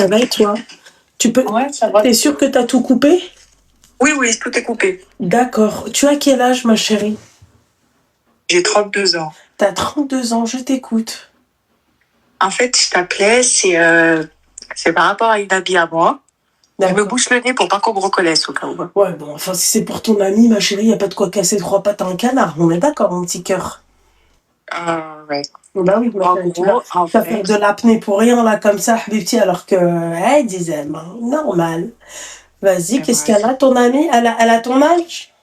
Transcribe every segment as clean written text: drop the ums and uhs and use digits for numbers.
Ça va et toi? Tu peux... Ouais, ça va. T'es sûre que t'as tout coupé? Oui, oui, tout est coupé. D'accord. Tu as quel âge, ma chérie? J'ai 32 ans. T'as 32 ans, je t'écoute. En fait, je t'appelais, c'est par rapport à une amie à moi. Je me D'accord. bouche le nez pour pas qu'on me reconnaisse au cas où. Ouais, bon, enfin, si c'est pour ton ami, ma chérie, y a pas de quoi casser trois pattes à un canard. On est d'accord, mon petit cœur. Ouais. Bah oui, ma En chérie, gros, en tu vas faire fait, de l'apnée pour rien, là, comme ça, Habibti, alors que, elle disait, ben, normal. Vas-y, qu'est-ce ouais. qu'elle a, ton amie? Elle a ton âge?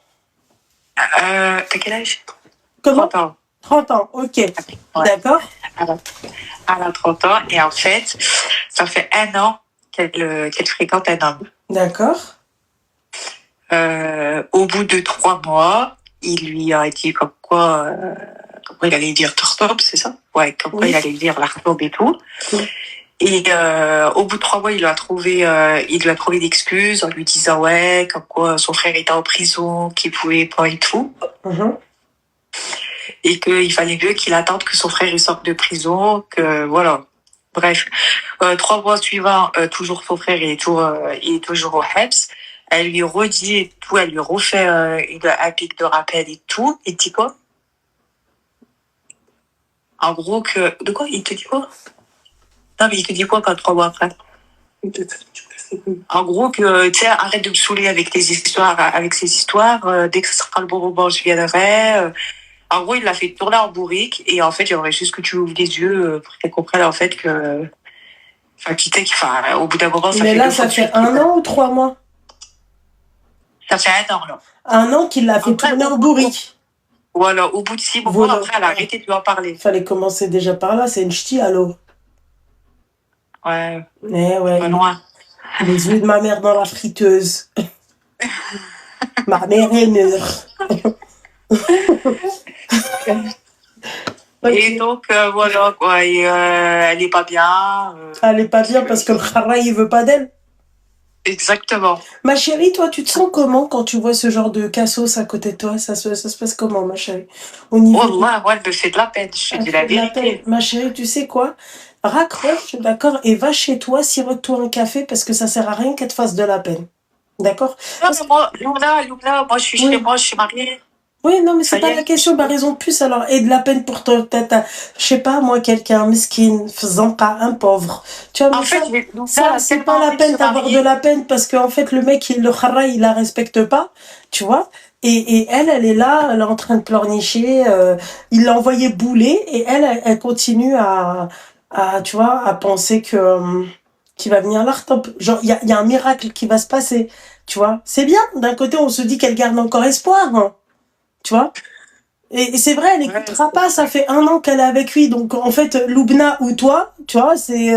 T'as quel âge? Comment? 30 ans. 30 ans, ok. Ouais. D'accord. Elle a 30 ans et en fait, ça fait 1 an qu'elle fréquente un homme. D'accord. Au bout de 3 mois, il lui a dit comme quoi il allait dire tortobe, c'est ça? Ouais, comme quoi Oui. il allait dire l'artobe et tout. Oui. Et au bout de 3 mois, il lui a trouvé d'excuses en lui disant ouais, comme quoi son frère était en prison, qu'il pouvait pas et tout, Mhm. et qu'il fallait mieux qu'il attende que son frère il sorte de prison, que voilà. Bref, 3 mois suivants, toujours son frère il est toujours au HEPS. Elle lui redit et tout, elle lui refait un pic de rappel et tout. Et dit quoi? En gros que... De quoi? Il te dit quoi? Non, mais il te dit quoi quand 3 mois après? En gros que, tu sais, arrête de me saouler avec tes histoires, avec ces histoires. Dès que ce sera le bon moment, je viendrai. En gros, il l'a fait tourner en bourrique. Et en fait, j'aimerais juste que tu ouvres les yeux pour qu'elle comprenne en fait que... Enfin, au bout d'un moment, ça Mais fait là, 2 fois ça de fait suite. 1 an ou 3 mois? Ça fait 1 an, là. 1 an qu'il l'a fait Après, tourner en bourrique. Voilà, au bout de 6 mois, Voilà. après, elle a arrêté de lui en parler. Fallait commencer déjà par là, c'est une ch'ti, allô. Ouais, Eh ouais, pas loin. les yeux de ma mère dans la friteuse. Ma mère est mûre. Et donc, voilà, quoi. Et, elle est pas bien. Elle est pas bien parce que le khara, il veut pas d'elle. Exactement. Ma chérie, toi, tu te sens comment quand tu vois ce genre de cassos à côté de toi? Ça se passe comment, ma chérie? Au niveau Oh là, moi, elle me fait de la peine. Je te dis la vérité. Ma chérie, tu sais quoi? Raccroche, d'accord, et va chez toi, sirote-toi un café parce que ça sert à rien qu'elle te fasse de la peine. D'accord? Non, mais moi, Louna, moi, je suis chez moi, je suis mariée. Oui, non, mais c'est Ça y pas est. la question, bah raison de plus, alors, et de la peine pour toi, je sais pas, moi, quelqu'un, miskin, faisant pas un pauvre. Tu vois, mais En fait, ça, c'est pas la peine d'avoir de la peine parce qu'en fait, le mec, le khara, il la respecte pas, tu vois. Et elle est là, elle est en train de pleurnicher, il l'a envoyé bouler, et elle continue tu vois, à penser que, qu'il va venir l'artop. Genre, il y a un miracle qui va se passer, tu vois. C'est bien, d'un côté, on se dit qu'elle garde encore espoir, hein. Tu vois? Et c'est vrai, elle n'écoutera pas, ça fait 1 an qu'elle est avec lui, donc en fait, Loubna ou toi, tu vois, c'est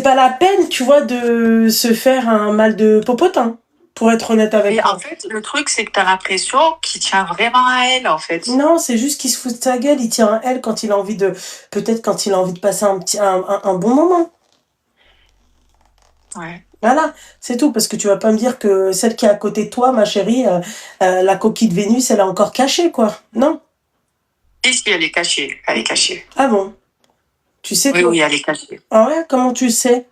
pas la peine, tu vois, de se faire un mal de popotin, pour être honnête avec Et toi. en fait, le truc, c'est que t'as l'impression qu'il tient vraiment à elle, en fait. Non, c'est juste qu'il se fout de sa gueule, il tient à elle quand il a envie de, peut-être quand il a envie de passer un bon moment. Ouais. Voilà, c'est tout, parce que tu vas pas me dire que celle qui est à côté de toi, ma chérie, la coquille de Vénus, elle est encore cachée, quoi. Non? Si, elle est cachée. Elle est cachée. Ah bon? Tu sais, Oui, toi? oui, elle est cachée. Ah ouais, comment tu sais?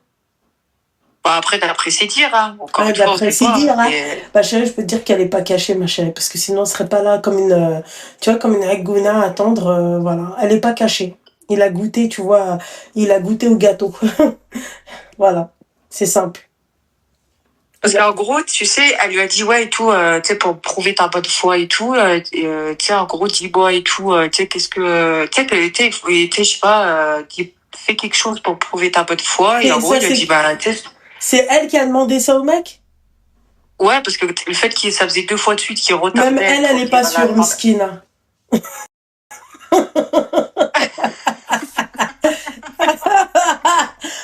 Bon, après, d'après ses dires, hein. Encore Ouais, une fois, on d'après sait ses pas. dires, hein. Mais... Ma chérie, je peux te dire qu'elle est pas cachée, ma chérie, parce que sinon, elle serait pas là comme une, tu vois, comme une Agouna à attendre, voilà. Elle est pas cachée. Il a goûté, tu vois, il a goûté au gâteau. Voilà, c'est simple. Parce qu'en gros, tu sais, elle lui a dit ouais et tout, tu sais, pour prouver ta bonne foi et tout, tu sais, en gros, dis-moi et tout, tu sais, qu'est-ce que, tu sais, je sais pas, fais quelque chose pour prouver ta bonne foi, et en gros, il lui a dit, bah, tu sais. C'est elle qui a demandé ça au mec? Ouais, parce que le fait que ça faisait 2 fois de suite qu'il retardait. Même elle est pas sûre, miskina.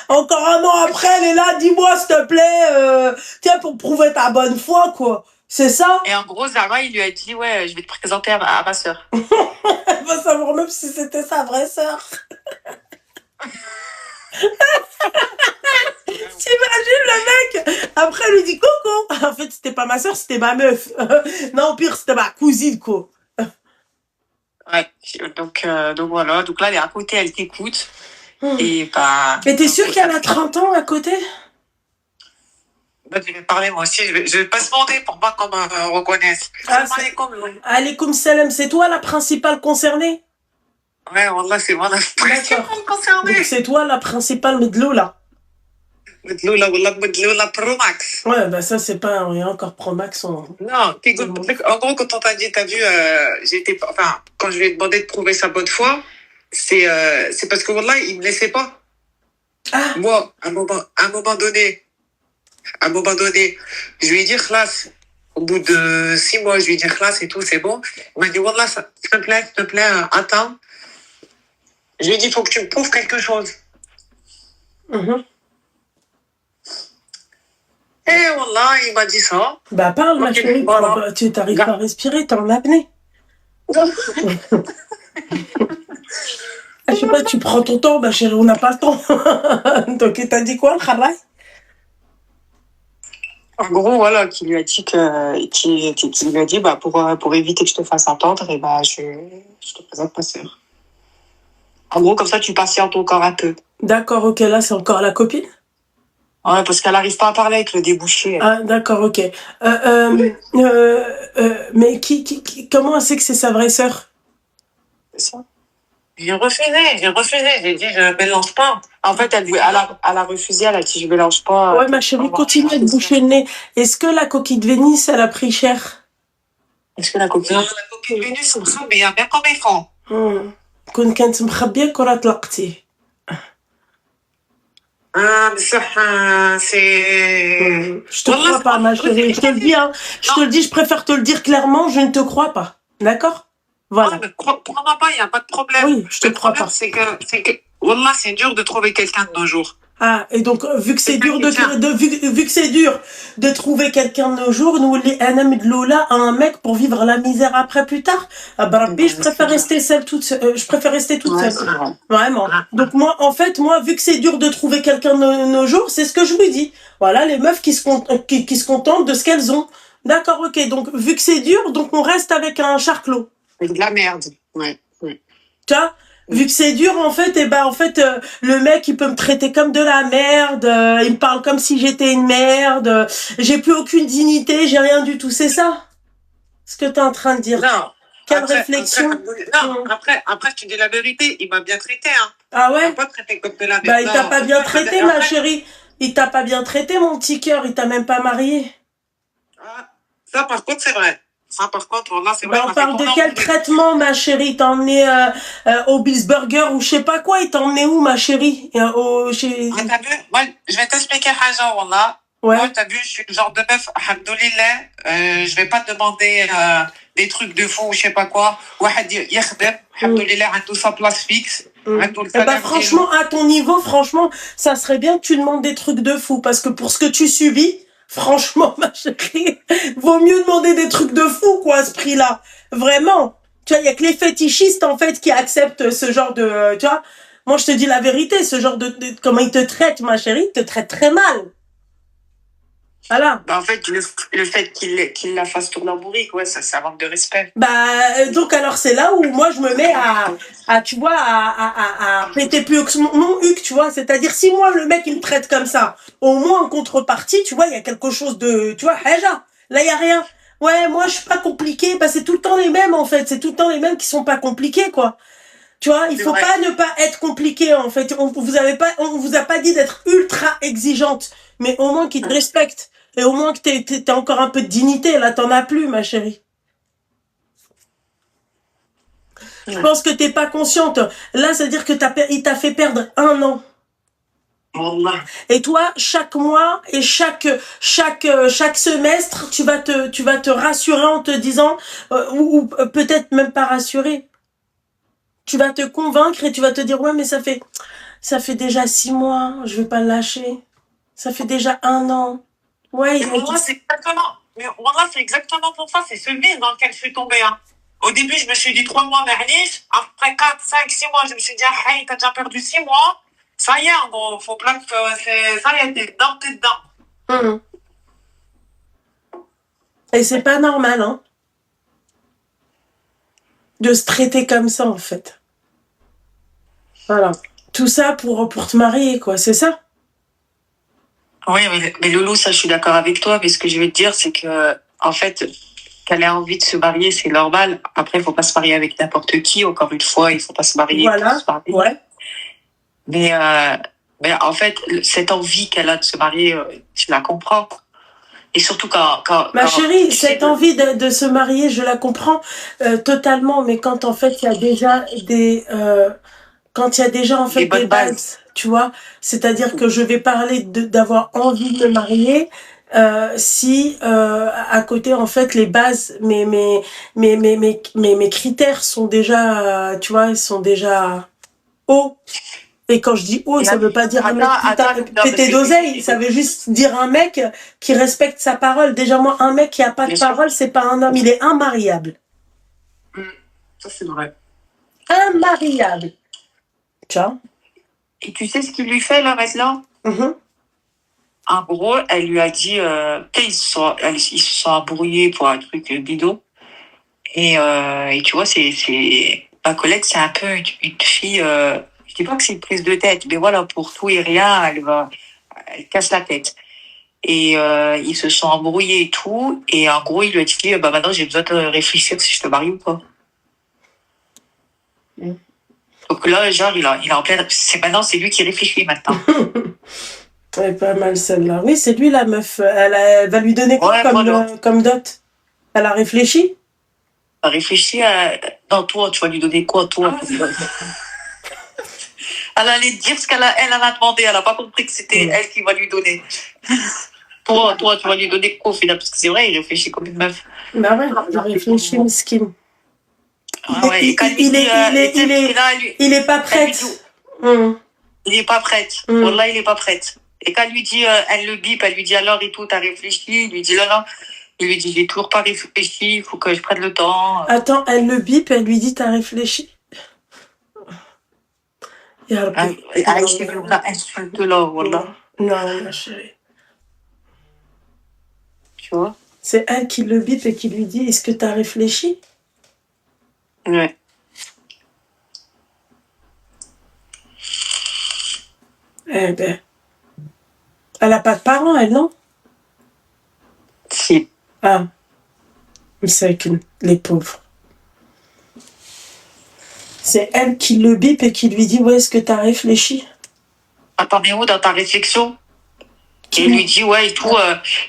Encore 1 an après, elle est là, dis-moi s'il te plaît, tiens, pour prouver ta bonne foi, quoi. C'est ça? Et en gros, Zara, il lui a dit, ouais, je vais te présenter à ma sœur. Elle va savoir même si c'était sa vraie sœur. T'imagines le mec? Après, elle lui dit coucou. En fait, c'était pas ma sœur, c'était ma meuf. Non, pire, c'était ma cousine, quoi. Ouais, donc voilà. Donc là, elle est à côté, elle t'écoute. Et bah. Et t'es sûr qu'elle a 30 ans à côté? Bah, je vais parler moi aussi. Je vais pas se demander pour pas qu'on me reconnaisse. Ah, Salam alaikum. Alaykoum salam, c'est toi la principale concernée? Ouais, wallah, c'est moi la principale Donc concernée. c'est toi la principale Medloula. Medloula, wallah, Medloula Pro Max. Ouais, bah ça c'est pas rien encore Pro Max. Non, en gros, quand on t'a dit, t'as vu, enfin, quand je lui ai demandé de prouver sa bonne foi, c'est parce que wallah, il me laissait pas. Ah, Moi, à un moment donné, je lui ai dit classe. Au bout de 6 mois, je lui ai dit classe et tout, c'est bon. Il m'a dit, wallah, s'il te plaît, attends. Je lui ai dit, il faut que tu me prouves quelque chose. mhm. Et wallah, il m'a dit ça. Bah parle ma Ok, chérie, voilà. tu t'arrives pas à respirer, t'es en apnée. Ah, je sais pas, tu prends ton temps, ma chérie, on n'a pas le temps. Donc t'as dit quoi, le travail? En gros, voilà, qui lui a dit qui lui a dit, bah, pour éviter que je te fasse entendre, et bah, je te présente ma sœur. En gros, comme ça, tu patientes encore un peu. D'accord, ok, là c'est encore la copine? Ouais, parce qu'elle n'arrive pas à parler avec le débouché. Ah, d'accord, ok. Mais comment elle sait que c'est sa vraie sœur? C'est ça. J'ai refusé. J'ai dit, je mélange pas. En fait, elle a refusé, elle a dit, je mélange pas. Ouais, ma chérie, continue à te boucher le nez. Est-ce que la coquille de Vénice, elle a pris cher? Est-ce que la coquille de Vénus, mais il y a bien comme ils font. كون كانت مخبية كرة طلقتي. Mais ça, c'est. Je te crois pas, ma chérie. Je te le dis, hein. Je te le dis, je préfère te le dire clairement, je ne te crois pas. D'accord? Voilà. Non, mais crois-moi pas, il n'y a pas de problème. Oui, je te crois pas. C'est que, wallah, c'est dur de trouver quelqu'un de nos jours. Ah, et donc, vu que c'est dur vu que c'est dur de trouver quelqu'un de nos jours, nous, un ami de Lola a un mec pour vivre la misère après plus tard. Ah, bah, je préfère rester toute seule. Vraiment. Donc, moi, en fait, vu que c'est dur de trouver quelqu'un de nos jours, c'est ce que je lui dis. Voilà, les meufs qui se contentent de ce qu'elles ont. D'accord, ok. Donc, vu que c'est dur, donc on reste avec un charclos. Avec de la merde. Ouais. Tu vois? Vu que c'est dur, en fait, le mec, il peut me traiter comme de la merde, il me parle comme si j'étais une merde, j'ai plus aucune dignité, j'ai rien du tout, c'est ça? Ce que t'es en train de dire. Non. Quelle réflexion? Après, je te dis la vérité, il m'a bien traité, hein. Ah ouais? Il m'a pas traité comme de la merde. Bah, il t'a pas bien traité, ma chérie. Il t'a pas bien traité, mon petit cœur, il t'a même pas marié. Ah, ça, par contre, c'est vrai. Ça, par contre, là, c'est vrai. Bah, on parle de quel traitement, ma chérie? T'as emmené au Bilsburger ou je sais pas quoi? Il t'a emmené où, ma chérie? T'as vu? Moi, je vais t'expliquer un jour, là. Ouais. Moi, t'as vu, je suis le genre de meuf, alhamdoulilah, je vais pas te demander des trucs de fou ou je sais pas quoi. Wahed yakhdem, alhamdoulilah, a tout sa place fixe. Bah, franchement, à ton niveau, franchement, ça serait bien que tu demandes des trucs de fou, parce que pour ce que tu subis, franchement, ma chérie, vaut mieux demander des trucs de fou, quoi, à ce prix-là. Vraiment. Tu vois, il y a que les fétichistes, en fait, qui acceptent ce genre de, tu vois. Moi, je te dis la vérité, ce genre de comment ils te traitent, ma chérie, ils te traitent très mal. Voilà. Bah, en fait, le fait qu'il la fasse tourner en bourrique, ouais, ça, c'est un manque de respect. Bah, donc, alors, c'est là où moi, je me mets tu vois, à péter plus haut que mon huc, tu vois. C'est-à-dire, si moi, le mec, il me traite comme ça, au moins, en contrepartie, tu vois, il y a quelque chose de, tu vois, déjà. Là, il y a rien. Ouais, moi, je suis pas compliqué. Bah, c'est tout le temps les mêmes, en fait. C'est tout le temps les mêmes qui sont pas compliqués, quoi. Tu vois, il faut pas ne pas être compliqué, en fait. On vous a pas dit d'être ultra exigeante, mais au moins qu'ils te respectent. Et au moins que t'as encore un peu de dignité. Là, t'en as plus, ma chérie. Je pense que t'es pas consciente. Là, c'est-à-dire que il t'a fait perdre 1 an. Et toi, chaque mois et chaque semestre, tu vas te rassurer en te disant, ou peut-être même pas rassurer. Tu vas te convaincre et tu vas te dire, ouais, mais ça fait déjà 6 mois, je vais pas le lâcher. Ça fait déjà 1 an. Ouais, c'est exactement pour ça, c'est ce vice dans lequel je suis tombée, hein. Au début, je me suis dit 3 mois, merniche. Après 4, 5, 6 mois, je me suis dit, ah, hey, t'as déjà perdu 6 mois. Ça y est, en gros, faut pas que ça y est, t'es dedans. Et c'est pas normal, hein, de se traiter comme ça, en fait. Voilà. Tout ça pour te marier, quoi, c'est ça? Oui, mais Loulou, ça, je suis d'accord avec toi. Mais ce que je veux te dire, c'est que, en fait, qu'elle ait envie de se marier, c'est normal. Après, il faut pas se marier avec n'importe qui. Encore une fois, il faut pas se marier pour Voilà, se marier. ouais. Mais, en fait, cette envie qu'elle a de se marier, tu la comprends. Et surtout Ma chérie, tu sais cette que envie de se marier, je la comprends totalement, mais quand en fait il y a déjà quand il y a déjà en fait des des bonnes bases. bases, tu vois, c'est-à-dire que je vais parler d'avoir envie de me marier si à côté en fait les bases, mes critères sont déjà, tu vois, ils sont déjà hauts. Et quand je dis haut, Et ça veut pas dire un mec non, parce pété d'oseille, ça veut juste dire un mec qui respecte sa parole. Déjà moi, un mec qui a pas de parole, c'est pas un homme, il est immariable. Ça, c'est vrai. Immariable. Tu vois? Et tu sais ce qu'il lui fait, là, maintenant? Mhm. En gros, elle lui a dit, tu sais, ils se sont embrouillés pour un truc bidon. Et tu vois, ma collègue, c'est un peu une fille, je dis pas que c'est une prise de tête, mais voilà, pour tout et rien, elle casse la tête. Et ils se sont embrouillés et tout. Et en gros, il lui a dit, bah maintenant, j'ai besoin de réfléchir si je te marie ou pas. Donc là, genre, il a en plein, c'est lui qui réfléchit maintenant. Elle est pas mal celle-là. Oui, c'est lui la meuf. Elle va lui donner quoi Ouais, voilà. comme dot? Elle a réfléchi? Elle a réfléchi à, non, toi, tu vas lui donner quoi, toi? Elle allait dire ce elle a demandé. Elle a pas compris que c'était elle qui va lui donner. Toi, tu vas lui donner quoi au final? Parce que c'est vrai, il réfléchit comme une meuf. Bah ouais, il réfléchit, miskin. Ah ouais, et quand lui dit, Il est pas prête. Il est pas prête. Wallah, il est pas prête. Et quand lui dit, elle le bip, elle lui dit alors et tout, t'as réfléchi? Il lui dit non, non. Il lui dit, j'ai toujours pas réfléchi, il faut que je prenne le temps. Attends, elle le bip, elle lui dit, t'as réfléchi? Insulte-la, wallah. Non, ma chérie. Tu vois? C'est elle qui le bip et qui lui dit, est-ce que t'as réfléchi? Ouais. Eh ben. Elle a pas de parents, elle, non? Si. Ah. C'est avec les pauvres. C'est elle qui le bip et qui lui dit, ouais, est-ce que t'as réfléchi? Attends, mais où dans ta réflexion? Et lui dit, ouais, et tout,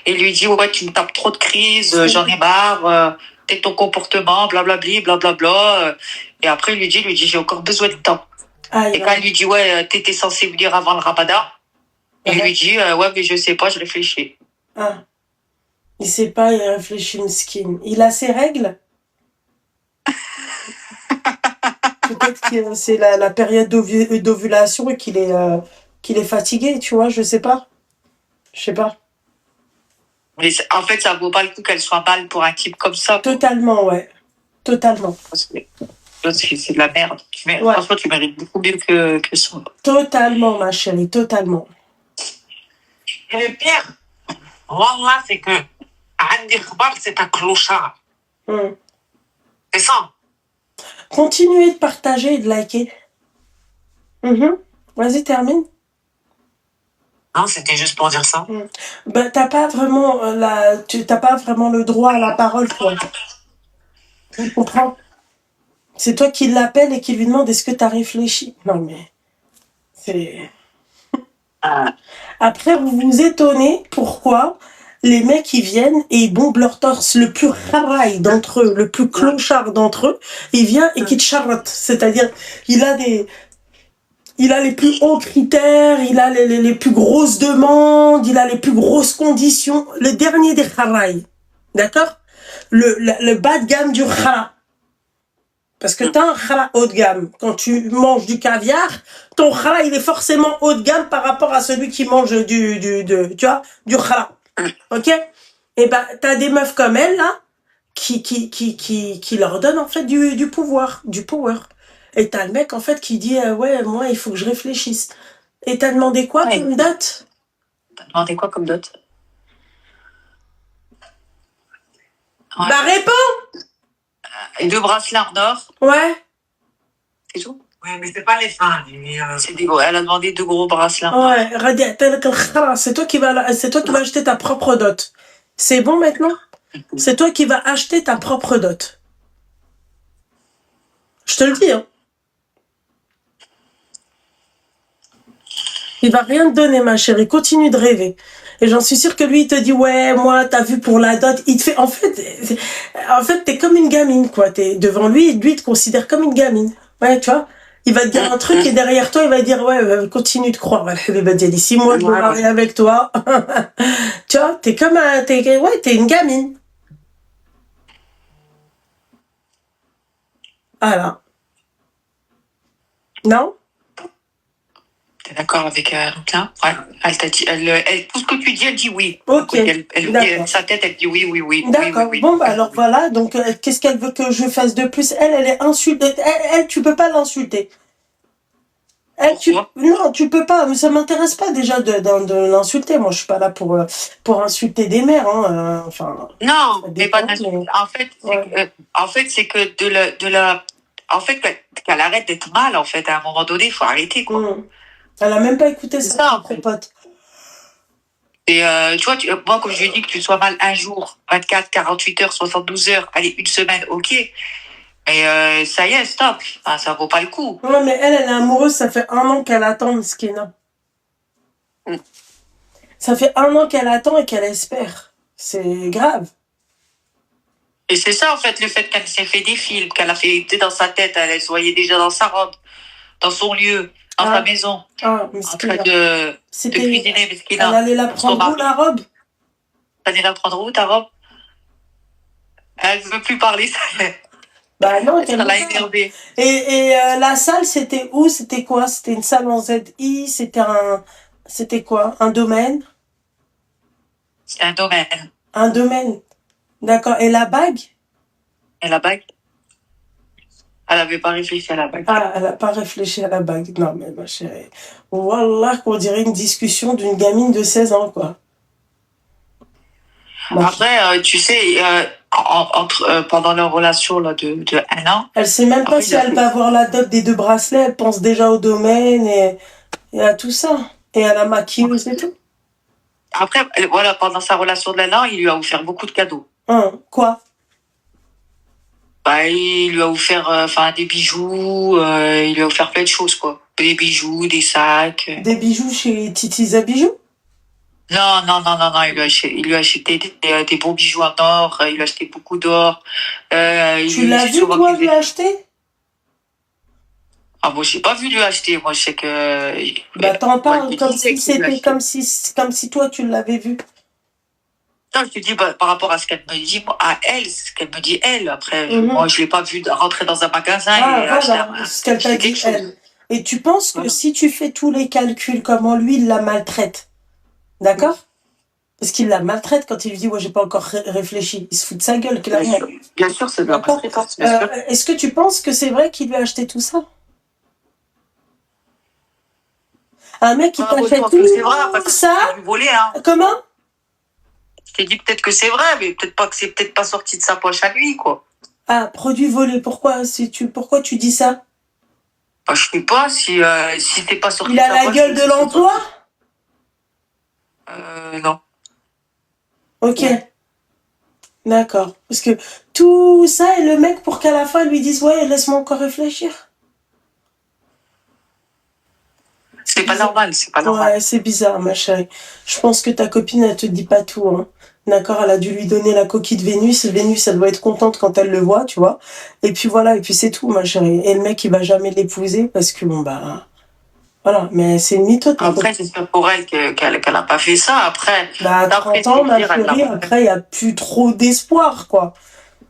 et lui dit, ouais, tu me tapes trop de crises, j'en ai marre, t'es ton comportement, blablabli, blablabla. Et après, il lui dit, j'ai encore besoin de temps. Et quand il lui dit, ouais, t'étais censé venir avant le ramadan, il lui dit, ouais, mais je sais pas, je réfléchis. Ah. Il sait pas, il réfléchit une skin. Il a ses règles? Peut-être que c'est la période d'ovulation et qu'il est fatigué, tu vois, je sais pas. Je sais pas. Mais en fait, ça vaut pas le coup qu'elle soit mal pour un type comme ça. Totalement, ouais. Totalement. C'est de la merde. Franchement, tu mérites beaucoup mieux que ça. Totalement, ma chérie, totalement. Et le pire, Wallah, c'est que Andy Khbar, c'est un clochard. C'est ça. Continuez de partager et de liker. Vas-y, termine. Non, c'était juste pour dire ça. Ben, t'as pas vraiment t'as pas vraiment le droit à la parole, toi. Tu comprends? C'est toi qui l'appelle et qui lui demande est-ce que t'as réfléchi. Non, mais c'est... Après, vous vous étonnez pourquoi les mecs ils viennent et ils bombent leur torse. Le plus rail d'entre eux, le plus clochard d'entre eux, il vient et qui te charlotte. C'est-à-dire, il a les plus hauts critères, il a les plus grosses demandes, il a les plus grosses conditions. Le dernier des kharaï. D'accord? Le bas de gamme du khara. Parce que t'as un khara haut de gamme. Quand tu manges du caviar, ton khara, il est forcément haut de gamme par rapport à celui qui mange tu vois, du khara. Ok? Et ben, t'as des meufs comme elle, là, qui leur donnent, en fait, du pouvoir, du power. Et t'as le mec, en fait, qui dit, ouais, moi, il faut que je réfléchisse. Et t'as demandé quoi comme dot? T'as demandé quoi comme dot? Bah, réponds! Et 2 bracelets en or. Ouais. C'est tout? Oui, mais c'est pas les fins. Elle a demandé 2 gros bracelets. Ouais, c'est toi qui vas acheter ta propre dot. C'est bon maintenant? C'est toi qui vas acheter ta propre dot. Je te le dis, hein. Il va rien te donner, ma chérie. Continue de rêver. Et j'en suis sûre que lui, il te dit, ouais, moi, t'as vu pour la dot. Il te fait, en fait, t'es comme une gamine, quoi. T'es devant lui, il te considère comme une gamine. Ouais, tu vois. Il va te dire un truc et derrière toi, il va dire, ouais, continue de croire. Il va te dire, 6 mois, je me marie avec toi. Tu vois, t'es une gamine. Voilà. Non? T'es d'accord avec Lucas? Ouais. Elle t'a dit, tout ce que tu dis, elle dit oui. Ok. Sa tête, elle dit oui, oui, oui. D'accord. Oui, oui, Bon, bah alors voilà. Donc, qu'est-ce qu'elle veut que je fasse de plus? Elle est insultée. Elle, tu peux pas l'insulter. Non, tu peux pas. Ça m'intéresse pas déjà de l'insulter. Moi, je suis pas là pour insulter des mères. Hein. Enfin. Non, mais pas d'insulter. En fait, c'est que en fait, qu'elle arrête d'être mal. En fait, à un moment donné, il faut arrêter, quoi. Elle a même pas écouté ça, après pote. Et tu vois, moi, comme je lui dis que tu sois mal un jour, 24, 48 heures, 72 heures, allez, une semaine, ok. Mais ça y est, stop. Enfin, ça vaut pas le coup. Ouais, mais elle est amoureuse, ça fait 1 an qu'elle attend, Mskina. Ça fait 1 an qu'elle attend et qu'elle espère. C'est grave. Et c'est ça, en fait, le fait qu'elle s'est fait des films, qu'elle a fait dans sa tête, elle se voyait déjà dans sa robe, dans son lieu, dans sa maison, en train de cuisiner. Elle allait la prendre où, la robe? Elle allait la prendre où, ta robe? Elle veut plus parler, ça. Bah non, ça l'a énervée. Et la salle, c'était où? C'était quoi? C'était une salle en ZI? C'était quoi? Un domaine? C'était un domaine. Un domaine. D'accord. Et la bague? Et la bague? Elle n'avait pas réfléchi à la bague. Ah, elle n'a pas réfléchi à la bague. Non, mais ma chérie. Wallah, qu'on dirait une discussion d'une gamine de 16 ans, quoi. Après, tu sais, pendant leur relation là, de 1 an... Elle sait même pas si elle va avoir la dot des 2 bracelets. Elle pense déjà au domaine et à tout ça. Et à la maquilleuse et tout. Après, voilà, pendant sa relation de 1 an, il lui a offert beaucoup de cadeaux. Quoi? Bah, il lui a offert des bijoux, il lui a offert plein de choses, quoi. Des bijoux, des sacs. Des bijoux chez Titi's Bijoux? Non, il lui a acheté des beaux bijoux en or, il lui a acheté beaucoup d'or. Tu l'as vu, toi, lui acheter? Ah, moi, j'ai pas vu lui acheter, moi, je sais que... Bah, t'en parles comme si c'était comme si toi, tu l'avais vu. Non, je te dis par rapport à ce qu'elle me dit, à elle, ce qu'elle me dit, elle. Après, moi, je l'ai pas vu rentrer dans un magasin et acheter ce qu'elle t'a dit, elle. Et tu penses que si tu fais tous les calculs, comment lui, il la maltraite, d'accord? Parce qu'il la maltraite quand il lui dit, ouais, j'ai pas encore réfléchi. Il se fout de sa gueule, clairement. Bien sûr, c'est de la maltraitance. Est-ce que tu penses que c'est vrai qu'il lui a acheté tout ça? Un mec qui t'achète tout ça? Comment? Je t'ai dit peut-être que c'est vrai, mais peut-être pas sorti de sa poche à lui, quoi. Ah, produit volé, pourquoi tu dis ça? Bah, je sais pas, si t'es pas sorti de sa poche... Il a la gueule de l'emploi? Non. Ok. D'accord. Parce que tout ça, et le mec, pour qu'à la fin, il lui dise, ouais, laisse-moi encore réfléchir. C'est pas normal, c'est pas normal. Ouais, c'est bizarre, ma chérie. Je pense que ta copine, elle te dit pas tout, hein. D'accord, elle a dû lui donner la coquille de Vénus. Vénus, elle doit être contente quand elle le voit, tu vois. Et puis voilà, et puis c'est tout, ma chérie. Et le mec, il va jamais l'épouser parce que, bon, bah... Voilà, mais c'est une mytho. Après, c'est sûr pour elle qu'elle a pas fait ça. Après, bah, 30 ans, ma chérie, après, il n'y a plus trop d'espoir, quoi.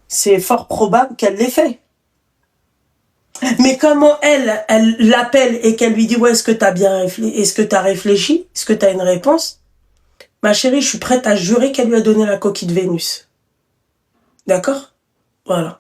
C'est fort probable qu'elle l'ait fait. Mais comment elle l'appelle et qu'elle lui dit, ouais, est-ce que t'as bien réfléchi? Est-ce que t'as réfléchi? Est-ce que t'as une réponse? Ma chérie, je suis prête à jurer qu'elle lui a donné la coquille de Vénus. D'accord? Voilà.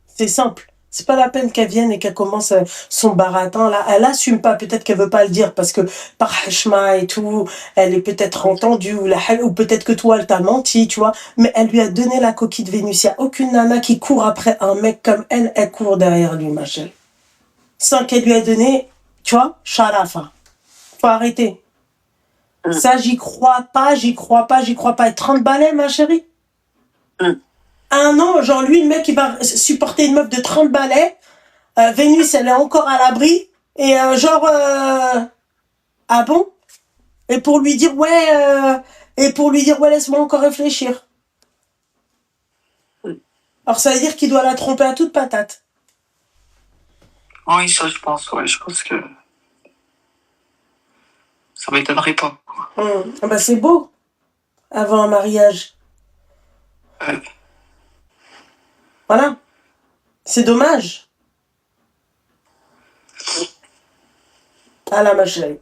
C'est simple. C'est pas la peine qu'elle vienne et qu'elle commence son baratin là. Elle assume pas. Peut-être qu'elle veut pas le dire parce que par hachma et tout, elle est peut-être entendue ou peut-être que toi, elle t'a menti, tu vois. Mais elle lui a donné la coquille de Vénus. Il y a aucune nana qui court après un mec comme elle. Elle court derrière lui, ma chérie. sans qu'elle lui ait donné, tu vois, Sharafa. Faut arrêter. Ça, j'y crois pas. Et 30 balais, ma chérie. Un an, genre lui, le mec, il va supporter une meuf de 30 balais. Vénus, elle est encore à l'abri. Et ah bon? Et pour lui dire, ouais, laisse-moi encore réfléchir. Alors, ça veut dire qu'il doit la tromper à toute patate. Oui, ça, je pense, ouais. Je pense que ça m'étonnerait pas. Ah bah, c'est beau. Avant un mariage. Voilà. C'est dommage. Ah là, ma chérie.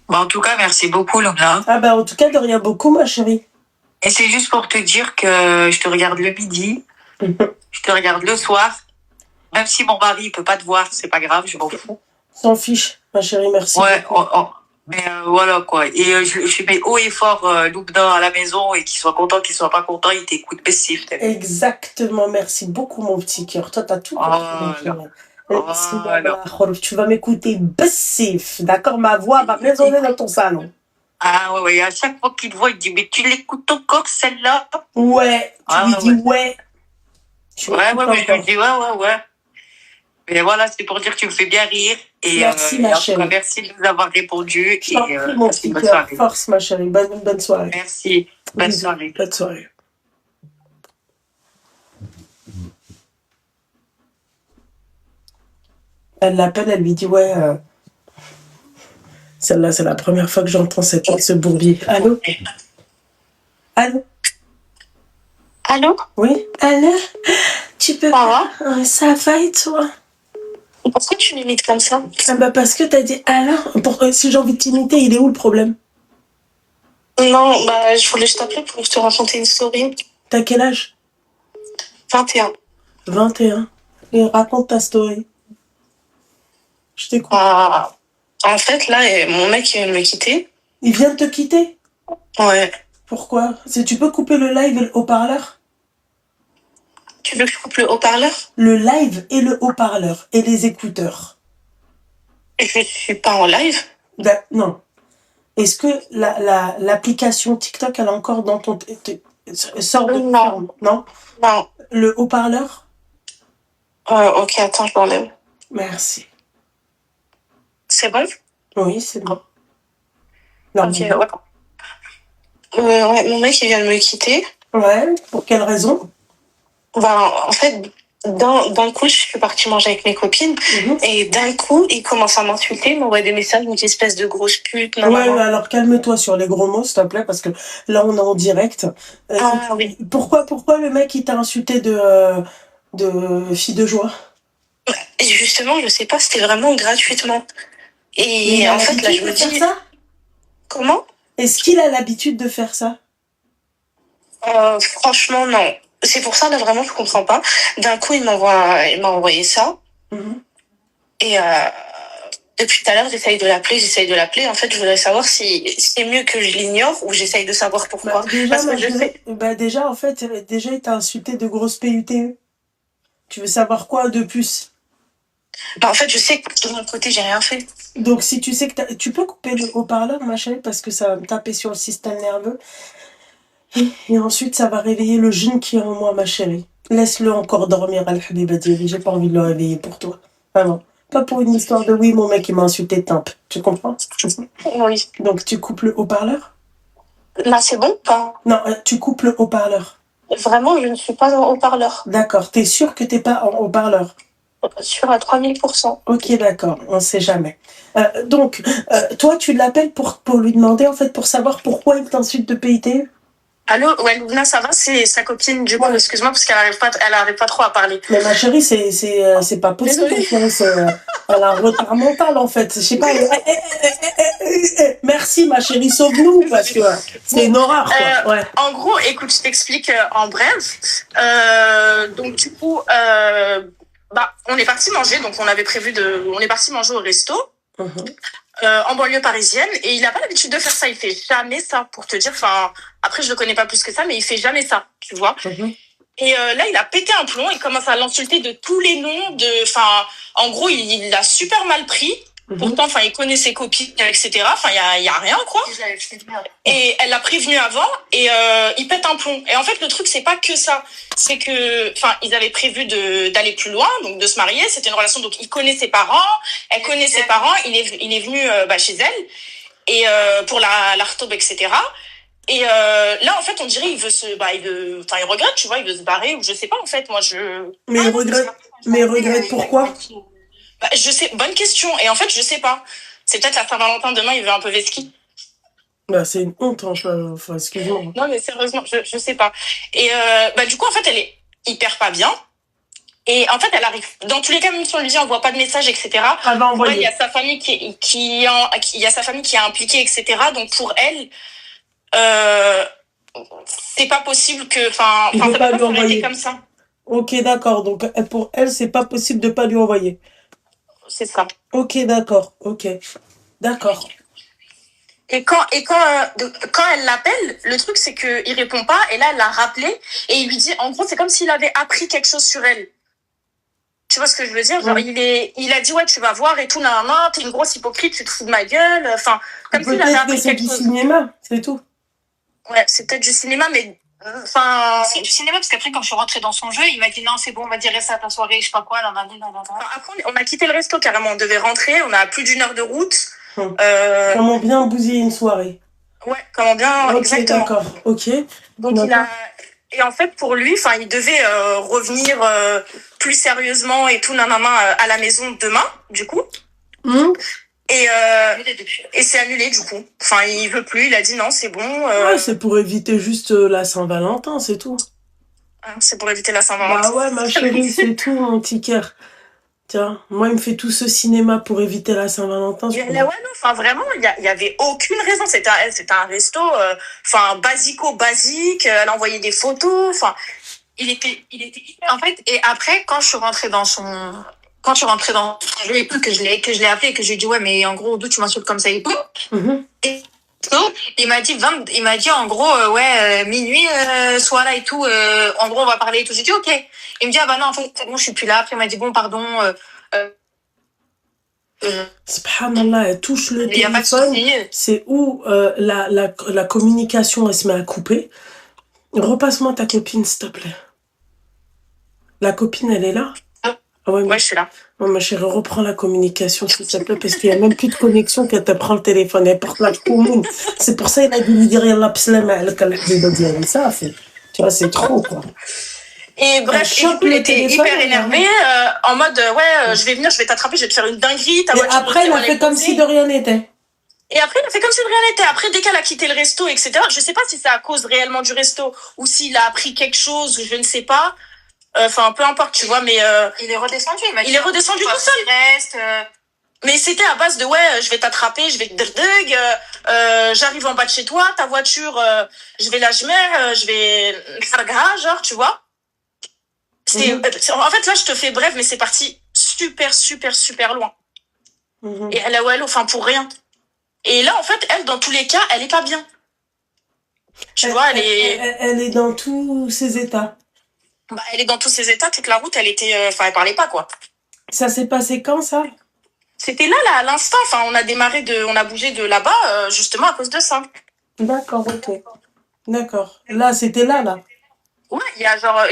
Bah, en tout cas, merci beaucoup, Lomna. Ah bah, en tout cas, de rien beaucoup, ma chérie. Et c'est juste pour te dire que je te regarde le midi, je te regarde le soir. Même si mon mari peut pas te voir, c'est pas grave, je m'en fous. S'en fiche, ma chérie, merci. Ouais, mais voilà quoi. Et je mets haut et fort Loubna à la maison et qu'il soit content, qu'il soit pas content, il t'écoute passif. Exactement, merci beaucoup, mon petit cœur. Toi, t'as tout compris. Tu vas m'écouter bassif, d'accord? Ma voix va résonner dans ton salon. Ah ouais, à chaque fois qu'il te voit, il dit, mais tu l'écoutes encore celle-là? Ouais, tu lui dis ouais. Ouais, mais je lui dis ouais. Mais voilà, c'est pour dire que tu me fais bien rire. Et merci, ma chérie. Merci de nous avoir répondu. Je t'en prie, mon petit cœur. Force, ma chérie. Bonne soirée. Merci. Bonne soirée. Bonne soirée. Elle l'appelle, elle lui dit ouais. Celle-là, c'est la première fois que j'entends ce bourbier. Allô? Allô? Oui? Allô? Tu peux pas? Ça va et toi? Pourquoi tu m'imites comme ça? Ah bah parce que t'as dit alors. Si j'ai envie de t'imiter, il est où le problème? Non, bah je voulais juste t'appeler pour te raconter une story. T'as quel âge? 21. 21. Et raconte ta story. Je t'écoute. En fait, là, mon mec, il vient de me quitter. Il vient de te quitter? Ouais. Pourquoi? Tu peux couper le live et le haut-parleur? Tu veux que je coupe le haut-parleur? Le live et le haut-parleur et les écouteurs. Je suis pas en live. Non. Est-ce que l'application TikTok, elle est encore dans ton... Sort de... Non. Non? Non. Le haut-parleur? Ok, attends, je l'enlève. Merci. C'est bon? Oui, c'est bon. Non, ok, ouais, mon mec, il vient de me quitter. Ouais, pour quelle raison? En fait, d'un coup, je suis partie manger avec mes copines. Et d'un coup, il commence à m'insulter, il m'envoie des messages, une espèce de grosse pute. Ouais, alors calme-toi sur les gros mots, s'il te plaît, parce que là, on est en direct. Oui. Pourquoi le mec, il t'a insulté de fille de joie? Et justement, je sais pas, c'était vraiment gratuitement. Et en fait, là, je me dis... ça? Comment? Est-ce qu'il a l'habitude de faire ça? Franchement, non. C'est pour ça, là, vraiment, je comprends pas. D'un coup, il m'a envoyé ça. Et depuis tout à l'heure, j'essaye de l'appeler. En fait, je voudrais savoir si c'est mieux que je l'ignore ou j'essaye de savoir pourquoi. Déjà, en fait, il t'a insulté de grosse PUTE. Tu veux savoir quoi de plus? En fait, je sais que de mon côté, j'ai rien fait. Donc, si tu sais que tu peux couper le haut-parleur, ma chérie, parce que ça va me taper sur le système nerveux. Et ensuite, ça va réveiller le jeune qui est en moi, ma chérie. Laisse-le encore dormir, Al-Habiba Diri. J'ai pas envie de le réveiller pour toi. Vraiment. Pas pour une histoire de oui, mon mec, il m'a insulté timp. Tu comprends? Oui. Donc, tu coupes le haut-parleur? Là, c'est bon ou pas? Non, tu coupes le haut-parleur. Vraiment, je ne suis pas en haut-parleur. D'accord. T'es sûr que t'es pas en haut-parleur? Sûr à 3000%. Ok, d'accord. On sait jamais. Donc, toi, tu l'appelles pour lui demander, en fait, pour savoir pourquoi il t'insulte de PIT? Allô, ouais, Loubna, ça va? C'est sa copine, du coup, excuse-moi, parce qu'elle arrive pas trop à parler. Mais ma chérie, c'est pas possible. Elle a un retard mental, en fait. Je sais pas. Merci, ma chérie, sauve-nous, parce que c'est une horreur, quoi. Ouais. En gros, écoute, je t'explique en bref. Donc, du coup, on est parti manger, donc on avait prévu on est parti manger au resto. En banlieue parisienne, et il n'a pas l'habitude de faire ça, il fait jamais ça, pour te dire, après je le connais pas plus que ça, mais il fait jamais ça, tu vois. Et là, il a pété un plomb, il commence à l'insulter de tous les noms, enfin, en gros, il l'a super mal pris. Pourtant, enfin, il connaît ses copines, etc. Enfin, il y a rien, quoi. Et elle l'a prévenu avant, et il pète un plomb. Et en fait, le truc, c'est pas que ça. C'est que, enfin, ils avaient prévu d'aller plus loin, donc de se marier. C'était une relation, donc il connaît ses parents, elle connaît ses parents. Il est venu chez elle, et pour la rtobe, etc. Et là, en fait, on dirait il regrette, tu vois, il veut se barrer, ou je sais pas, en fait, moi, Mais il regrette pourquoi? Bah, je sais, bonne question. Et en fait, je sais pas. C'est peut-être la Saint-Valentin demain, il veut un peu vesquille. Bah, c'est une honte, enfin, excuse-moi. Non, mais sérieusement, je sais pas. Et du coup, en fait, elle est hyper pas bien. Et en fait, elle arrive. Dans tous les cas, même si on lui dit, on voit pas de message, etc. Elle va envoyer. Il y a sa famille il y a sa famille qui est impliquée, etc. Donc pour elle, c'est pas possible que, ça peut pas s'arrêter comme ça. Ok, d'accord. Donc pour elle, c'est pas possible de pas lui envoyer. C'est ça. Ok, d'accord. Ok, d'accord. Et quand elle l'appelle, le truc c'est que il répond pas. Et là, elle l'a rappelé et il lui dit, en gros, c'est comme s'il avait appris quelque chose sur elle. Tu vois ce que je veux dire? Genre, il a dit, ouais, tu vas voir et tout, non, t'es une grosse hypocrite, tu te fous de ma gueule. Enfin, comme s'il avait appris quelque chose. C'est du cinéma, c'est tout. Ouais, c'est peut-être du cinéma, mais c'est du cinéma parce qu'après, quand je suis rentrée dans son jeu, il m'a dit, non, c'est bon, on va dire ça à ta soirée, je sais pas quoi, non. Après, on a quitté le resto carrément, on devait rentrer, on a plus d'1 heure de route. Comment bien bousiller une soirée. Ouais, comment bien, okay, exactement. D'accord, ok. Donc et en fait, pour lui, il devait revenir plus sérieusement et tout, à la maison demain, du coup. Et c'est annulé, du coup. Enfin, il veut plus, il a dit non, c'est bon. Ouais, c'est pour éviter juste la Saint-Valentin, c'est tout. C'est pour éviter la Saint-Valentin. Bah ouais, ma chérie, c'est tout, mon petit cœur. Tiens, moi, il me fait tout ce cinéma pour éviter la Saint-Valentin. Ouais, non, vraiment, il y avait aucune raison. C'était un resto, basique. Elle a envoyé des photos. Enfin, il était hyper. En fait, et après, quand je suis rentrée dans son jeu et tout, que je l'ai appelé et que je lui ai dit, ouais, mais en gros, d'où tu m'insultes comme ça et tout. Et il m'a dit en gros, minuit, sois là et tout, en gros, on va parler et tout. J'ai dit, ok. Il me dit, ah bah non, en fait, c'est bon, je suis plus là. Après, il m'a dit, bon, pardon, Subhanallah, elle touche le téléphone. C'est où la communication, elle se met à couper. Repasse-moi ta copine, s'il te plaît. La copine, elle est là? Ah ouais, je suis là. Non, ma chérie, reprends la communication, s'il te plaît, parce qu'il n'y a même plus de connexion qu'elle te prend le téléphone. Elle porte la commune. C'est pour ça qu'il a dû lui dire, yallah, pslama, ça, tu vois, c'est trop, quoi. Et bref, il était hyper énervé, en mode, je vais venir, je vais t'attraper, je vais te faire une dinguerie. Et après, il a fait comme si de rien n'était. Et après, il a fait comme si de rien n'était. Après, dès qu'elle a quitté le resto, etc., je sais pas si c'est à cause réellement du resto ou s'il a appris quelque chose, je ne sais pas. Enfin, peu importe, tu vois, mais il est redescendu. Il est redescendu tout seul. Mais c'était à base de, je vais t'attraper, je vais te derdeg, j'arrive en bas de chez toi, ta voiture, je vais la gemer, je vais genre, tu vois. En fait, là, je te fais bref, mais c'est parti super, super, super loin. Et elle a pour rien. Et là, en fait, elle, dans tous les cas, elle est pas bien. Tu vois, elle est dans tous ses états. Bah, elle est dans tous ses états, toute la route, elle était, elle parlait pas, quoi. Ça s'est passé quand, ça? C'était là, à l'instant. Enfin, on a bougé de là-bas, justement, à cause de ça. D'accord, ok. D'accord. Là, c'était là. Ouais,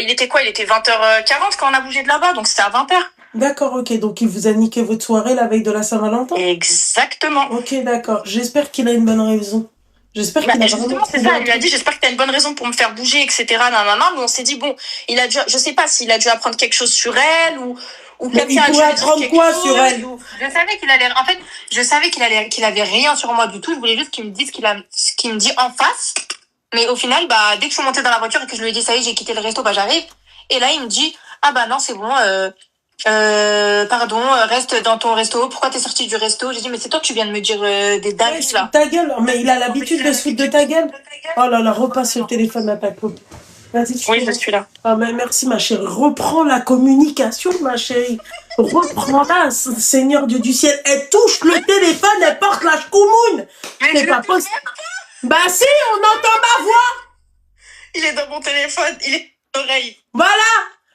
il était quoi? Il était 20h40 quand on a bougé de là-bas, donc c'était à 20h. D'accord, ok. Donc, il vous a niqué votre soirée la veille de la Saint-Valentin? Exactement. Ok, d'accord. J'espère qu'il a une bonne raison. J'espère qu'il a justement, c'est ça. Elle lui a dit, j'espère que t'as une bonne raison pour me faire bouger, etc. Mais on s'est dit, bon, je sais pas s'il a dû apprendre quelque chose sur elle ou quelqu'un a dû apprendre quoi sur elle? Je savais qu'il avait rien sur moi du tout. Je voulais juste qu'il me dise ce qu'il me dit en face. Mais au final, dès que je suis montée dans la voiture et que je lui ai dit, ça y est, j'ai quitté le resto, j'arrive. Et là, il me dit, ah non, c'est bon, pardon, reste dans ton resto. Pourquoi t'es sortie du resto? J'ai dit, mais c'est toi que tu viens de me dire des dingueries, là. Ta gueule, mais il a l'habitude de se foutre de ta gueule. Oh là là, repasse le téléphone à ta copine. Vas-y, oui, je suis là. Ah, mais merci, ma chérie. Reprends la communication, ma chérie. Reprends-la, Seigneur Dieu du ciel. Elle touche le téléphone, elle porte la chkoumoune. C'est pas possible. Bah si, on entend ma voix. Il est dans mon téléphone. Oreille. Voilà.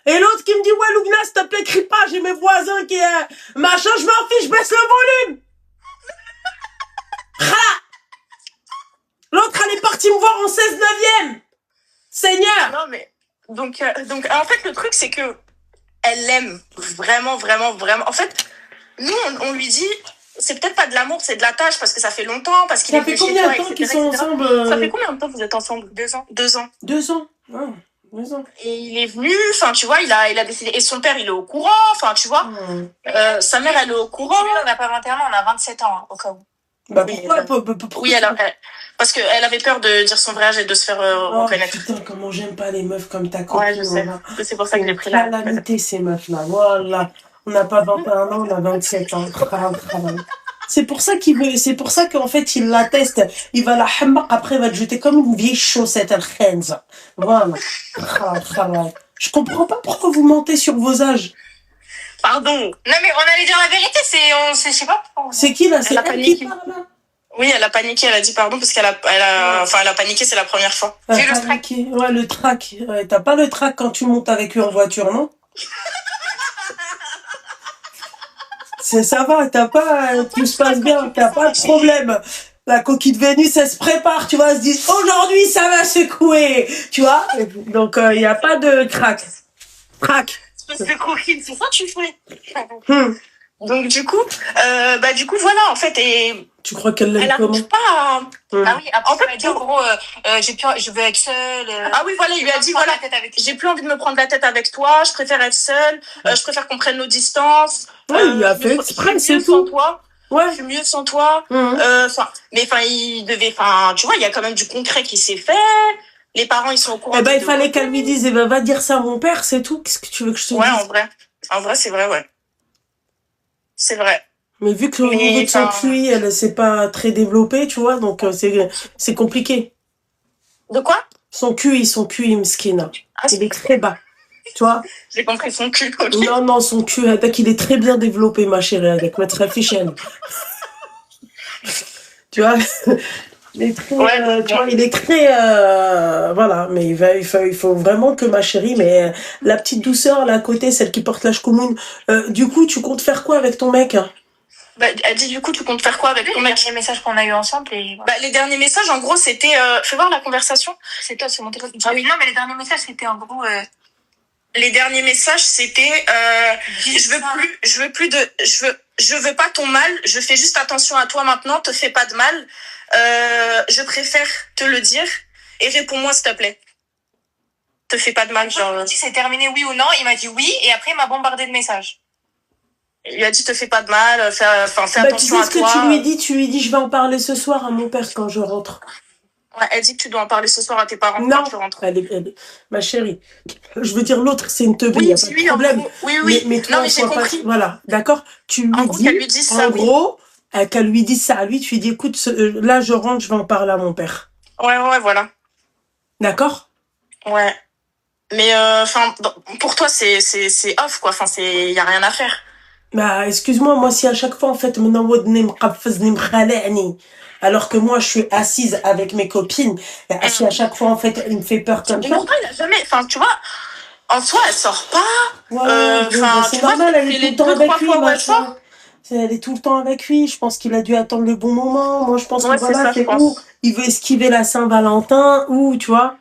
Et l'autre qui me dit, ouais, Lougna, s'il te plaît, crie pas, j'ai mes voisins qui machin, je m'en fiche, baisse le volume. L'autre, elle est partie me voir en 16/9. Seigneur. Non, mais. Donc, en fait, le truc, c'est que elle l'aime vraiment, vraiment, vraiment. En fait, nous, on lui dit, c'est peut-être pas de l'amour, c'est de la tâche, parce que ça fait longtemps, parce qu'il Ça est fait venu chez combien toi, de temps etc., qu'ils sont etc. ensemble Ça fait combien de temps vous êtes ensemble? 2 ans. 2 ans. 2 ans. Ah, 2 ans. Et il est venu, enfin, tu vois, il a décidé. Et son père, il est au courant, enfin, tu vois. Sa mère, elle est au courant. Lui, on n'a pas 21 ans, on a 27 ans, au cas où. Bah Oui, pourquoi Oui, parce qu'elle avait peur de dire son vrai âge et de se faire Oh reconnaître. putain, comment j'aime pas les meufs comme ta copine. Ouais, je sais. Voilà. C'est pour ça que j'ai pris la. Calamité, ces meufs-là. Voilà. On n'a pas 21 ans, on a 27 ans. C'est pour ça c'est pour ça qu'en fait, il la teste. Il va la hammak, après, il va te jeter comme une vieille chaussette, al khenza. Voilà. Je comprends pas pourquoi vous mentez sur vos âges. Pardon. Non, mais on allait dire la vérité, je sais pas pourquoi. C'est qui là? C'est Elle a elle qui paniqué. parle là? Oui, elle a paniqué, elle a dit pardon parce qu'elle a paniqué, c'est la première fois. Elle J'ai a le trac. paniqué. Ouais, le trac. Ouais, t'as pas le trac quand tu montes avec lui en voiture, non? Ça va, t'as pas, tout se passe bien, t'as pas de problème. La coquille de Vénus, elle se prépare, tu vois, elle se dit, aujourd'hui, ça va secouer, tu vois. Donc, il n'y a pas de crack. Espèce de coquine, c'est ça que tu fais. Donc, du coup, voilà, en fait, et Tu crois qu'elle elle l'aime comment? n'arrive pas à... Ah oui, après, En fait, elle a dit en gros, je veux être seule. Ah oui, voilà, il lui a dit, voilà, j'ai plus envie de me prendre la tête avec toi, je préfère être seule, je préfère qu'on prenne nos distances. Ouais, il a fait exprès, c'est tout. Toi. Ouais. Je suis mieux sans toi. Il devait, tu vois, il y a quand même du concret qui s'est fait. Les parents, ils sont au courant. Eh ben, il fallait qu'elle lui dise, eh ben, va dire ça à mon père, c'est tout. Qu'est-ce que tu veux que je te dise? Ouais, en vrai, c'est vrai, ouais. C'est vrai. Mais vu que au niveau de son QI, c'est pas très développé, tu vois, donc c'est compliqué. De quoi? Son QI, Mskina. Il est très bas. Tu vois? J'ai compris son cul. Okay. Non, son cul, il est très bien développé, ma chérie, avec maître Fichen. Tu vois? Il est très, tu vois, il est très, voilà, mais il faut vraiment que ma chérie, mais la petite douceur là à côté, celle qui porte la chkoumoun, du coup, tu comptes faire quoi avec ton mec? Bah, elle dit, du coup, tu comptes faire quoi avec ton mec? Les messages qu'on a eu ensemble et... Bah, les derniers messages, en gros, c'était, fais voir la conversation. C'est toi, c'est mon téléphone. Ah oui. Non, mais les derniers messages, c'était en gros, les derniers messages, c'était, je veux pas ton mal, je fais juste attention à toi maintenant, te fais pas de mal, je préfère te le dire, et réponds-moi s'il te plaît. Te fais pas de mal, genre. Si c'est terminé oui ou non, il m'a dit oui, et après il m'a bombardé de messages. Il lui a dit te fais pas de mal, fais attention à toi. Tu sais ce que tu lui dis, je vais en parler ce soir à mon père quand je rentre. Ouais, elle dit que tu dois en parler ce soir à tes parents non, quand tu rentres. Ma chérie, je veux dire, l'autre, c'est une teubée, il n'y a pas de problème. Oui. Mais toi, non, mais j'ai compris. Voilà, d'accord? Tu lui dis, qu'elle lui dise ça, qu'elle lui dise ça à lui, tu lui dis, écoute, là, je rentre, je vais en parler à mon père. Ouais, voilà. D'accord? Ouais. Mais, pour toi, c'est off, quoi. Enfin, il y a rien à faire. Bah, excuse-moi, moi, si à chaque fois, en fait, alors que moi, je suis assise avec mes copines, si à chaque fois, en fait, elle me fait peur comme ça. Pourtant, il a jamais, tu vois, en soi, elle sort pas. Ouais, c'est normal, elle est tout le temps avec lui, elle est tout le temps avec lui. Je pense qu'il a dû attendre le bon moment. Moi, je pense que voilà, c'est où il veut esquiver la Saint-Valentin, ou, tu vois.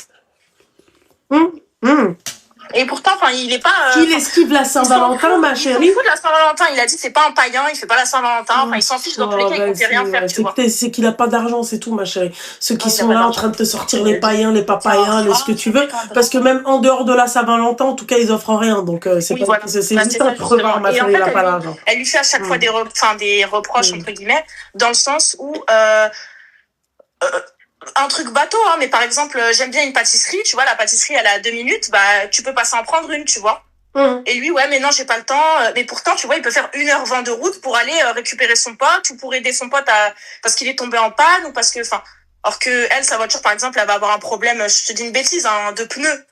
Et pourtant, il est pas. Il esquive la Saint-Valentin, ma chérie. Il s'en fout de la Saint-Valentin. Il a dit c'est pas un païen, il fait pas la Saint-Valentin. Il s'en fiche dans tous les cas, il compte rien faire, tu vois. C'est qu'il a pas d'argent, c'est tout, ma chérie. Ceux qui sont là en train de te sortir les païens, les papaïens, ce que tu veux. Parce que même en dehors de la Saint-Valentin, en tout cas, ils offrent rien. Donc, c'est juste un crevard, ma chérie, il a pas d'argent. Elle lui fait à chaque fois des reproches, entre guillemets, dans le sens où, un truc bateau, hein, mais par exemple, j'aime bien une pâtisserie, tu vois, la pâtisserie, elle est à 2 minutes, bah, tu peux passer en prendre une, tu vois. Et lui, ouais, mais non, j'ai pas le temps. Mais pourtant, tu vois, il peut faire 1h20 de route pour aller récupérer son pote ou pour aider son pote parce qu'il est tombé en panne ou parce que, alors que elle, sa voiture, par exemple, elle va avoir un problème, je te dis une bêtise, de pneus.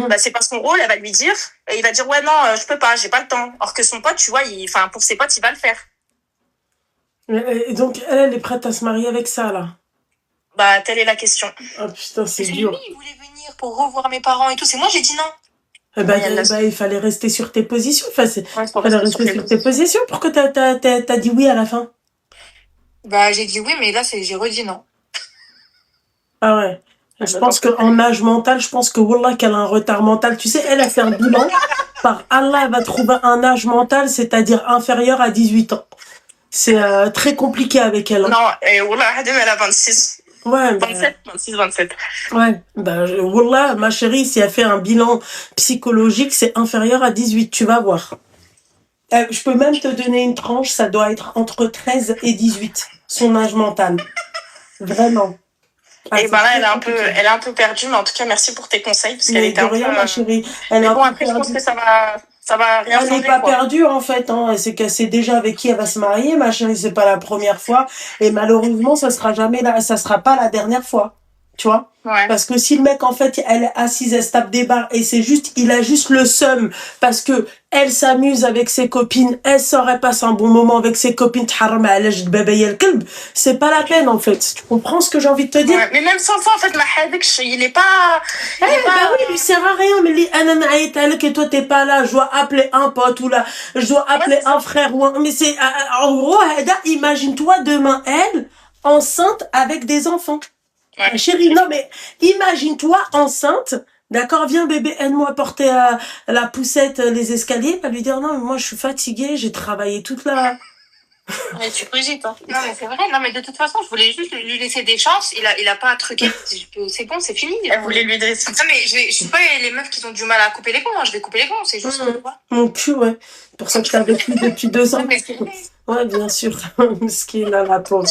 Bah, c'est pas son rôle, elle va lui dire, et il va dire, ouais, non, je peux pas, j'ai pas le temps. Alors que son pote, tu vois, pour ses potes, il va le faire. Et donc, elle est prête à se marier avec ça, là. Bah, telle est la question. Ah putain, c'est dur. Lui, il voulait venir pour revoir mes parents et tout. C'est moi, j'ai dit non. Il fallait rester sur tes positions. Enfin, Ouais, fallait rester sur tes positions. Pourquoi t'as dit oui à la fin? J'ai dit oui, mais là, j'ai redit non. Ah ouais. Je pense qu'en âge mental, je pense que Wallah qu'elle a un retard mental. Tu sais, elle a fait un bilan. Par Allah, elle va trouver un âge mental, c'est-à-dire inférieur à 18 ans. C'est très compliqué avec elle. Hein. Non, et Wallah, elle a 26. Ouais, 27. Ouais, Wallah, ma chérie, si elle fait un bilan psychologique, c'est inférieur à 18, tu vas voir. Je peux même te donner une tranche, ça doit être entre 13 et 18, son âge mental. Vraiment. Et là, elle est un peu perdue, mais en tout cas, merci pour tes conseils, parce qu'elle était un peu... ma chérie. Mais bon, après, je pense que ça va rien changer. Elle n'est pas perdue, en fait, hein. C'est qu'elle sait déjà avec qui elle va se marier, ma chérie, c'est pas la première fois. Et malheureusement, ça sera pas la dernière fois. Tu vois? Ouais. Parce que si le mec, en fait, elle est assise, elle se tape des barres et il a juste le seum parce que elle s'amuse avec ses copines, elle sort, elle passe un bon moment avec ses copines, c'est pas la peine, en fait. Tu comprends ce que j'ai envie de te dire? Ouais, mais même sans ça, en fait, il est pas... Oui, il lui sert à rien, mais et toi, t'es pas là, je dois appeler un pote ou là, je dois appeler un frère ou un, mais c'est, en gros, imagine-toi demain, elle, enceinte avec des enfants. Ouais. Chérie, non mais imagine-toi enceinte, d'accord, viens bébé, aide-moi à porter la poussette, les escaliers, pas lui dire non mais moi je suis fatiguée, j'ai travaillé toute la... Mais tu cogites, hein. Non mais c'est vrai, non mais de toute façon je voulais juste lui laisser des chances, il a pas à truquer, c'est bon, c'est fini. Elle voulait lui laisser. Non mais je suis pas les meufs qui ont du mal à couper les ponts, hein. Je vais couper les ponts, c'est juste Mon cul, ouais. Pour ça que je t'avais vu depuis 2 ans. Ouais, bien sûr. Mesquine, la pauvre.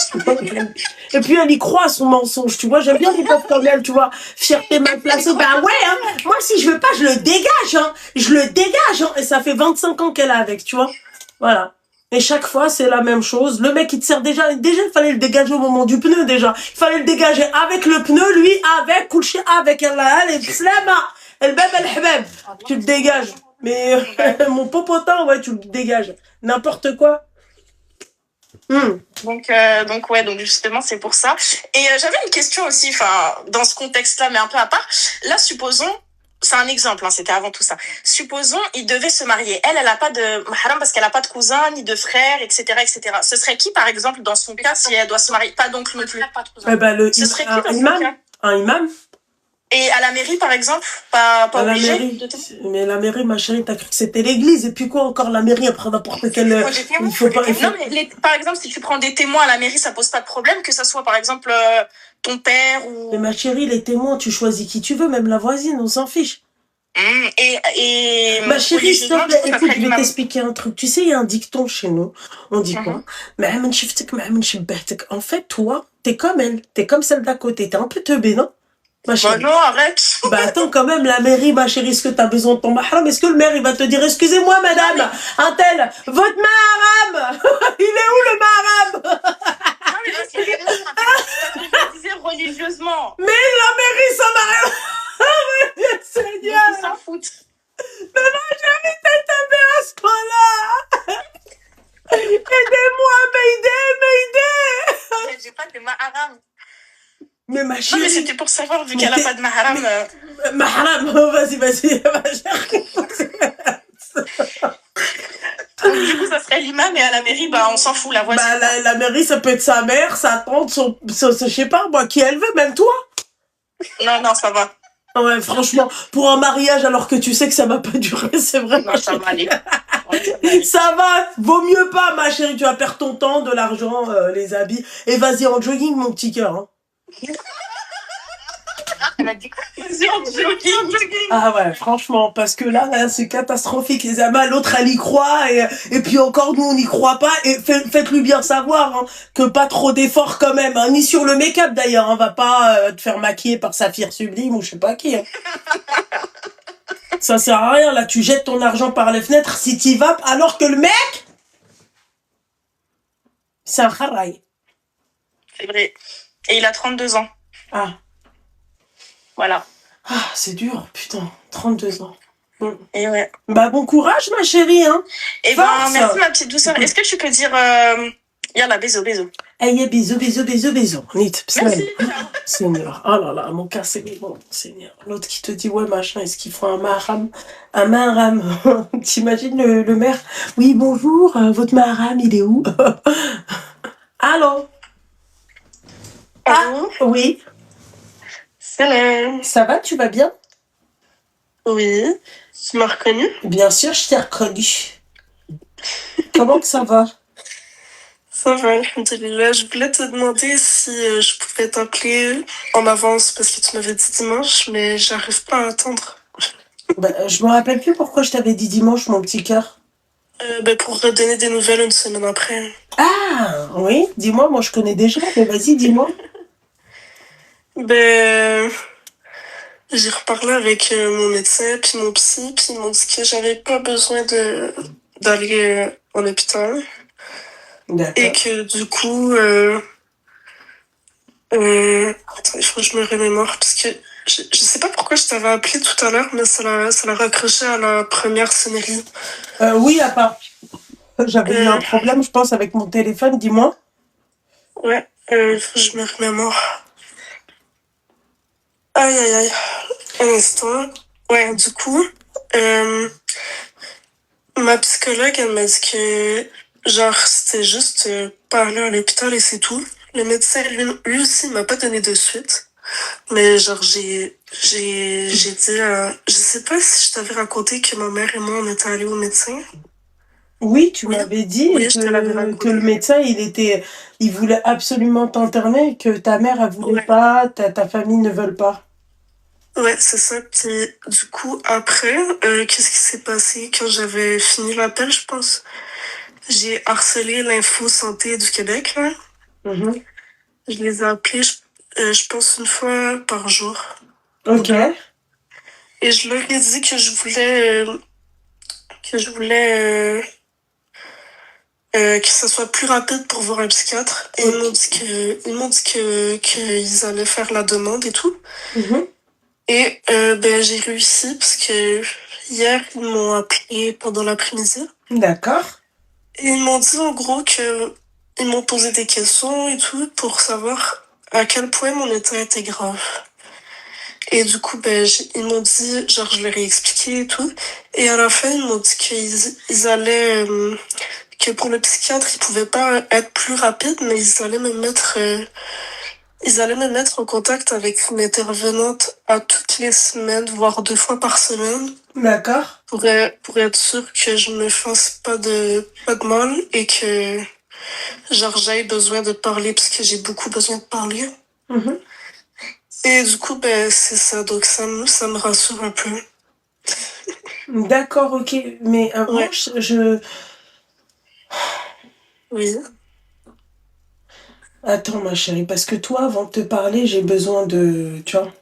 Et puis, elle y croit à son mensonge, tu vois. J'aime bien les pauvres comme elle, tu vois. Fierté mal placée. Bah ouais, hein. Moi, si je veux pas, je le dégage, hein. Je le dégage, hein. Et ça fait 25 ans qu'elle est avec, tu vois. Voilà. Et chaque fois, c'est la même chose. Le mec, il te sert déjà, il fallait le dégager au moment du pneu, déjà. Il fallait le dégager avec le pneu, lui, avec, couché avec, elle, slama. Elle bébé, elle habab. Tu le dégages. Mais, mon popotin, ouais, tu le dégages. N'importe quoi. Donc justement c'est pour ça. Et j'avais une question aussi, enfin dans ce contexte-là, mais un peu à part. Là, supposons, c'est un exemple, hein, c'était avant tout ça. Supposons, il devait se marier. Elle a pas de mahram parce qu'elle a pas de cousin ni de frère, etc., etc. Ce serait qui, par exemple, dans son cas, si elle doit se marier? Pas d'oncle non plus. Ce serait qui dans son cas? Un imam. Et à la mairie, par exemple, pas obligé de mais la mairie, ma chérie, t'as cru que c'était l'église. Et puis quoi encore, la mairie, après n'importe quelle... il faut pas... Non, mais par exemple, si tu prends des témoins à la mairie, ça pose pas de problème, que ça soit, par exemple, ton père ou... Mais ma chérie, les témoins, tu choisis qui tu veux, même la voisine, on s'en fiche. Et ma chérie, s'il te plaît, écoute, je vais t'expliquer un truc. Tu sais, il y a un dicton chez nous. On dit quoi? En fait, toi, t'es comme elle. T'es comme celle d'à côté. T'es un peu teubée, non? Bah non, arrête. Bah attends, quand même, la mairie, ma chérie, est-ce que t'as besoin de ton mahram? Est-ce que le maire, il va te dire, excusez-moi, madame, un tel, votre mahram, il est où le mahram? Non, mais là, c'est je disais religieusement. Mais la mairie, ça n'a rien. Ah, mais Seigneur. Ils s'en foutent. Non, j'ai envie de tomber à ce point-là. Aidez-moi, m'aider. J'ai pas de mahram. Mais ma chérie... Non, mais c'était pour savoir, vu qu'elle a pas de mahram... Mahram, vas-y. Du coup, ça serait l'imam, et à la mairie, bah, on s'en fout, la voisine. Bah, la mairie, ça peut être sa mère, sa tante, je sais pas, moi, qui elle veut, même toi. Non, ça va. Ouais, franchement, pour un mariage, alors que tu sais que ça va pas durer, c'est vrai. Non, ça va aller. Ça va, vaut mieux pas, ma chérie, tu vas perdre ton temps, de l'argent, les habits. Et vas-y en jogging, mon petit cœur, hein. Elle a dit quoi? Vas-y en jogging. Ah ouais, franchement, parce que là c'est catastrophique, les amas, l'autre elle y croit, et puis encore nous on n'y croit pas, et faites-lui bien savoir, hein, que pas trop d'efforts quand même, hein, ni sur le make-up d'ailleurs, hein, va pas te faire maquiller par Saphir Sublime ou je sais pas qui. Hein. Ça sert à rien, là tu jettes ton argent par les fenêtres si t'y vas, alors que le mec, c'est un kharaï. C'est vrai. Et il a 32 ans. Ah. Voilà. Ah, c'est dur, putain, 32 ans. Et ouais. Bah bon courage ma chérie, hein. Et ben merci ma petite douceur. Est-ce que tu peux dire Yalla, bisous, bisous. Hey, bisous, bisous, bisous, bisous. Nit, Merci. Seigneur. Oh là là, mon cœur c'est bon, Seigneur. L'autre qui te dit, ouais, machin, est-ce qu'il faut un maharam? Un maharam. T'imagines le maire? Oui, bonjour, votre maharam, il est où? Allô? Allô? Oui. Salam. Ça va, tu vas bien? Oui. Tu m'as reconnu? Bien sûr, je t'ai reconnu. Comment que ça va? Ça va, alhamdoulilah. Je voulais te demander si je pouvais t'appeler en avance parce que tu m'avais dit dimanche, mais j'arrive pas à attendre. Je me rappelle plus pourquoi je t'avais dit dimanche, mon petit cœur. Pour redonner des nouvelles une semaine après. Ah, oui, dis-moi, moi je connais déjà, mais vas-y, dis-moi. J'ai reparlé avec mon médecin puis mon psy, puis ils m'ont dit que j'avais pas besoin d'aller en hôpital. D'accord. Et que du coup, attends, il faut que je me remémore parce que je sais pas pourquoi je t'avais appelé tout à l'heure, mais ça l'a raccroché à la première sonnerie. Oui, à part. J'avais eu un problème, je pense, avec mon téléphone, dis-moi. Ouais, il faut que je me remémore. Aïe, aïe, aïe. Un instant. Ouais, du coup, ma psychologue, elle m'a dit que, genre, c'était juste pas aller à l'hôpital et c'est tout. Le médecin, lui aussi, m'a pas donné de suite. Mais genre, j'ai dit, je sais pas si je t'avais raconté que ma mère et moi, on était allés au médecin. Oui, tu m'avais dit que le médecin, il voulait absolument t'interner, que ta mère, elle voulait pas, ta famille ne veut pas. Ouais, c'est ça. Puis, du coup, après, qu'est-ce qui s'est passé quand j'avais fini l'appel, je pense? J'ai harcelé l'Info Santé du Québec, là. Mm-hmm. Je les ai appelés, je pense, une fois par jour. Ok. Et je leur ai dit que je voulais que ça soit plus rapide pour voir un psychiatre. Et ils m'ont dit qu'ils allaient faire la demande et tout. Mm-hmm. Et j'ai réussi parce que hier, ils m'ont appelé pendant l'après-midi. D'accord. Et ils m'ont dit en gros que ils m'ont posé des questions et tout pour savoir à quel point mon état était grave. Et du coup, ils m'ont dit, genre, je leur ai expliqué et tout. Et à la fin, ils m'ont dit qu'ils allaient, que pour le psychiatre, ils pouvaient pas être plus rapides, mais ils allaient me mettre en contact avec une intervenante à toutes les semaines, voire 2 fois par semaine. D'accord. Pour être sûr que je me fasse pas de mal et que, genre, j'ai besoin de parler parce que j'ai beaucoup besoin de parler. Mm-hmm. Et du coup, c'est ça. Donc, ça me rassure un peu. D'accord, ok. Mais moi, Oui. Attends, ma chérie, parce que toi, avant de te parler, j'ai besoin de... Tu vois?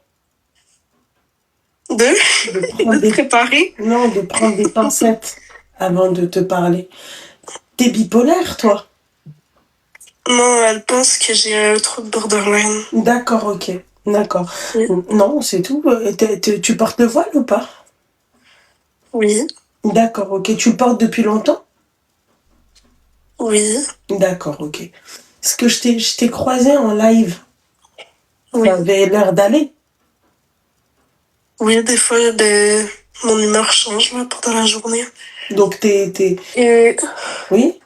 De préparer? Non, de prendre des pincettes avant de te parler. T'es bipolaire, toi? Non, elle pense que j'ai un trouble borderline. D'accord, ok. D'accord. Oui. Non, c'est tout. Tu portes le voile ou pas? Oui. D'accord, ok. Tu le portes depuis longtemps? Oui. D'accord, ok. Est-ce que je t'ai croisé en live? Oui. Ça avait l'air d'aller? Oui, des fois, mon humeur change là, pendant la journée. Donc, Et... Oui?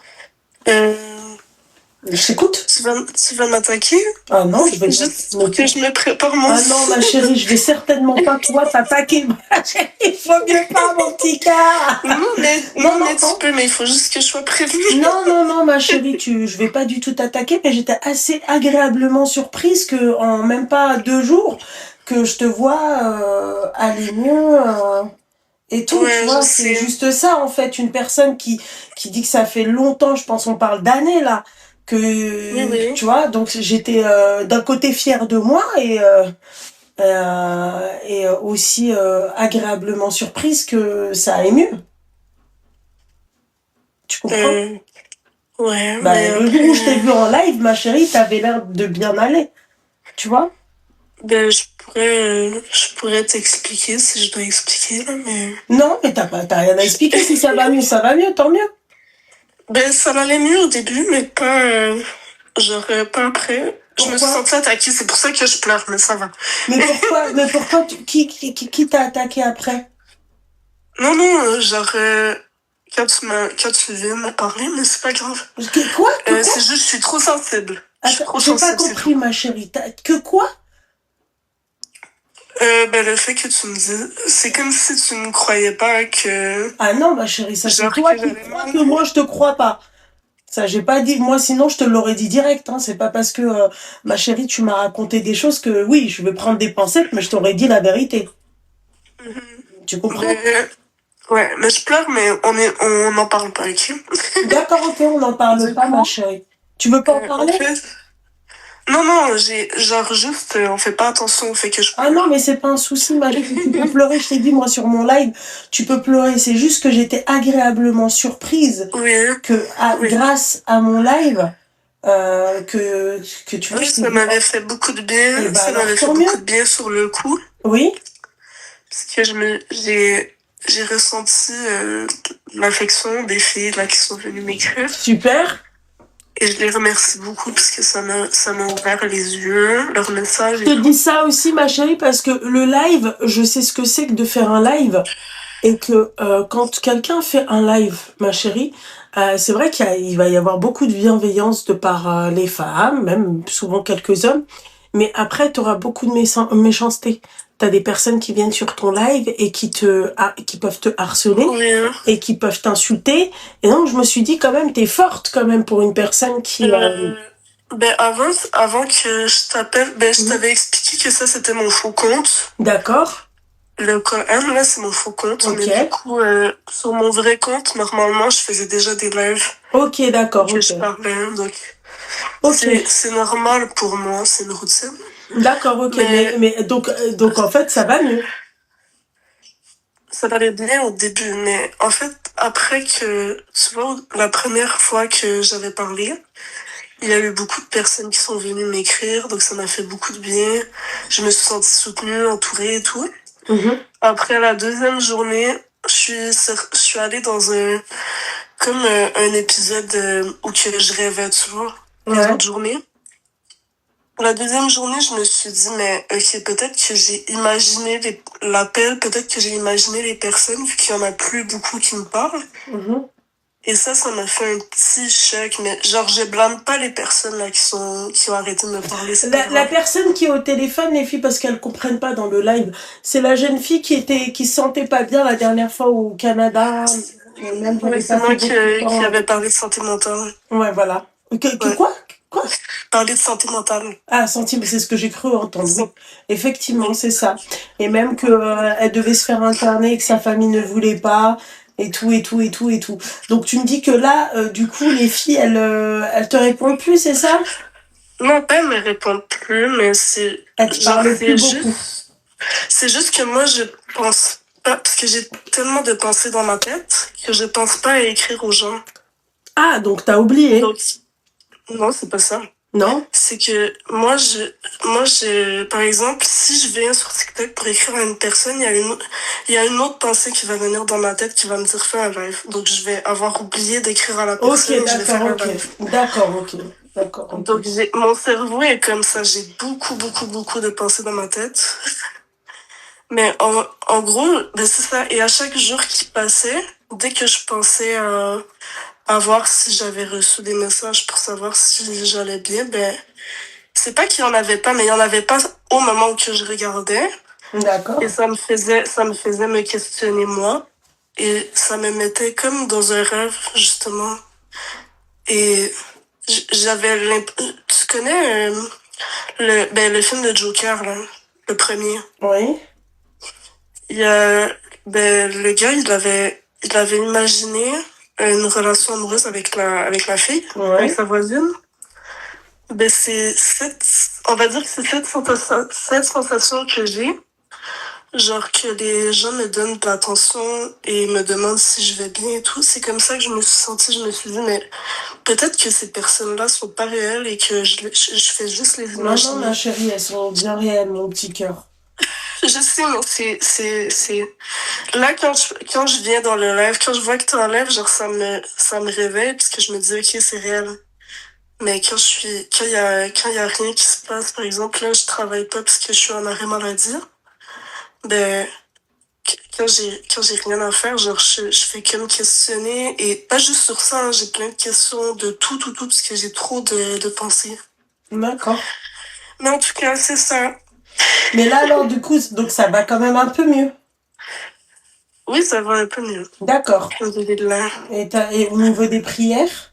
Je t'écoute. Tu vas m'attaquer? Ah non, je vais juste pour que je me prépare mon... Ah non, ma chérie, je vais certainement pas toi t'attaquer. Ma chérie, il faut mieux pas, mon petit cœur. Non, mais tu peux, mais il faut juste que je sois prévenue. Non, ma chérie, je vais pas du tout t'attaquer, mais j'étais assez agréablement surprise que en même pas 2 jours que je te vois aller mieux et tout, Ouais, tu vois, c'est juste ça en fait, une personne qui dit que ça fait longtemps, je pense on parle d'années là, que tu vois, donc j'étais d'un côté fière de moi et aussi agréablement surprise que ça aille mieux. Tu comprends? Ouais. Le jour où je t'ai vu en live, ma chérie, t'avais l'air de bien aller. Tu vois? Je pourrais t'expliquer si je dois expliquer, là, mais... Non, mais t'as rien à expliquer. Si ça va mieux, tant mieux. Ben, ça allait mieux au début, mais pas, pas après. Je me suis Pourquoi? sentie attaquée, c'est pour ça que je pleure, mais ça va. Mais pourquoi qui t'a attaqué après? Non, non, quand tu viens me parler, mais c'est pas grave. Quoi? C'est juste, je suis trop sensible. Attends, j'ai pas compris, ma chérie. Que quoi? Ben, le fait que tu me dises, c'est comme si tu ne croyais pas que... Ah non, ma chérie, ça c'est Genre toi que qui j'avais crois mal. que moi je te crois pas. Ça, j'ai pas dit. Moi, sinon, je te l'aurais dit direct. Hein. C'est pas parce que, ma chérie, tu m'as raconté des choses que, oui, je vais prendre des pincettes, mais je t'aurais dit la vérité. Tu comprends? Ouais, mais je pleure, mais on n'en parle pas, ok? D'accord, ok, on n'en parle pas, ma chérie. Tu veux pas en En parler? fait, non, juste, on fait pas attention au fait que je pleure. Ah non, mais c'est pas un souci, ma chérie. Tu peux pleurer, je t'ai dit, moi, sur mon live, tu peux pleurer. C'est juste que j'étais agréablement surprise Oui, que, oui. grâce à mon live, que tu vois, Oui, ça m'avait fait beaucoup de bien. Eh ben Ça alors, m'avait fait tant beaucoup mieux. de bien sur le coup. Oui, Parce que j'ai ressenti l'affection des filles là qui sont venues m'écrire. super. Et je les remercie beaucoup parce que ça m'a ouvert les yeux, leur message. Je te dis ça aussi, ma chérie, parce que le live, je sais ce que c'est que de faire un live. Et que quand quelqu'un fait un live, ma chérie, c'est vrai qu'il va y avoir beaucoup de bienveillance de par les femmes, même souvent quelques hommes. Mais après, tu auras beaucoup de méchanceté. T'as des personnes qui viennent sur ton live et qui peuvent te harceler Oui, hein. et qui peuvent t'insulter. Et donc, je me suis dit quand même, t'es forte quand même pour une personne qui... Ben avant que je t'appelle, ben je t'avais expliqué que ça c'était mon faux compte. D'accord. Le Coran là c'est mon faux compte. Ok. Mais du coup sur mon vrai compte normalement je faisais déjà des lives. Ok, d'accord. Que je parlais donc. Ok. C'est normal pour moi, c'est une routine. D'accord, ok. Mais donc en fait ça va mieux. Ça allait bien au début, mais en fait, après que, tu vois, la première fois que j'avais parlé, il y a eu beaucoup de personnes qui sont venues m'écrire, donc ça m'a fait beaucoup de bien. Je me suis sentie soutenue, entourée et tout. Après la deuxième journée, je suis allée dans un épisode où que je rêvais, tu vois, les autres journées. La deuxième journée, je me suis dit, mais ok, peut-être que j'ai imaginé l'appel, peut-être que j'ai imaginé les personnes, vu qu'il y en a plus beaucoup qui me parlent. Et ça m'a fait un petit choc, mais genre, je blâme pas les personnes là qui ont arrêté de me parler. La personne qui est au téléphone, les filles, parce qu'elles comprennent pas dans le live, c'est la jeune fille qui se sentait pas bien la dernière fois au Canada. Ouais, c'est moi qui avait parlé de santé mentale. Ouais, voilà. Quoi? Parler de santé mentale. Ah, santé, c'est ce que j'ai cru entendre. Oui. Effectivement, c'est ça. Et même que elle devait se faire interner et que sa famille ne voulait pas. Et tout. Donc tu me dis que là, du coup, les filles, elles te répondent plus, c'est ça? Non, pas elles me répondent plus, mais c'est... Elles te parlent plus beaucoup. C'est juste que moi, je pense pas... Parce que j'ai tellement de pensées dans ma tête que je pense pas à écrire aux gens. Ah, donc t'as oublié. Donc, non, c'est pas ça. Non? C'est que moi, par exemple, si je viens sur TikTok pour écrire à une personne, il y a une autre pensée qui va venir dans ma tête qui va me dire fais un live. Donc, je vais avoir oublié d'écrire à la personne et je vais faire un live. D'accord. Donc, mon cerveau est comme ça. J'ai beaucoup de pensées dans ma tête. Mais en gros, ben c'est ça. Et à chaque jour qui passait, dès que je pensais à voir si j'avais reçu des messages pour savoir si j'allais bien, ben c'est pas qu'il y en avait pas, mais il y en avait pas au moment où que je regardais. D'accord. Et ça me faisait me questionner moi. Et ça me mettait comme dans un rêve, justement. Et j'avais tu connais le film de Joker, là, le premier. Oui. Le gars, il avait imaginé une relation amoureuse avec la fille, avec sa voisine. Ben, on va dire que c'est cette sensation que j'ai. Genre que les gens me donnent de l'attention et me demandent si je vais bien et tout. C'est comme ça que je me suis sentie. Je me suis dit, mais peut-être que ces personnes-là sont pas réelles et que je fais juste les imaginer. Non, ma chérie, elles sont bien réelles, mon petit cœur. Je sais, mais Là, quand je viens dans le live, quand je vois que tu enlèves, genre, ça me réveille, parce que je me dis, ok, c'est réel. Mais quand il y a rien qui se passe, par exemple, là, je travaille pas parce que je suis en arrêt maladie, ben, quand j'ai rien à faire, genre, je fais que me questionner, et pas juste sur ça, hein, j'ai plein de questions de tout, parce que j'ai trop de pensées. D'accord. Mais en tout cas, c'est ça. Mais là, alors, du coup, donc ça va quand même un peu mieux. Oui, ça va un peu mieux. D'accord. Alhamdoulilah. Et au niveau des prières?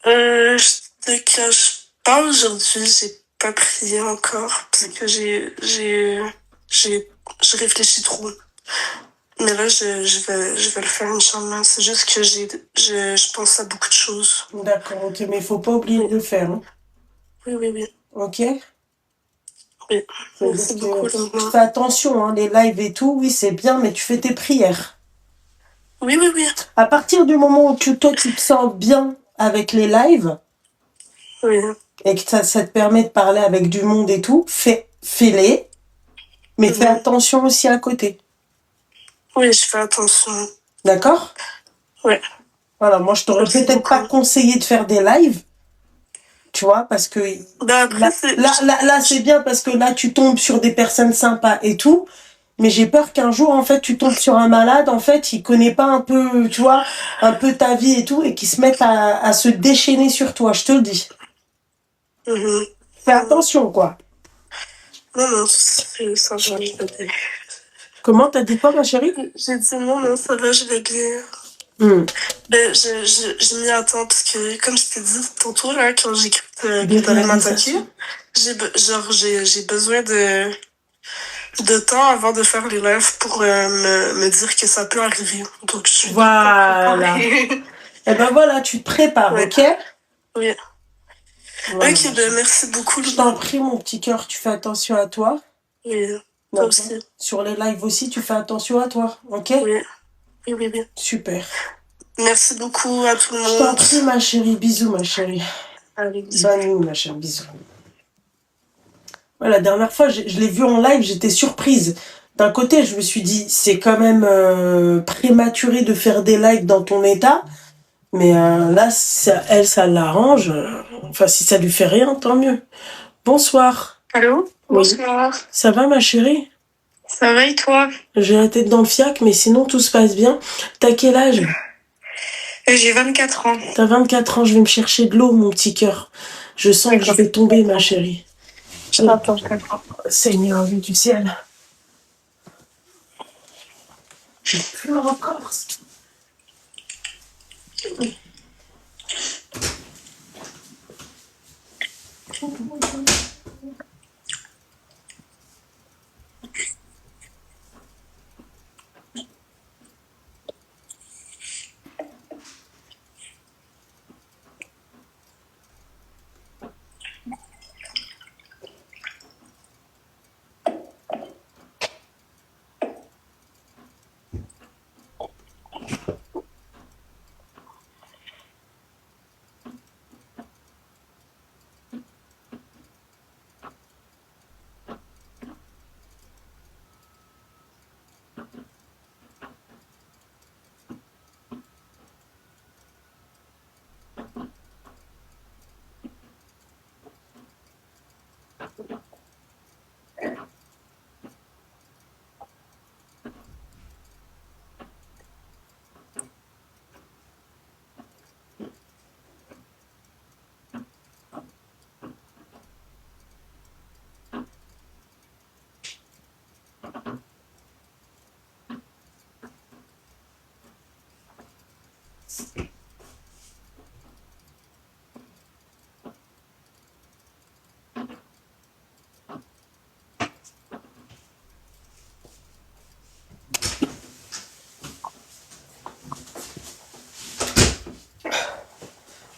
Je te cache pas, aujourd'hui, j'ai pas prié encore, parce que je réfléchis trop. Mais là, je vais le faire, Inch'Allah. C'est juste que je pense à beaucoup de choses. D'accord, ok, mais il faut pas oublier de le faire. Hein. Oui. Ok? Oui. Merci beaucoup, Lama. Fais attention, hein, les lives et tout, oui, c'est bien, mais tu fais tes prières. Oui. À partir du moment où toi, tu te sens bien avec les lives, oui. Et que ça te permet de parler avec du monde et tout, fais-les, mais fais attention aussi à côté. Oui, je fais attention. D'accord? Ouais. Voilà, moi je t'aurais peut-être pas conseillé de faire des lives, tu vois, parce que là c'est bien parce que là tu tombes sur des personnes sympas et tout, mais j'ai peur qu'un jour en fait tu tombes sur un malade, en fait il connaît pas un peu, tu vois, un peu ta vie et tout, et qu'il se mette à se déchaîner sur toi, je te le dis. Fais attention, quoi. Non, ça va, je vais bien. Comment t'as dit quoi, ma chérie? J'ai dit non, ça va, je vais bien. Ben, je m'y attends parce que, comme je t'ai dit tantôt, là, quand j'ai cru que t'allais m'attaquer, j'ai besoin de temps avant de faire les lives pour me dire que ça peut arriver. Donc, je suis voilà. Et ben voilà, tu te prépares, ok? Oui. Voilà. Ok, ben merci beaucoup. Je t'en prie, mon petit cœur, tu fais attention à toi. Oui, toi aussi. Sur les lives aussi, tu fais attention à toi, ok? Oui. Super. Merci beaucoup à tout le monde. Je t'en prie, ma chérie. Bisous, ma chérie. Allez, bisous. Bonne nuit, ma chérie. Bisous. Ouais, la dernière fois, je l'ai vu en live, j'étais surprise. D'un côté, je me suis dit, c'est quand même prématuré de faire des lives dans ton état. Mais là, ça l'arrange. Enfin, si ça lui fait rien, tant mieux. Bonsoir. Allô? Bonsoir. Ça va, ma chérie? Ça va et toi? J'ai la tête dans le fiac, mais sinon, tout se passe bien. T'as quel âge? J'ai 24 ans. T'as 24 ans, je vais me chercher de l'eau, mon petit cœur. Je sens que je vais tomber, ma chérie. Attends, je comprends. Seigneur, vu du ciel. Je pleure encore.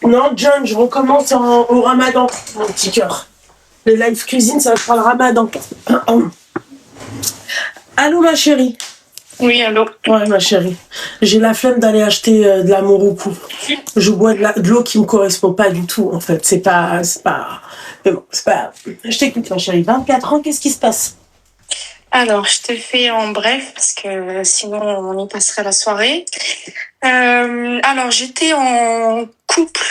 Non, John, je recommence au ramadan, mon petit cœur. Les live cuisine, ça sera le ramadan. Allô, ma chérie? Oui, allô? Ouais, ma chérie. J'ai la flemme d'aller acheter de la Morocco. Je bois de l'eau qui me correspond pas du tout, en fait. C'est pas... Mais bon, c'est pas... Je t'écoute, ma chérie. 24 ans, qu'est-ce qui se passe? Alors, je te le fais en bref parce que sinon on y passerait la soirée. Alors, j'étais en couple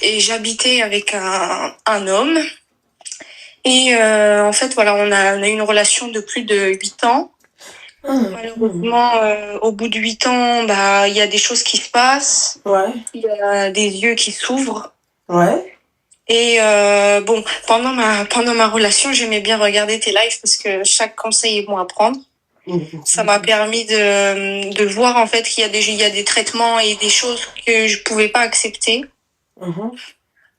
et j'habitais avec un homme. Et en fait, voilà, on a eu une relation de plus de 8 ans. Malheureusement, au bout de 8 ans, bah, il y a des choses qui se passent. Ouais. Il y a des yeux qui s'ouvrent. Ouais. Et bon, pendant ma relation, j'aimais bien regarder tes lives parce que chaque conseil est bon à prendre. Ça m'a permis de voir en fait qu'il y a des traitements et des choses que je pouvais pas accepter.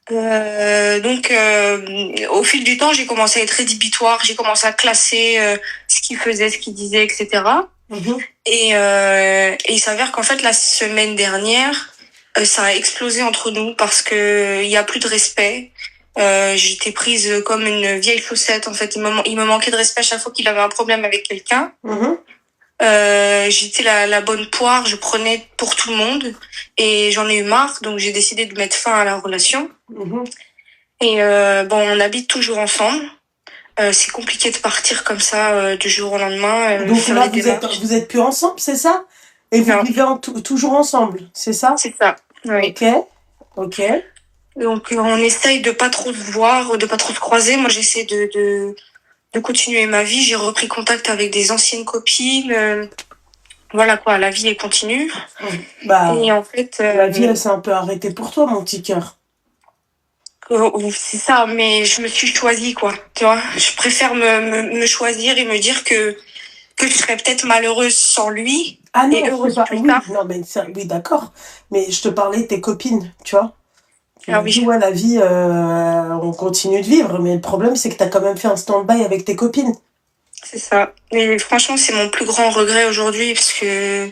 Donc, au fil du temps, j'ai commencé à être rédhibitoire. J'ai commencé à classer ce qu'il faisait, ce qu'il disait, etc. Et il s'avère qu'en fait, la semaine dernière, ça a explosé entre nous parce que il y a plus de respect. J'étais prise comme une vieille chaussette. En fait, il me manquait de respect à chaque fois qu'il avait un problème avec quelqu'un. J'étais la bonne poire, je prenais pour tout le monde et j'en ai eu marre, donc j'ai décidé de mettre fin à la relation. Et bon, on habite toujours ensemble. C'est compliqué de partir comme ça du jour au lendemain. Donc là, vous êtes plus ensemble, c'est ça? Et vous vivez toujours ensemble, c'est ça? C'est ça, oui. Ok. Donc on essaye de pas trop se voir, de pas trop se croiser. Moi, j'essaie de continuer ma vie. J'ai repris contact avec des anciennes copines. Voilà quoi, la vie est continue. Bah, et en fait, la vie, elle s'est un peu arrêtée pour toi, mon petit cœur. C'est ça, mais je me suis choisie, quoi. Tu vois, je préfère me choisir et me dire que je serais peut-être malheureuse sans lui. Ah non, et heureuse plus oui, tard. non, mais oui, d'accord. Mais je te parlais de tes copines, tu vois. Ah oui. Ouais, la vie, on continue de vivre, mais le problème, c'est que t'as quand même fait un stand-by avec tes copines. C'est ça. Et franchement, c'est mon plus grand regret aujourd'hui parce que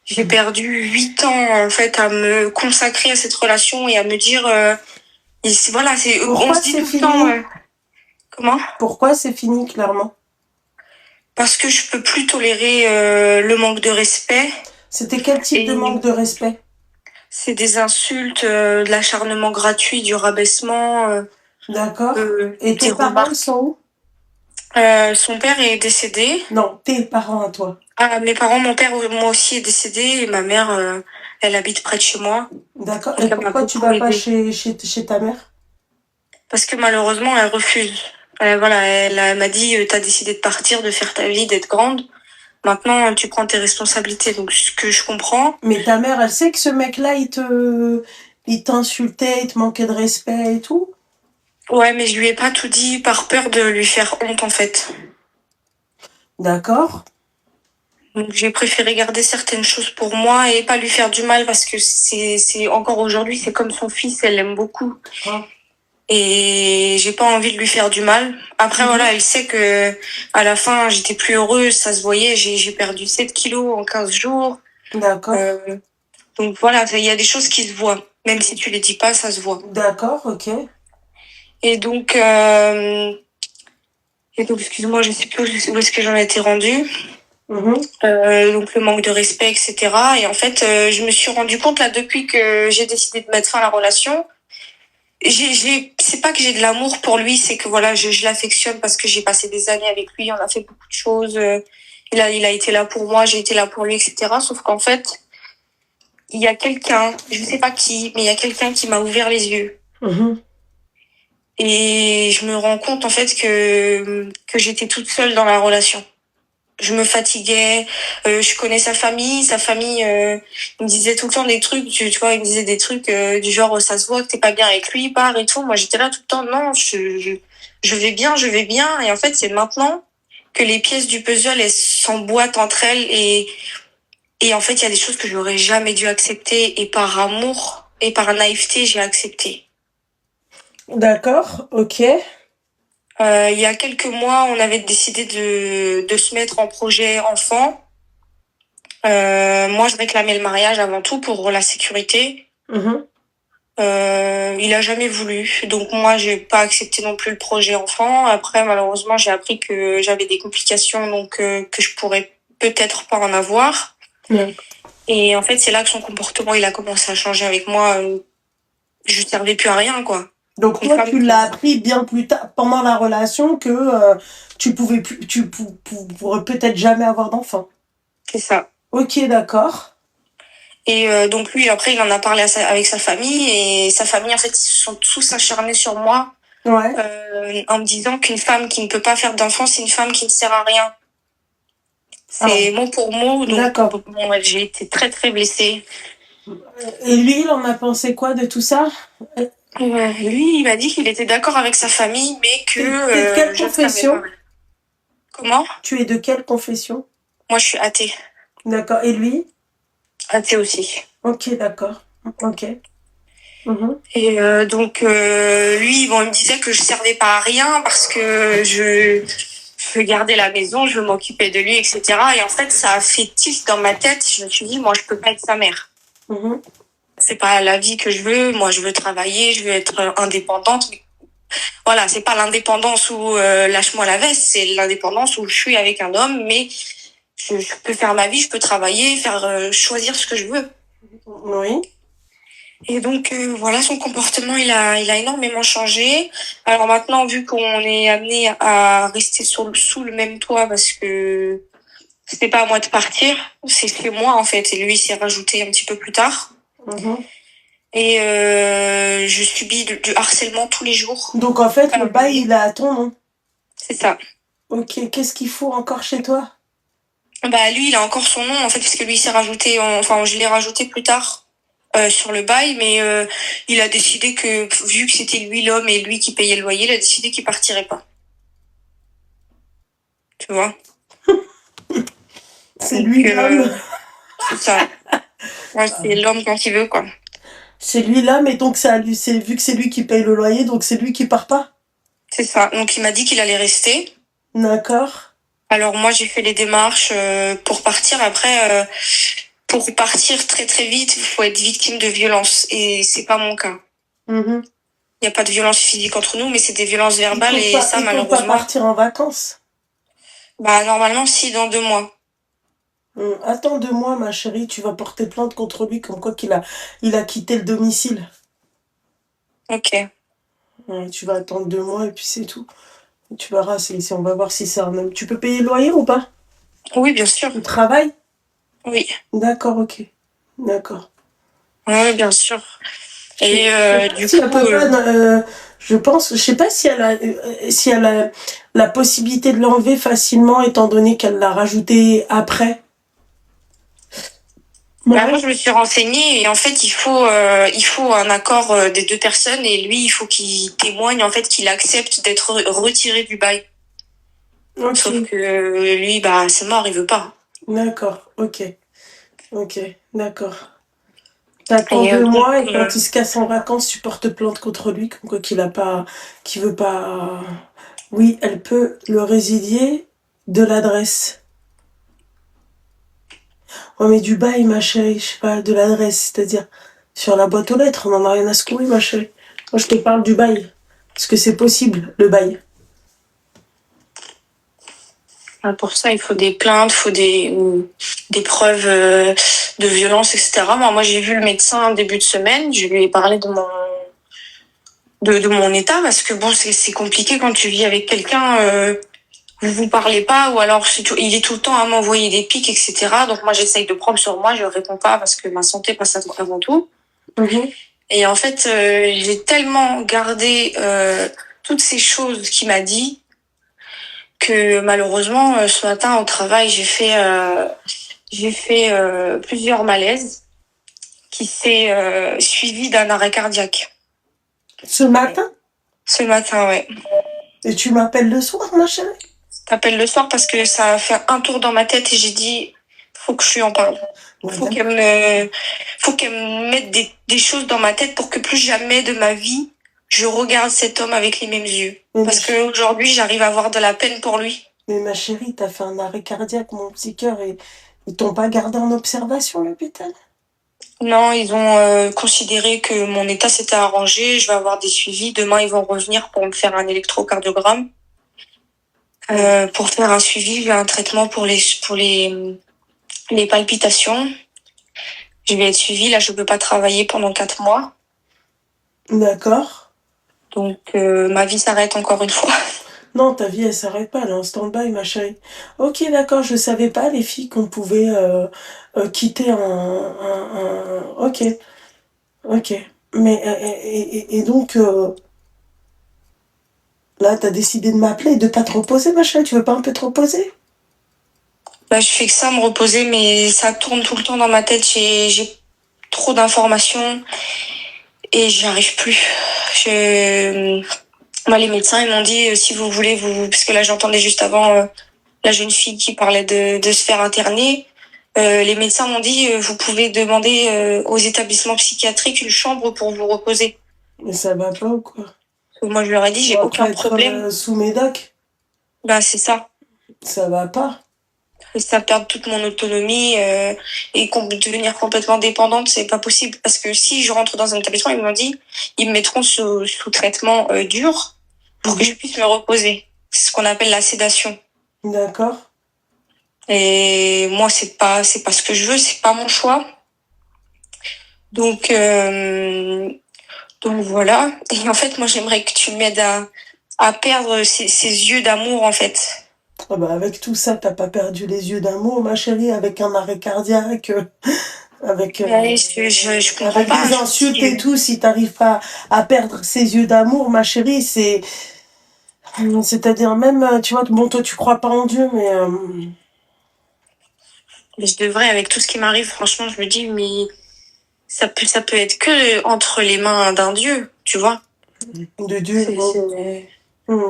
j'ai perdu 8 ans, en fait, à me consacrer à cette relation et à me dire, voilà, on se dit tout le temps, comment? Pourquoi c'est fini, clairement? Parce que je peux plus tolérer le manque de respect. C'était quel type de manque de respect? C'est des insultes, de l'acharnement gratuit, du rabaissement. D'accord. Et tes parents, ils sont où? Son père est décédé. Non, tes parents à toi. Ah, mes parents, mon père, moi aussi, est décédé. Et ma mère, elle habite près de chez moi. D'accord. Et pourquoi tu vas pas chez ta mère? Parce que malheureusement, elle refuse. Voilà, elle m'a dit, t'as décidé de partir, de faire ta vie, d'être grande. Maintenant, tu prends tes responsabilités. Donc, ce que je comprends. Mais ta mère, elle sait que ce mec-là, il t'insultait, il te manquait de respect et tout? Ouais, mais je lui ai pas tout dit par peur de lui faire honte, en fait. D'accord. Donc, j'ai préféré garder certaines choses pour moi et pas lui faire du mal parce que c'est encore aujourd'hui, c'est comme son fils, elle l'aime beaucoup. Et j'ai pas envie de lui faire du mal. Après, voilà, elle sait que à la fin, j'étais plus heureuse, ça se voyait, j'ai perdu 7 kilos en 15 jours. D'accord. Donc voilà, il y a des choses qui se voient. Même si tu les dis pas, ça se voit. D'accord, ok. Et donc, excuse-moi, je sais plus où est-ce que j'en étais rendue. Donc le manque de respect, etc. Et en fait, je me suis rendu compte là depuis que j'ai décidé de mettre fin à la relation. C'est pas que j'ai de l'amour pour lui, c'est que voilà, je l'affectionne parce que j'ai passé des années avec lui, on a fait beaucoup de choses. Il a été là pour moi, j'ai été là pour lui, etc. Sauf qu'en fait, il y a quelqu'un, je sais pas qui, mais il y a quelqu'un qui m'a ouvert les yeux. Et je me rends compte en fait que j'étais toute seule dans la relation. Je me fatiguais, je connais sa famille, il me disait tout le temps des trucs, tu vois, il me disait des trucs du genre ça se voit que t'es pas bien avec lui, part et tout. Moi j'étais là tout le temps, non, je vais bien, et en fait c'est maintenant que les pièces du puzzle elles s'emboîtent entre elles et en fait il y a des choses que j'aurais jamais dû accepter et par amour et par naïveté j'ai accepté. D'accord, ok. Il y a quelques mois, on avait décidé de se mettre en projet enfant. Moi, je réclamais le mariage avant tout pour la sécurité. Il a jamais voulu. Donc moi, j'ai pas accepté non plus le projet enfant. Après, malheureusement, j'ai appris que j'avais des complications, donc que je pourrais peut-être pas en avoir. Et en fait, c'est là que son comportement, il a commencé à changer avec moi. Je servais plus à rien, quoi. Donc Une toi, femme tu qui- l'as appris bien plus tard, pendant la relation, que pourrais peut-être jamais avoir d'enfant. C'est ça. Ok, d'accord. Et donc lui, après, il en a parlé avec sa famille et sa famille, en fait, ils se sont tous acharnés sur moi Ouais. en me disant qu'une femme qui ne peut pas faire d'enfant, c'est une femme qui ne sert à rien. C'est mot pour mot, donc D'accord. bon, ouais, j'ai été très très blessée. Et lui, il en a pensé quoi de tout ça? Lui, il m'a dit qu'il était d'accord avec sa famille, mais que T'es de quelle je ne confession? savais pas. Comment? Tu es de quelle confession? Moi, je suis athée. D'accord. Et lui? Athée aussi. Ok, d'accord. Ok. Mhm. Et donc lui, bon, il me disait que je servais pas à rien parce que je gardais la maison, je m'occupais de lui, etc. Et en fait, ça a fait tilt dans ma tête. Je me suis dit, moi, je peux pas être sa mère. Mhm. C'est pas la vie que je veux. Moi, je veux travailler, je veux être indépendante. Voilà, c'est pas l'indépendance où lâche-moi la veste, c'est l'indépendance où je suis avec un homme, mais je peux faire ma vie, je peux travailler, faire choisir ce que je veux. Oui. Et donc voilà, son comportement il a énormément changé. Alors maintenant, vu qu'on est amené à rester sous le même toit parce que c'était pas à moi de partir, c'est chez moi en fait, et lui s'est rajouté un petit peu plus tard. Mhm. Et je subis du harcèlement tous les jours. Donc en fait, le bail, il a ton nom. C'est ça. Ok, qu'est-ce qu'il faut encore chez toi? Bah lui, il a encore son nom en fait, parce que lui il s'est rajouté, enfin je l'ai rajouté plus tard. Sur le bail, mais il a décidé que, vu que c'était lui l'homme et lui qui payait le loyer, il a décidé qu'il partirait pas. Tu vois? C'est lui l'homme. C'est ça. Ouais, c'est l'homme quand il veut, quoi. C'est lui l'homme, et donc ça, lui, c'est vu que c'est lui qui paye le loyer, donc c'est lui qui part pas. C'est ça. Donc il m'a dit qu'il allait rester. D'accord. Alors moi j'ai fait les démarches pour partir. Après, pour partir très très vite, il faut être victime de violence et c'est pas mon cas. Mhm. Il y a pas de violence physique entre nous, mais c'est des violences verbales et ça Il faut pas malheureusement. partir en vacances. Bah normalement si dans 2 mois. Attends 2 mois, ma chérie, tu vas porter plainte contre lui, comme quoi il a quitté le domicile. Ok. Ouais, tu vas attendre 2 mois et puis c'est tout. Tu verras, on va voir si c'est un homme. Tu peux payer le loyer ou pas? Oui bien sûr. Tu travailles? Oui. D'accord, ok. D'accord. Oui bien sûr. Et du Si coup. elle peut pas, je pense, je sais pas si elle a la possibilité de l'enlever facilement, étant donné qu'elle l'a rajouté après. Bah, moi, je me suis renseignée et en fait, il faut un accord des 2 personnes et lui, il faut qu'il témoigne en fait qu'il accepte d'être retiré du bail. Ok. Sauf que lui, bah, c'est mort, il veut pas. D'accord, ok. Ok, d'accord. T'attends Et 2 mois et donc, quand il se casse en vacances, tu portes plainte contre lui, comme quoi qu'il veut pas. Oui, elle peut le résilier de l'adresse. Ouais, mais du bail, ma chérie, je sais pas, de l'adresse, c'est-à-dire sur la boîte aux lettres, on en a rien à secouer, ma chérie. Moi, je te parle du bail. Parce que c'est possible, le bail. pour ça, il faut des plaintes, il faut des preuves de violence, etc. Moi, j'ai vu le médecin en début de semaine. Je lui ai parlé de mon état parce que bon, c'est compliqué quand tu vis avec quelqu'un. Vous parlez pas ou alors il est tout le temps à m'envoyer des pics, etc. Donc moi, j'essaye de prendre sur moi. Je réponds pas parce que ma santé passe avant tout. Mhm. Et en fait, j'ai tellement gardé toutes ces choses qu'il m'a dit que malheureusement, ce matin au travail, j'ai fait plusieurs malaises qui s'est suivi d'un arrêt cardiaque. Ce matin? Ce matin, ouais. Et tu m'appelles le soir, ma chérie? T'appelles le soir parce que ça a fait un tour dans ma tête et j'ai dit, faut que je lui en parle. Faut qu'elle me mette des choses dans ma tête pour que plus jamais de ma vie, je regarde cet homme avec les mêmes yeux. Parce que aujourd'hui, j'arrive à avoir de la peine pour lui. Mais ma chérie, t'as fait un arrêt cardiaque, mon petit cœur, et ils t'ont pas gardé en observation, l'hôpital? Non, ils ont considéré que mon état s'était arrangé, je vais avoir des suivis. Demain, ils vont revenir pour me faire un électrocardiogramme. Pour faire un suivi, j'ai un traitement pour les palpitations. Je vais être suivie. Là, je peux pas travailler pendant 4 mois. D'accord. Donc, ma vie s'arrête encore une fois. Non, ta vie, elle s'arrête pas, elle est en stand-by, ma chérie. Ok, d'accord, je savais pas, les filles, qu'on pouvait quitter Ok, ok. Mais, et donc, là, t'as décidé de m'appeler et de pas te reposer, ma chérie, tu veux pas un peu te reposer? Bah, je fais que ça, me reposer, mais ça tourne tout le temps dans ma tête. J'ai trop d'informations et j'y arrive plus. Moi, les médecins, ils m'ont dit, si vous voulez, parce que là, j'entendais juste avant la jeune fille qui parlait de se faire interner. Les médecins m'ont dit, vous pouvez demander aux établissements psychiatriques une chambre pour vous reposer. Mais ça va pas ou quoi? Moi, je leur ai dit, j'ai aucun problème. Sous médoc, Bah, c'est ça. ça va pas. Et ça perdre toute mon autonomie et devenir complètement dépendante, c'est pas possible. Parce que si je rentre dans un établissement, ils m'ont dit, ils me mettront sous traitement dur pour que je puisse me reposer. C'est ce qu'on appelle la sédation. D'accord. Et moi, c'est pas ce que je veux, c'est pas mon choix. Donc voilà. Et en fait, moi, j'aimerais que tu m'aides à perdre ces yeux d'amour, en fait. Ah bah avec tout ça, t'as pas perdu les yeux d'amour, ma chérie, avec un arrêt cardiaque, avec, je comprends avec pas. des insultes et tout, si t'arrives pas à perdre ces yeux d'amour, ma chérie, c'est-à-dire même, tu vois, bon, toi tu crois pas en Dieu, mais je devrais, avec tout ce qui m'arrive, franchement, je me dis, mais ça peut être que entre les mains d'un Dieu, tu vois. de Dieu,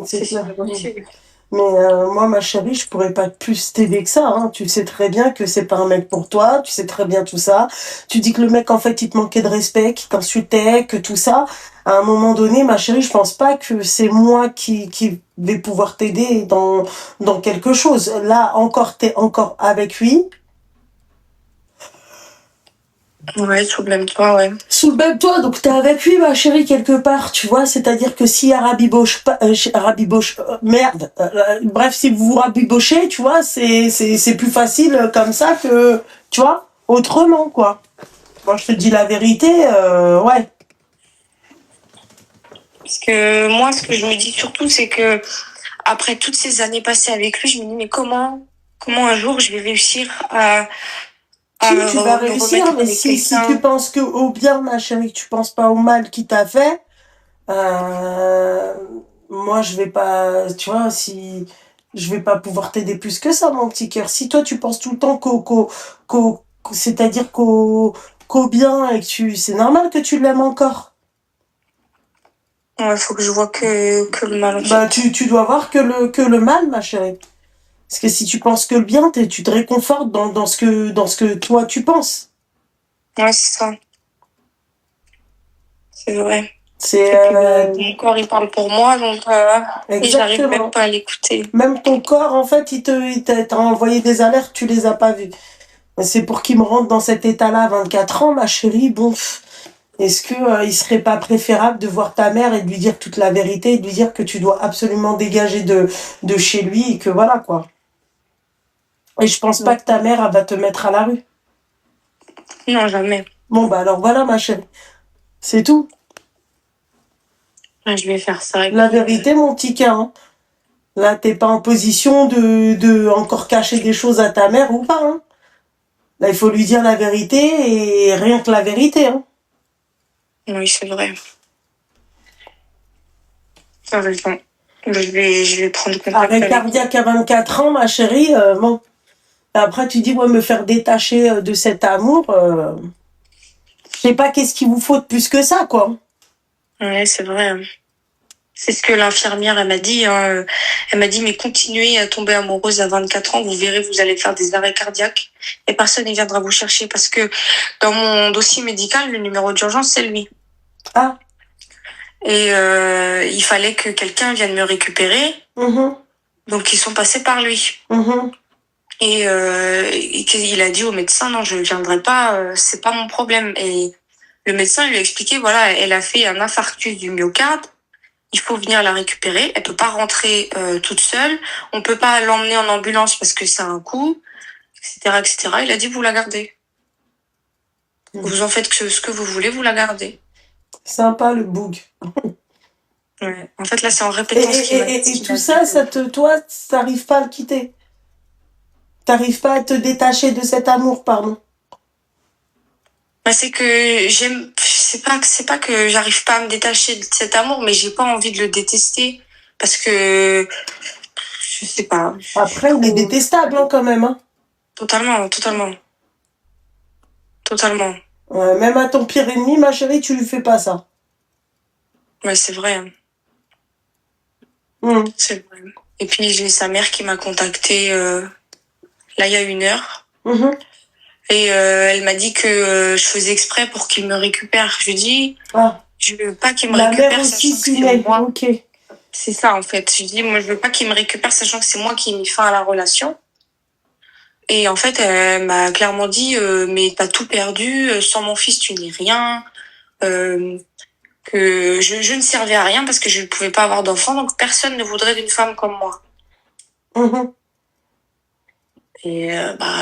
c'est clair. possible. Mais moi, ma chérie, je pourrais pas plus t'aider que ça. Hein. Tu sais très bien que c'est pas un mec pour toi. Tu sais très bien tout ça. Tu dis que le mec, en fait, il te manquait de respect, qu'il t'insultait, que tout ça. À un moment donné, ma chérie, je pense pas que c'est moi qui vais pouvoir t'aider dans quelque chose. Là, encore, t'es encore avec lui. Ouais, sous le même toit, ouais. Sous le même toit, donc t'es avec lui, ma chérie, quelque part, tu vois. C'est-à-dire que si elle rabiboche pas, merde. Bref, si vous vous rabibochez, tu vois, c'est plus facile comme ça que, tu vois, autrement, quoi. Moi, je te dis la vérité, ouais. Parce que moi, ce que je me dis surtout, c'est que après toutes ces années passées avec lui, je me dis, mais comment un jour je vais réussir à Si, tu vas réussir, mais si tu penses que au bien, ma chérie, que tu penses pas au mal qu'il t'a fait, moi, je vais pas, tu vois, si je vais pas pouvoir t'aider plus que ça, mon petit cœur. Si toi, tu penses tout le temps c'est-à-dire qu'au bien et que c'est normal que tu l'aimes encore. Ouais, faut que je vois que le mal. Bah, tu dois voir que le mal, ma chérie. Parce que si tu penses que le bien, tu te réconfortes dans ce que toi, tu penses. Ouais, c'est ça. C'est vrai. Mon corps, il parle pour moi, donc et j'arrive même pas à l'écouter. Même ton corps, en fait, il t'a envoyé des alertes, tu les as pas vues. C'est pour qu'il me rentre dans cet état-là à 24 ans, ma chérie. Bon, est-ce que il serait pas préférable de voir ta mère et de lui dire toute la vérité et de lui dire que tu dois absolument dégager de chez lui et que voilà, quoi. Et je pense pas que ta mère, elle va te mettre à la rue. Non, jamais. Bon, bah alors voilà, ma chérie. C'est tout. Je vais faire ça. La vérité, mon petit cœur. Hein. Là, t'es pas en position de encore cacher des choses à ta mère ou pas. Hein. Là, il faut lui dire la vérité et rien que la vérité. Hein. Oui, c'est vrai. T'as raison. Je vais prendre contact avec cardiaque à 24 ans, ma chérie, bon. Après, tu dis, ouais, me faire détacher de cet amour. Je sais pas qu'est-ce qu'il vous faut de plus que ça, quoi. Ouais, c'est vrai. C'est ce que l'infirmière, elle m'a dit. Hein. Elle m'a dit, mais continuez à tomber amoureuse à 24 ans, vous verrez, vous allez faire des arrêts cardiaques et personne ne viendra vous chercher parce que dans mon dossier médical, le numéro d'urgence, c'est lui. Ah. Et il fallait que quelqu'un vienne me récupérer. Donc, ils sont passés par lui. Et il a dit au médecin, non, je ne viendrai pas, c'est pas mon problème. Et le médecin lui a expliqué, voilà, elle a fait un infarctus du myocarde, il faut venir la récupérer, elle peut pas rentrer toute seule, on peut pas l'emmener en ambulance parce que ça a un coût, etc., etc. Il a dit, vous la gardez. Vous en faites ce que vous voulez, vous la gardez. Sympa le boug. Ouais. En fait, là, c'est en Et, répétant ce qu'il m'a et dit. tout ça, toi, t'arrives pas à le quitter. T'arrives pas à te détacher de cet amour, pardon. Bah, c'est que c'est pas que j'arrive pas à me détacher de cet amour, mais j'ai pas envie de le détester. Parce que, je sais pas. Après, il est détestable, hein, quand même, hein. Totalement. Même à ton pire ennemi, ma chérie, tu lui fais pas ça. Ouais, c'est vrai. Hein. Mmh. C'est vrai. Et puis, j'ai sa mère qui m'a contactée, là, il y a 1 heure. Mmh. Et elle m'a dit que je faisais exprès pour qu'il me récupère. Je lui dis, je veux pas qu'il me La récupère, mère aussi, sachant que c'est moi. ok. C'est ça, en fait. Je dis, moi, je veux pas qu'il me récupère, sachant que c'est moi qui ai mis fin à la relation. Et en fait, elle m'a clairement dit, mais t'as tout perdu, sans mon fils, tu n'es rien, que je ne servais à rien parce que je ne pouvais pas avoir d'enfant, donc personne ne voudrait d'une femme comme moi. Mmh. Et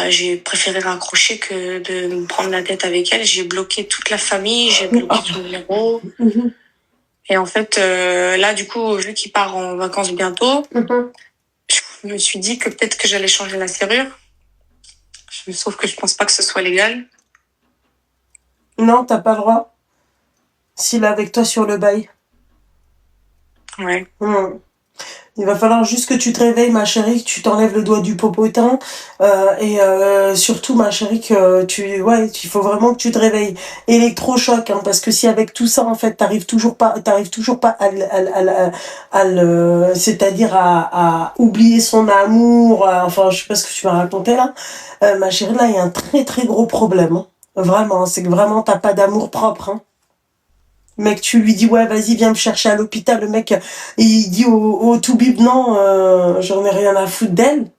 j'ai préféré raccrocher que de me prendre la tête avec elle. J'ai bloqué toute la famille, j'ai bloqué son numéro. Mmh. Et en fait, là, du coup, vu qu'il part en vacances bientôt, Mmh. je me suis dit que peut-être que j'allais changer la serrure. Sauf que je pense pas que ce soit légal. Non, t'as pas le droit. S'il est avec toi sur le bail. Ouais. Mmh. Il va falloir juste que tu te réveilles, ma chérie, que tu t'enlèves le doigt du popotin. Et surtout, ma chérie, il faut vraiment que tu te réveilles. Électrochoc, hein, parce que si avec tout ça, en fait, t'arrives toujours pas c'est-à-dire à oublier son amour, enfin, je sais pas ce que tu m'as raconté là. Ma chérie, là, il y a un très très gros problème. Hein. Vraiment, c'est que vraiment, t'as pas d'amour propre, hein. Mec, tu lui dis, ouais, vas-y, viens me chercher à l'hôpital. Le mec, il dit au toubib, non, j'en ai rien à foutre d'elle.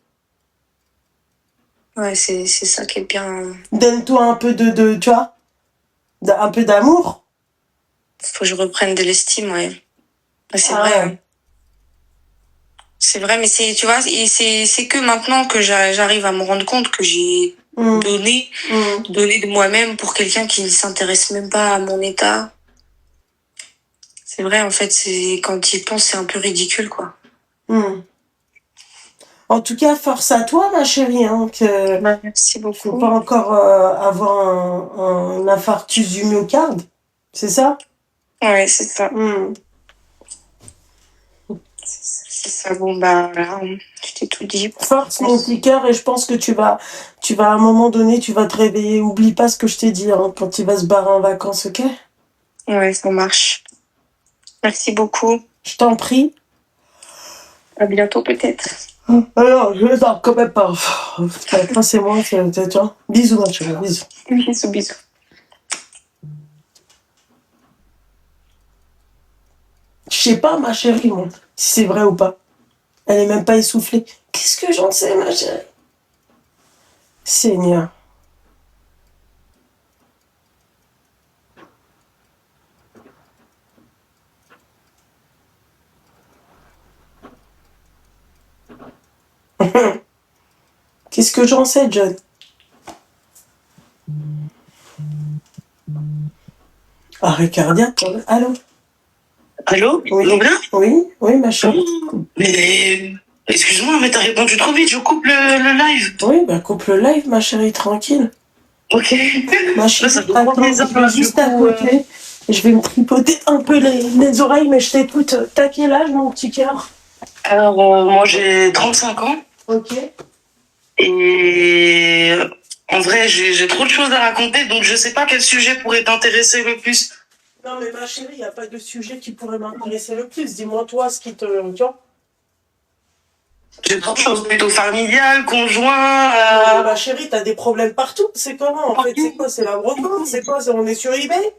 Ouais, c'est ça qui est bien. Donne-toi un peu tu vois, un peu d'amour. Faut que je reprenne de l'estime, ouais. C'est Ah vrai. ouais. Hein. C'est vrai, mais tu vois, et c'est que maintenant que j'arrive à me rendre compte que j'ai donné de moi-même pour quelqu'un qui ne s'intéresse même pas à mon état. C'est vrai, en fait, quand tu y penses, c'est un peu ridicule, quoi. En tout cas, force à toi, ma chérie, hein, que merci beaucoup. Faut pas encore avoir un infarctus du myocarde, c'est ça? Ouais, c'est ça. C'est ça, bon, bah, là, je t'ai tout dit. Force, mon petit cœur, et je pense que tu vas à un moment donné, tu vas te réveiller. Oublie pas ce que je t'ai dit, hein, quand il va se barrer en vacances, ok? Ouais, ça marche. Merci beaucoup. Je t'en prie. À bientôt, peut-être. Alors, non, quand même pas. Après, c'est moi, tu vois. Bisous, ma chérie, bisous. Bisous. Je sais pas, ma chérie, moi, si c'est vrai ou pas. Elle est même pas essoufflée. Qu'est-ce que j'en sais, ma chérie? Seigneur. Qu'est-ce que j'en sais, John? Arrêt cardiaque, allô? Allô? Oui, ma chérie. Mais excuse-moi, mais t'as répondu trop vite, je coupe le live. Oui, bah coupe le live, ma chérie, tranquille. Ok. Ma chérie, ça doit attends, je vais juste à côté. Je vais me tripoter un peu les oreilles, mais je t'écoute. T'as quel âge, mon petit cœur? Alors, moi j'ai 35 ans. Ok. Et en vrai, j'ai trop de choses à raconter, donc je sais pas quel sujet pourrait t'intéresser le plus. Non, mais ma chérie, il n'y a pas de sujet qui pourrait m'intéresser le plus. Dis-moi, toi, ce qui te... J'ai trop de choses, plutôt familiales, conjoints... Ma chérie, t'as des problèmes partout. C'est comment, en fait? C'est quoi? C'est la brocante? C'est quoi? On est sur eBay?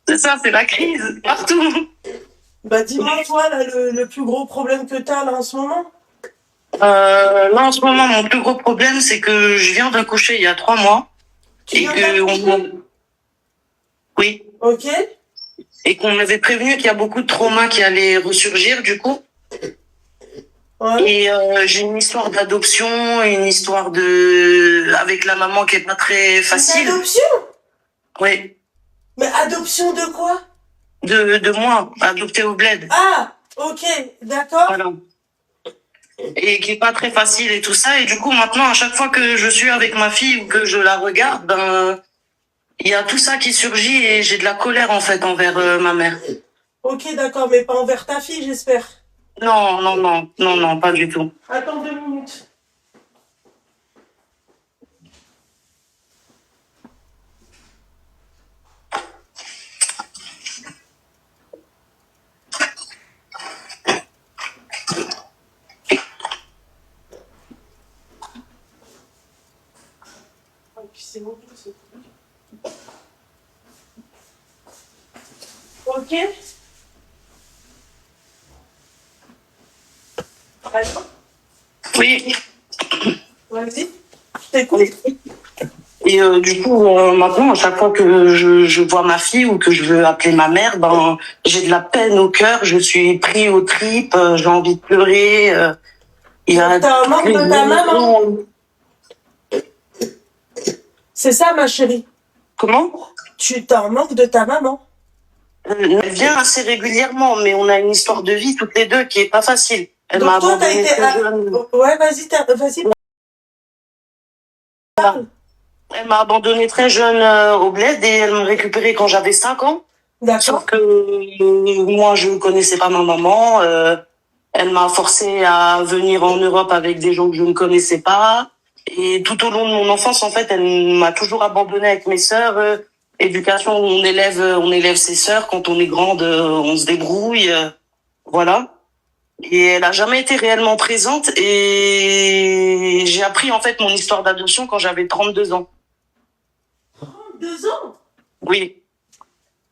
C'est ça, c'est la crise, partout. Bah, dis-moi, toi, là, le plus gros problème que t'as, là, en ce moment? Là, en ce moment, mon plus gros problème, c'est que je viens d'accoucher il y a 3 mois. Oui. Ok. Et qu'on m'avait prévenu qu'il y a beaucoup de traumas qui allaient ressurgir, du coup. Ouais. Et j'ai une histoire d'adoption, une histoire avec la maman qui est pas très facile. Une adoption? Oui. Mais adoption de quoi? de moi, adoptée au bled. Ah, ok, d'accord. Voilà. Et qui est pas très facile et tout ça. Et du coup, maintenant, à chaque fois que je suis avec ma fille ou que je la regarde, ben, il y a tout ça qui surgit et j'ai de la colère, en fait, envers ma mère. Ok, d'accord, mais pas envers ta fille, j'espère. Non, non, non, non, non, pas du tout. Attends 2 minutes. Ok. Allô? Oui. Vas-y, je t'écoute. Et du coup, maintenant, à chaque fois que je vois ma fille ou que je veux appeler ma mère, ben, j'ai de la peine au cœur, je suis pris aux tripes, j'ai envie de pleurer. Il y a T'as un manque de ta maman. C'est ça, ma chérie. Comment? Tu t'as un manque de ta maman. Elle vient assez régulièrement, mais on a une histoire de vie toutes les deux qui est pas facile. Elle Donc m'a toi, t'as abandonné été... très jeune. Ouais, vas-y, vas-y. Elle m'a abandonné très jeune au bled et elle m'a récupéré quand j'avais 5 ans. D'accord. Sauf que moi, je ne connaissais pas ma maman. Elle m'a forcé à venir en Europe avec des gens que je ne connaissais pas. Et tout au long de mon enfance, en fait, elle m'a toujours abandonné avec mes sœurs. Éducation, on élève ses sœurs. Quand on est grande, on se débrouille. Voilà. Et elle a jamais été réellement présente. Et j'ai appris, en fait, mon histoire d'adoption quand j'avais 32 ans. 32 ans? Oui.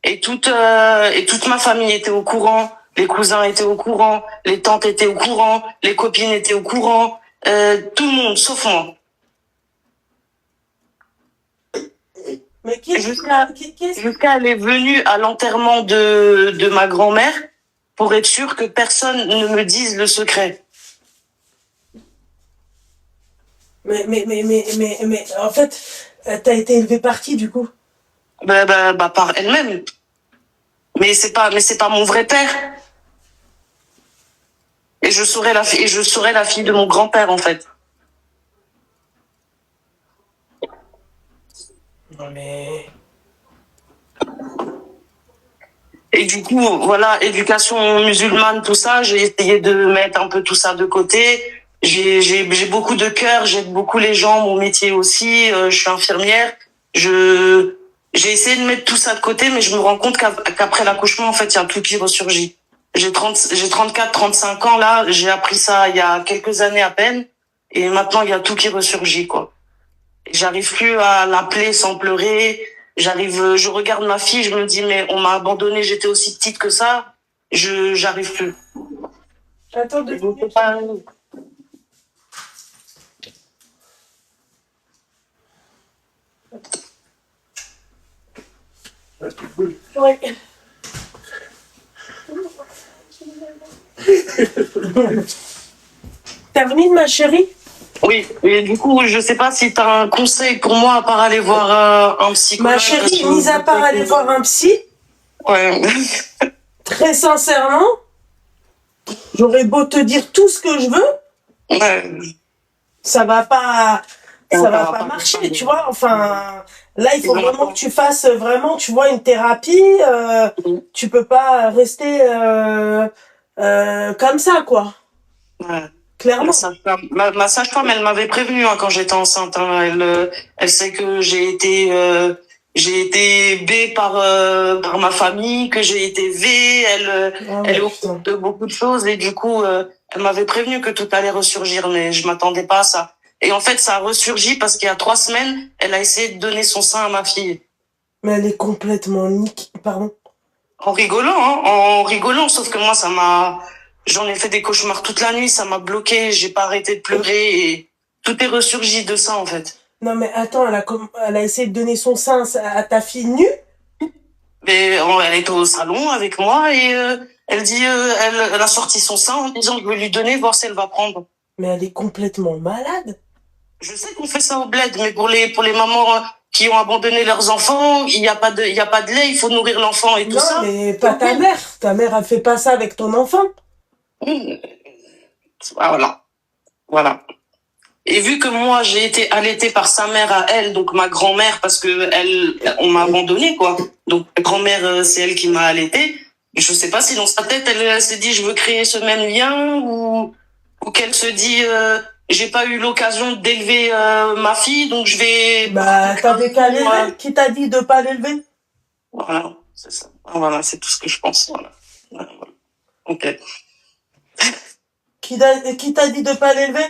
Et toute ma famille était au courant. Les cousins étaient au courant, les tantes étaient au courant, les copines étaient au courant, tout le monde, sauf moi. Mais jusqu'à elle est venue à l'enterrement de ma grand-mère pour être sûre que personne ne me dise le secret. Mais en fait, t'as été élevée par qui, du coup? Par elle-même. Mais c'est pas mon vrai père. Et je serai la fille de mon grand-père, en fait. Non, mais... Et du coup, voilà, éducation musulmane, tout ça, j'ai essayé de mettre un peu tout ça de côté. J'ai beaucoup de cœur, j'aide beaucoup les gens, mon métier aussi, je suis infirmière. J'ai essayé de mettre tout ça de côté, mais je me rends compte qu'après l'accouchement, en fait, il y a tout qui ressurgit. J'ai 34, 35 ans, là, j'ai appris ça il y a quelques années à peine, et maintenant, il y a tout qui ressurgit, quoi. J'arrive plus à l'appeler sans pleurer. Je regarde ma fille, je me dis, mais on m'a abandonnée, j'étais aussi petite que ça. J'arrive plus. Attends 2 minutes. Ouais. Termine, ma chérie? Oui, et du coup, je sais pas si tu as un conseil pour moi à part aller voir un psychologue. Ma chérie, mis à part aller voir un psy, ouais. Très sincèrement, j'aurais beau te dire tout ce que je veux, Ouais. ça va pas marcher, tu vois. Enfin, là, il faut vraiment que tu fasses vraiment, tu vois, une thérapie. Tu peux pas rester comme ça, quoi. Ouais. Clairement. Ma sage-femme, elle m'avait prévenue quand j'étais enceinte. Hein. Elle sait que j'ai été B par ma famille, que j'ai été V. Elle est au courant de beaucoup de choses et du coup, elle m'avait prévenu que tout allait ressurgir, mais je m'attendais pas à ça. Et en fait, ça a ressurgi parce qu'il y a 3 semaines, elle a essayé de donner son sein à ma fille. Mais elle est complètement pardon. En rigolant, sauf que moi, j'en ai fait des cauchemars toute la nuit, ça m'a bloqué, j'ai pas arrêté de pleurer et tout est ressurgi de ça, en fait. Non, mais attends, elle a essayé de donner son sein à ta fille nue? Mais elle était au salon avec moi et elle dit, elle a sorti son sein en disant, je vais lui donner, voir si elle va prendre. Mais elle est complètement malade. Je sais qu'on fait ça au bled, mais pour les mamans qui ont abandonné leurs enfants, il y a pas de lait, il faut nourrir l'enfant et tout Non, ça. mais pas ta mère. Ta mère, elle fait pas ça avec ton enfant. Voilà. Voilà. Et vu que moi, j'ai été allaitée par sa mère à elle, donc ma grand-mère, parce que on m'a abandonnée, quoi. Donc, ma grand-mère, c'est elle qui m'a allaitée. Je sais pas si dans sa tête, elle s'est dit, je veux créer ce même lien, ou qu'elle se dit, j'ai pas eu l'occasion d'élever ma fille, donc je vais... Bah, t'avais qu'à l'élever. Qui t'a dit de pas l'élever? Voilà, c'est ça. Voilà, c'est tout ce que je pense. Voilà. Voilà. Ok. Qui t'a dit de pas l'élever?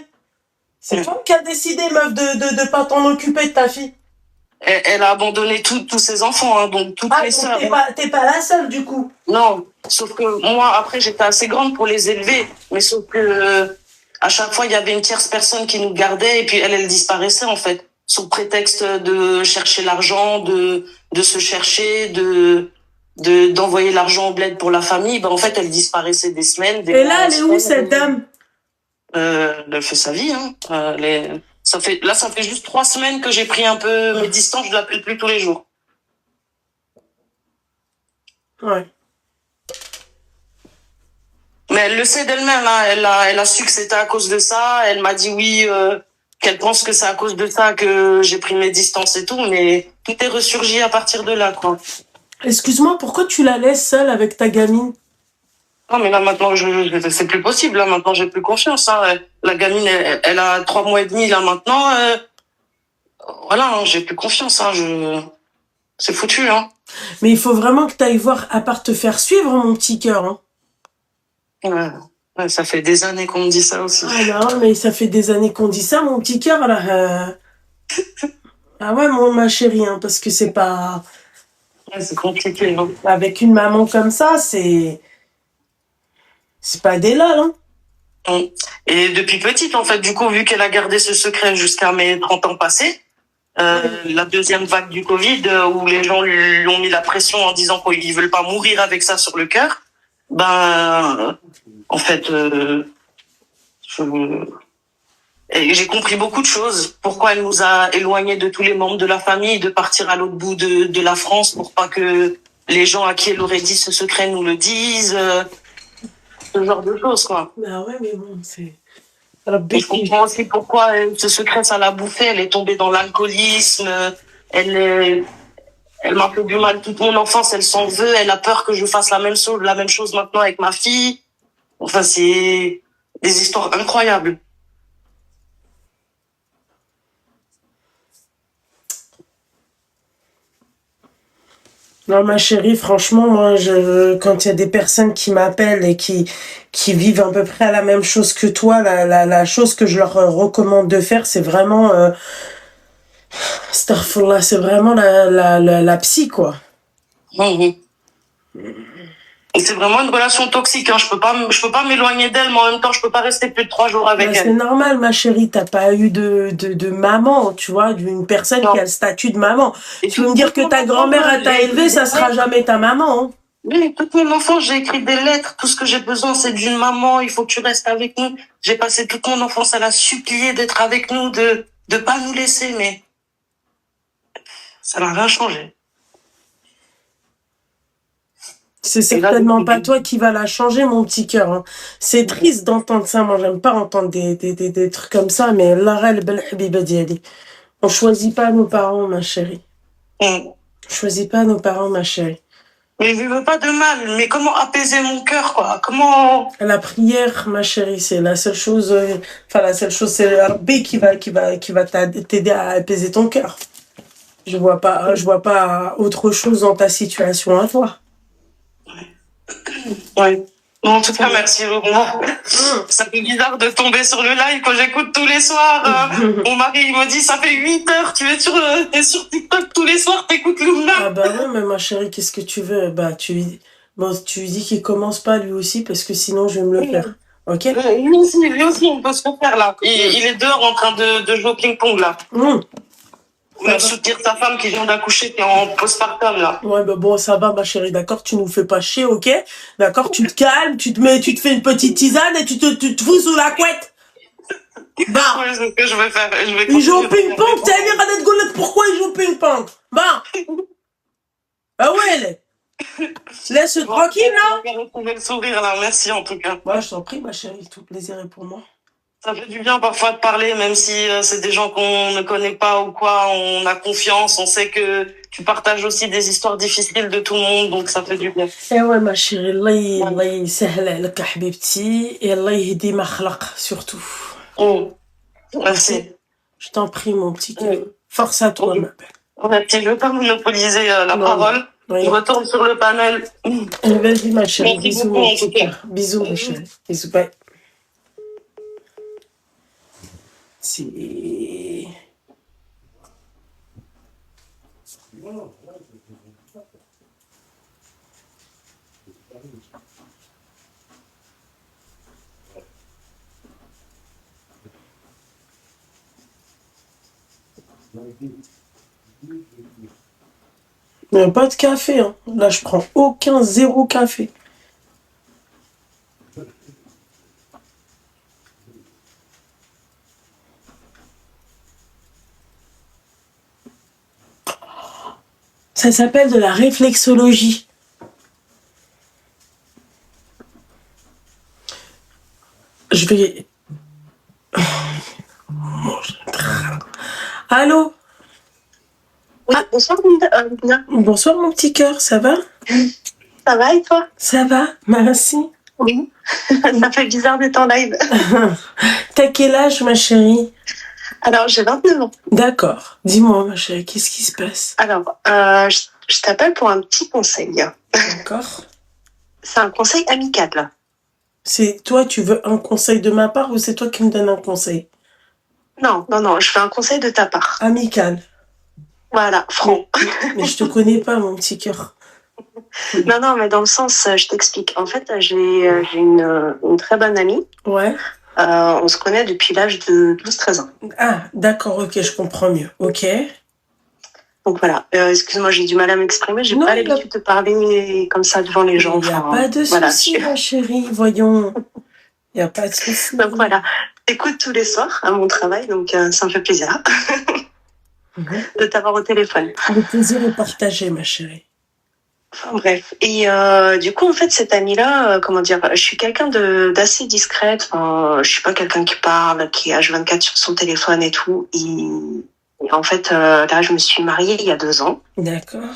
C'est toi qui as décidé, meuf, de pas t'en occuper de ta fille. Elle a abandonné tous ses enfants, hein, donc toutes les sœurs. T'es pas la seule, du coup. Non, sauf que moi, après, j'étais assez grande pour les élever, mais sauf que à chaque fois, il y avait une tierce personne qui nous gardait, et puis elle disparaissait, en fait, sous prétexte de chercher l'argent, de se chercher, d'envoyer l'argent au bled pour la famille. Ben, en fait, elle disparaissait des semaines, des mois. Et là, elle est où, cette dame? Elle fait sa vie, hein. Ça fait juste 3 semaines que j'ai pris un peu mes distances, je l'appelle plus tous les jours. Ouais. Mais elle le sait d'elle-même, hein. Elle a su que c'était à cause de ça. Elle m'a dit oui, qu'elle pense que c'est à cause de ça que j'ai pris mes distances et tout, mais tout est ressurgi à partir de là, quoi. Excuse-moi, pourquoi tu la laisses seule avec ta gamine? Non, mais là, maintenant, c'est plus possible. Là, maintenant, j'ai plus confiance, hein. La gamine, elle a 3 mois et demi, là, maintenant. Voilà, hein, j'ai plus confiance, hein. C'est foutu, hein. Mais il faut vraiment que t'ailles voir, à part te faire suivre, mon petit cœur, hein. Ouais, ça fait des années qu'on me dit ça aussi. Ah non, mais ça fait des années qu'on dit ça, mon petit cœur, là. Ah ouais, ma chérie, hein, parce que c'est pas... Ouais, c'est compliqué, hein. Avec une maman comme ça, c'est pas des lol, hein. Et depuis petite, en fait, du coup, vu qu'elle a gardé ce secret jusqu'à mes 30 ans passés, la deuxième vague du Covid, où les gens lui ont mis la pression en disant qu'ils veulent pas mourir avec ça sur le cœur, ben, en fait, j'ai compris beaucoup de choses. Pourquoi elle nous a éloignés de tous les membres de la famille, de partir à l'autre bout de la France pour pas que les gens à qui elle aurait dit ce secret nous le disent. Ce genre de choses, quoi. Bah ouais, mais bon, c'est... Et je comprends aussi pourquoi ce secret, ça l'a bouffée. Elle est tombée dans l'alcoolisme. Elle m'a fait du mal toute mon enfance. Elle s'en veut. Elle a peur que je fasse la même chose maintenant avec ma fille. Enfin, c'est des histoires incroyables. Non, ma chérie, franchement, moi, quand il y a des personnes qui m'appellent et qui vivent à peu près la même chose que toi, la chose que je leur recommande de faire, c'est vraiment, astaghfirullah, c'est vraiment la psy, quoi. Et c'est vraiment une relation toxique, hein. Je peux pas m'éloigner d'elle, mais en même temps, je peux pas rester plus de 3 jours avec elle. C'est normal, ma chérie, t'as pas eu de maman, tu vois, d'une personne qui a le statut de maman. Et tu veux me dire que ta grand-mère, elle t'a élevé, ça sera jamais ta maman, hein. Oui, toute mon enfance, j'ai écrit des lettres. Tout ce que j'ai besoin, c'est d'une maman. Il faut que tu restes avec nous. J'ai passé toute mon enfance à la supplier d'être avec nous, de pas nous laisser, mais ça n'a rien changé. C'est certainement pas toi qui va la changer, mon petit cœur, hein. C'est triste d'entendre ça. Moi, j'aime pas entendre des trucs comme ça, mais on choisit pas nos parents, ma chérie. On choisit pas nos parents, ma chérie. Mais je veux pas de mal. Mais comment apaiser mon cœur, quoi? Comment... La prière, ma chérie, c'est la seule chose, c'est Rabbi qui va t'aider à apaiser ton cœur. Je vois pas autre chose dans ta situation à toi. Ouais. En tout cas, merci Laurent. Ça fait bizarre de tomber sur le live quand j'écoute tous les soirs. Mon mari, il me dit, ça fait 8 heures, t'es sur TikTok tous les soirs, t'écoutes Luna. Ah bah ouais, mais ma chérie, qu'est-ce que tu veux? Bah, tu lui dis qu'il commence pas lui aussi, parce que sinon, je vais me le faire. Ok? Lui aussi, on peut se le faire là. Il est dehors en train de jouer au ping-pong là. Même soutenir sa femme qui vient d'accoucher, qui est en postpartum, là. Ouais, bah bon, ça va, ma chérie, d'accord? Tu nous fais pas chier, ok? D'accord? Tu te calmes, tu te fais une petite tisane et tu te fous sous la couette. Bah, Ouais, c'est ce que je vais faire. Je vais ils jouent au continuer de ping-pong, regarder. t'as vu, Radette Goulet, pourquoi ils jouent au ping-pong? Bah, ah ouais, laisse Bon, tranquille, là. on va retrouver le sourire là. Merci en tout cas. Bah, je t'en prie, ma chérie, tout plaisir est pour moi. Ça fait du bien parfois de parler, même si c'est des gens qu'on ne connaît pas ou quoi. On a confiance, on sait que tu partages aussi des histoires difficiles de tout le monde, donc ça fait du bien. Eh ouais, ma chérie, Allah يسهل عليك حبيبتي et Allah يهدي ما خلق surtout. Merci. Je t'en prie, mon petit cœur. Force à toi, ma belle. Merci. Je ne veux pas monopoliser la parole. Oui. Je retourne sur le panel. Vas-y, ma chérie. Merci Bisous, beaucoup, mon en petit tout cas. cœur. Bisous, ma chérie. Bisous, bye. C'est... Il n'y a pas de café, hein. Là, je prends zéro café. Ça s'appelle de la réflexologie. Je vais... Allô? Oui, bonsoir, Nina. Bonsoir, mon petit cœur, ça va? Ça va et toi? Ça va, merci. Oui. Ça fait bizarre d'être en live. T'as quel âge, ma chérie? Alors, j'ai 29 ans. D'accord. Dis-moi, ma chérie, qu'est-ce qui se passe? Alors, je t'appelle pour un petit conseil. D'accord. C'est un conseil amical, là. C'est toi, tu veux un conseil de ma part ou c'est toi qui me donnes un conseil? Non, je veux un conseil de ta part. Amical. Voilà, franc. Mais je te connais pas, mon petit cœur. Non, mais dans le sens, je t'explique. En fait, j'ai une très bonne amie. Ouais. On se connaît depuis l'âge de 12-13 ans. Ah, d'accord, ok, je comprends mieux. Ok. Donc voilà, excuse-moi, j'ai du mal à m'exprimer. J'ai Non, pas l'habitude de parler comme ça devant les gens. Il n'y a Enfin, pas de voilà. souci, ma chérie, voyons. Il n'y a pas de souci. Donc voilà, j'écoute tous les soirs à mon travail, donc ça me fait plaisir de t'avoir au téléphone. Le plaisir est partagé, ma chérie. Enfin, bref, et du coup, en fait, cette amie-là, comment dire, je suis quelqu'un d'assez discrète. Enfin, je suis pas quelqu'un qui parle, qui est H24 sur son téléphone et tout. Et en fait, là, je me suis mariée il y a 2 ans. D'accord.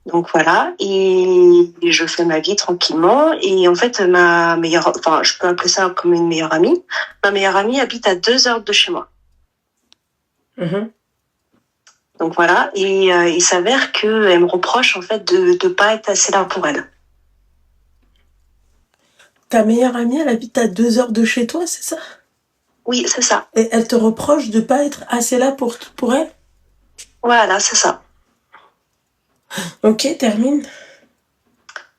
Donc voilà, et je fais ma vie tranquillement. Et en fait, ma meilleure, enfin, je peux appeler ça comme une meilleure amie. Ma meilleure amie habite à 2 heures de chez moi. Mhm. Donc voilà, et il s'avère qu'elle me reproche en fait de pas être assez là pour elle. Ta meilleure amie, elle habite à 2 heures de chez toi, c'est ça? Oui, c'est ça. Et elle te reproche de pas être assez là pour elle? Voilà, c'est ça. Ok, termine.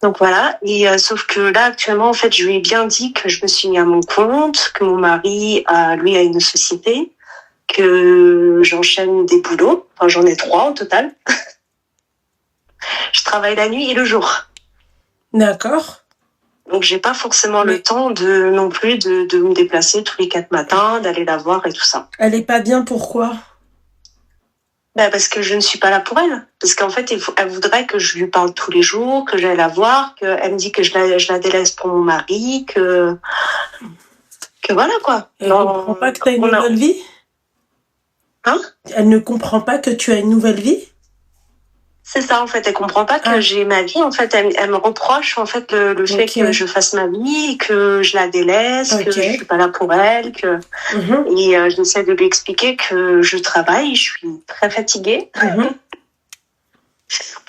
Donc voilà, et sauf que là actuellement, en fait, je lui ai bien dit que je me suis mis à mon compte, que mon mari, lui, a une société, que j'enchaîne des boulots. Enfin, j'en ai 3 en total. Je travaille la nuit et le jour. D'accord. Donc, j'ai pas forcément le temps non plus de me déplacer tous les 4 matins, d'aller la voir et tout ça. Elle est pas bien, pourquoi? Parce que je ne suis pas là pour elle. Parce qu'en fait, elle voudrait que je lui parle tous les jours, que j'aille la voir, qu'elle me dit que je la délaisse pour mon mari, que voilà, quoi. Elle ne comprend pas que tu as une nouvelle vie? Hein? Elle ne comprend pas que tu as une nouvelle vie? C'est ça, en fait. Elle comprend pas que j'ai ma vie. En fait, elle me reproche, en fait, le fait que je fasse ma vie, que je la délaisse, que je suis pas là pour elle, que... Et j'essaie de lui expliquer que je travaille, je suis très fatiguée.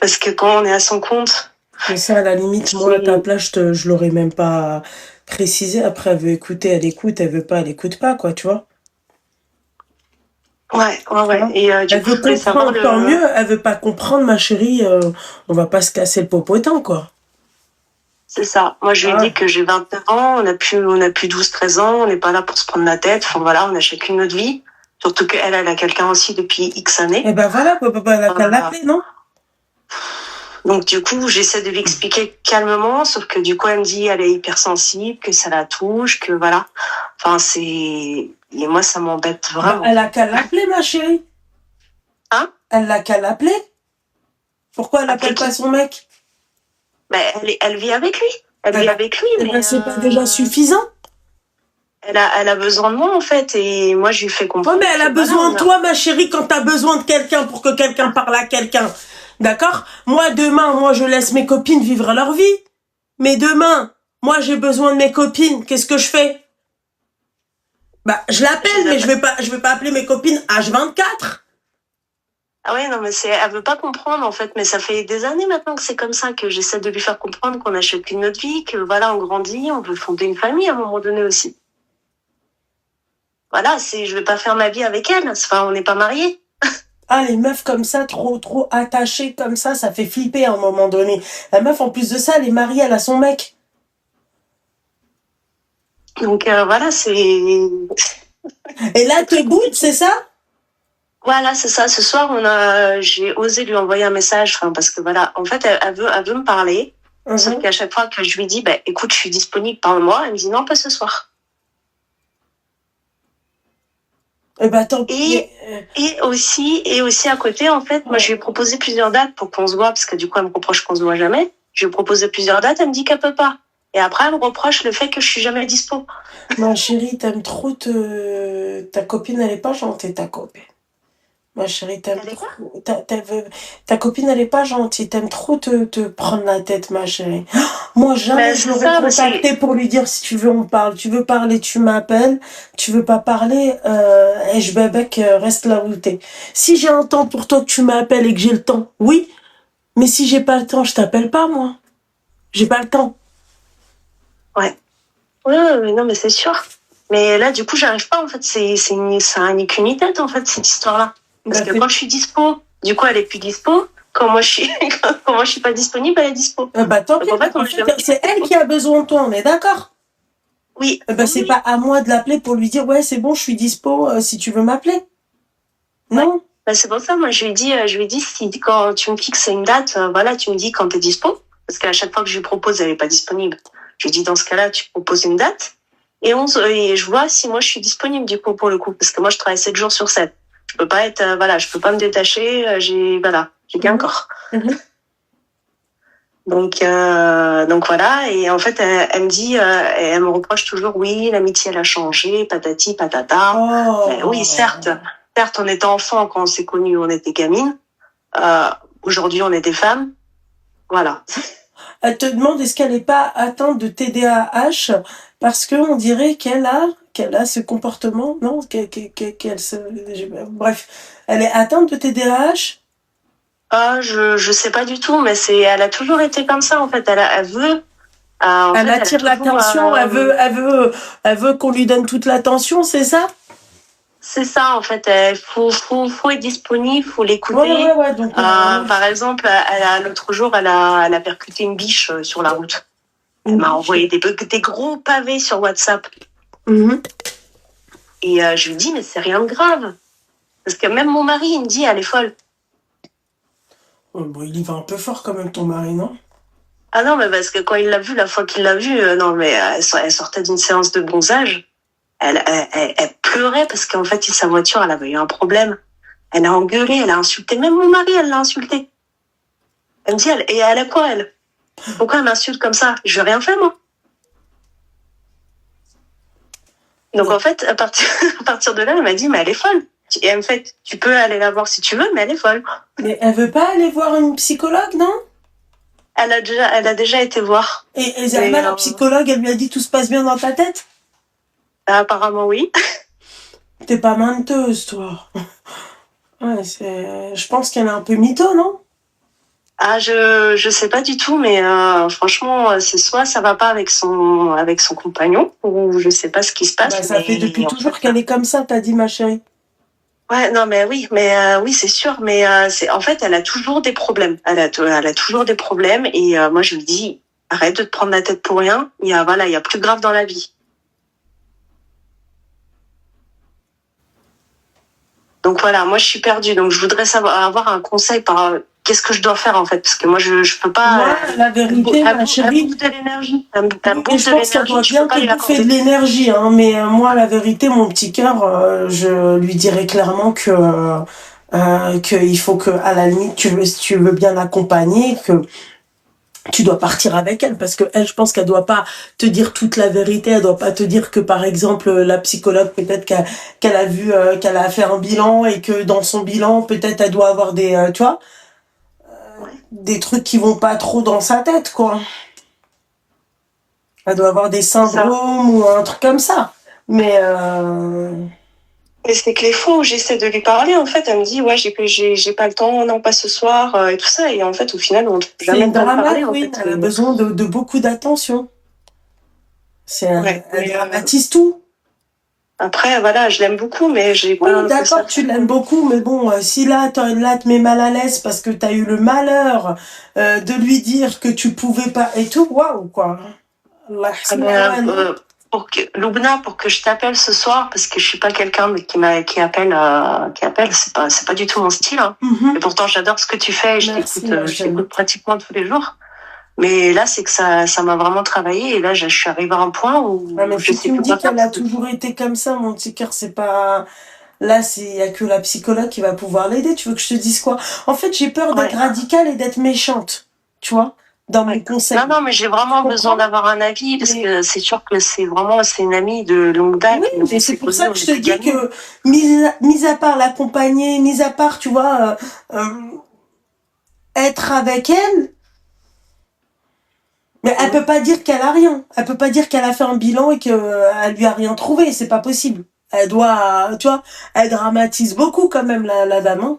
Parce que quand on est à son compte... Mais ça, à la limite, moi, à ta place, je l'aurais même pas précisé. Après, elle veut écouter, elle écoute. Elle veut pas, elle écoute pas, quoi, tu vois. Ouais. Et elle veut comprendre, tant mieux. Elle veut pas comprendre, ma chérie. On va pas se casser le popotin, quoi. C'est ça. Moi, je lui ai dit que j'ai 29 ans, on a plus 12-13 ans, on n'est pas là pour se prendre la tête. Enfin, voilà, on a chacune notre vie. Surtout qu'elle a quelqu'un aussi depuis X années. Eh ben voilà, elle a qu'à l'appeler, non? Donc du coup, j'essaie de lui expliquer calmement, sauf que du coup, elle me dit elle est hypersensible, que ça la touche, que voilà. Enfin, et moi, ça m'embête vraiment. Elle a qu'à l'appeler, ma chérie. Hein? Elle n'a qu'à l'appeler. Pourquoi elle n'appelle pas son mec? Elle vit avec lui. Elle vit avec lui, mais c'est pas déjà suffisant? Elle a besoin de moi, en fait, et moi, je lui fais comprendre. Ouais, mais elle a besoin de toi, ma chérie, quand t'as besoin de quelqu'un pour que quelqu'un parle à quelqu'un. D'accord? Moi, demain, je laisse mes copines vivre leur vie. Mais demain, moi, j'ai besoin de mes copines. Qu'est-ce que je fais? Je l'appelle, mais je vais pas appeler mes copines H24. Ah ouais, non, mais elle veut pas comprendre, en fait, mais ça fait des années maintenant que c'est comme ça, que j'essaie de lui faire comprendre qu'on achète plus notre vie, que voilà, on grandit, on veut fonder une famille à un moment donné aussi. Voilà, je vais pas faire ma vie avec elle. Enfin, on n'est pas mariés. Ah, les meufs comme ça, trop attachées comme ça fait flipper à un moment donné. La meuf, en plus de ça, elle est mariée, elle a son mec. Donc, voilà, Et là, te boude, c'est ça? Voilà, c'est ça. Ce soir, j'ai osé lui envoyer un message, parce que voilà, en fait, elle veut me parler. Sauf qu'à chaque fois que je lui dis, écoute, je suis disponible, parle-moi, elle me dit non, pas ce soir. Tant pis. Et aussi à côté, en fait, moi, je lui ai proposé plusieurs dates pour qu'on se voit, parce que du coup, elle me reproche qu'on se voit jamais. Je lui ai proposé plusieurs dates, elle me dit qu'elle peut pas. Et après, elle me reproche le fait que je suis jamais dispo. Ma chérie, t'aimes trop ta copine, elle est pas gentille, ta copine. Ma chérie, t'aimes trop. Ta copine, elle est pas gentille. T'aimes trop te prendre la tête, ma chérie. Moi, jamais je l'aurais contacté pour lui dire si tu veux, on parle. Tu veux parler, tu m'appelles. Tu veux pas parler, et je bébec, reste là où t'es. Si j'ai un temps pour toi que tu m'appelles et que j'ai le temps, oui. Mais si j'ai pas le temps, je t'appelle pas, moi. J'ai pas le temps. Ouais. Ouais, non, mais c'est sûr. Mais là, du coup, j'arrive pas, en fait. Ça n'est qu'une tête, en fait, cette histoire-là. Parce que quand je suis dispo, du coup, elle est plus dispo. Quand moi, je suis pas disponible, elle est dispo. Tant pis. En fait, c'est elle qui a besoin de toi, on est d'accord? Oui. C'est pas à moi de l'appeler pour lui dire, ouais, c'est bon, je suis dispo, si tu veux m'appeler. Non? C'est pour ça, moi, je lui dis, si quand tu me fixes une date, voilà, tu me dis quand t'es dispo. Parce qu'à chaque fois que je lui propose, elle est pas disponible. Je lui dis, dans ce cas-là, tu proposes une date. Et je vois si moi, je suis disponible, du coup, pour le coup. Parce que moi, je travaille 7 jours sur 7. Je peux pas je peux pas me détacher, j'ai qu'un corps. Donc voilà, et en fait, elle me dit, elle me reproche toujours, oui, l'amitié, elle a changé, patati, patata. Mais oui, certes, on était enfants quand on s'est connus, on était gamines. Aujourd'hui, on est des femmes. Voilà. Elle te demande est-ce qu'elle n'est pas atteinte de TDAH parce qu'on dirait qu'elle a ce comportement, non? Bref, elle est atteinte de TDAH? Je sais pas du tout, mais elle a toujours été comme ça, en fait. Elle veut. Elle attire l'attention, elle veut qu'on lui donne toute l'attention, c'est ça? C'est ça, en fait. Faut être disponible, faut l'écouter. Ouais, donc, par exemple, l'autre jour, elle a percuté une biche sur la route. Elle m'a envoyé des gros pavés sur WhatsApp. Et je lui dis, mais c'est rien de grave. Parce que même mon mari, il me dit, elle est folle. Bon, il y va un peu fort quand même, ton mari, non? Ah non, mais parce que quand il l'a vu, la fois qu'il l'a vu, non, mais elle sortait d'une séance de bronzage. Elle pleurait parce qu'en fait, sa voiture, elle avait eu un problème. Elle a engueulé, elle a insulté. Même mon mari, elle l'a insulté. Elle me dit, elle a quoi, elle? Pourquoi elle m'insulte comme ça? Je n'ai rien fait, moi. Donc, en fait, à partir de là, elle m'a dit, mais elle est folle. Et en fait, tu peux aller la voir si tu veux, mais elle est folle. Mais elle veut pas aller voir une psychologue, non? Elle a déjà été voir. Et Zerma, la psychologue, elle lui a dit tout se passe bien dans ta tête? Apparemment, oui. T'es pas menteuse, toi. Ouais, je pense qu'elle est un peu mytho, non? Ah, je sais pas du tout, mais franchement, c'est soit ça va pas avec son compagnon, ou je sais pas ce qui se passe. Ça fait depuis toujours qu'elle est comme ça, t'as dit, ma chérie. Ouais, non, mais oui, c'est sûr, mais en fait, elle a toujours des problèmes. Elle a toujours des problèmes, et moi, je lui dis, arrête de te prendre la tête pour rien. Il y a plus grave dans la vie. Donc voilà, moi, je suis perdue. Donc, je voudrais avoir un conseil qu'est-ce que je dois faire en fait? Parce que moi, je peux pas. Moi, la vérité, ma chérie. Elle bouffe de l'énergie. Elle Et bouffe je de pense que ça doit l'énergie. bien te bouffer de l'énergie, hein. Mais moi, la vérité, mon petit cœur, je lui dirais clairement que il faut que, à la limite, si tu veux bien l'accompagner, que tu dois partir avec elle, parce que elle, je pense qu'elle doit pas te dire toute la vérité. Elle doit pas te dire que, par exemple, la psychologue, peut-être qu'elle a vu, qu'elle a fait un bilan et que dans son bilan, peut-être elle doit avoir des, tu vois, des trucs qui vont pas trop dans sa tête, quoi. Elle doit avoir des syndromes ou un truc comme ça. Mais c'est que les fois où j'essaie de lui parler, en fait, elle me dit, ouais, j'ai pas le temps, non, pas ce soir, et tout ça. Et en fait, au final, on ne peut jamais c'est une le temps de parler, drama, en oui. fait. Elle a besoin de beaucoup d'attention. Ouais, Elle dramatise tout. Après, voilà, je l'aime beaucoup, mais j'ai Oui, pas... d'accord, tu l'aimes beaucoup, mais bon, si là, te met mal à l'aise parce que t'as eu le malheur de lui dire que tu pouvais pas et tout, waouh, quoi. Loubna, pour que je t'appelle ce soir, parce que je suis pas quelqu'un qui appelle, c'est pas du tout mon style, hein. Et pourtant, j'adore ce que tu fais et je t'écoute pratiquement tous les jours. Mais là, c'est que ça m'a vraiment travaillé et là, je suis arrivée à un point où je sais plus quoi faire. Elle a toujours été comme ça, mon petit cœur, c'est pas... Là, il y a que la psychologue qui va pouvoir l'aider. Tu veux que je te dise quoi? En fait, j'ai peur d'être radicale et d'être méchante, tu vois, dans mes conseils. Non, mais j'ai vraiment besoin d'avoir un avis parce que c'est sûr que c'est une amie de longue date. Oui, mais c'est pour ça que je te dis que, mis à part l'accompagner, mis à part, tu vois, être avec elle, mais elle peut pas dire qu'elle a rien. Elle peut pas dire qu'elle a fait un bilan et qu'elle lui a rien trouvé. C'est pas possible. Elle doit, tu vois, elle dramatise beaucoup quand même, la dame.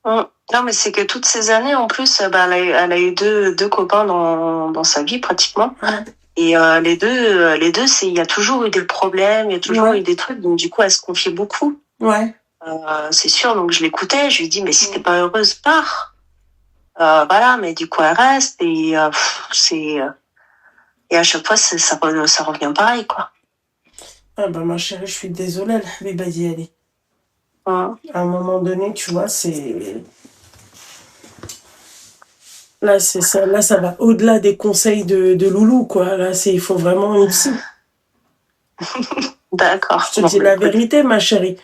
Hein. Non, mais c'est que toutes ces années, en plus, elle a eu deux copains dans sa vie, pratiquement. Ouais. Et les deux, il y a toujours eu des problèmes, il y a toujours eu des trucs. Donc, du coup, elle se confiait beaucoup. Ouais. C'est sûr. Donc, je l'écoutais. Je lui dis, mais si t'es pas heureuse, pars. Voilà, mais du coup, elle reste. Et et à chaque fois, ça revient pareil, quoi. Ah bah, ma chérie, je suis désolée, mais vas-y, allez. À un moment donné, tu vois, c'est... Là, c'est ça. Là, ça va au-delà des conseils de Loulou, quoi. Là, il faut vraiment une psy. D'accord. Je te dis la vérité, ma chérie.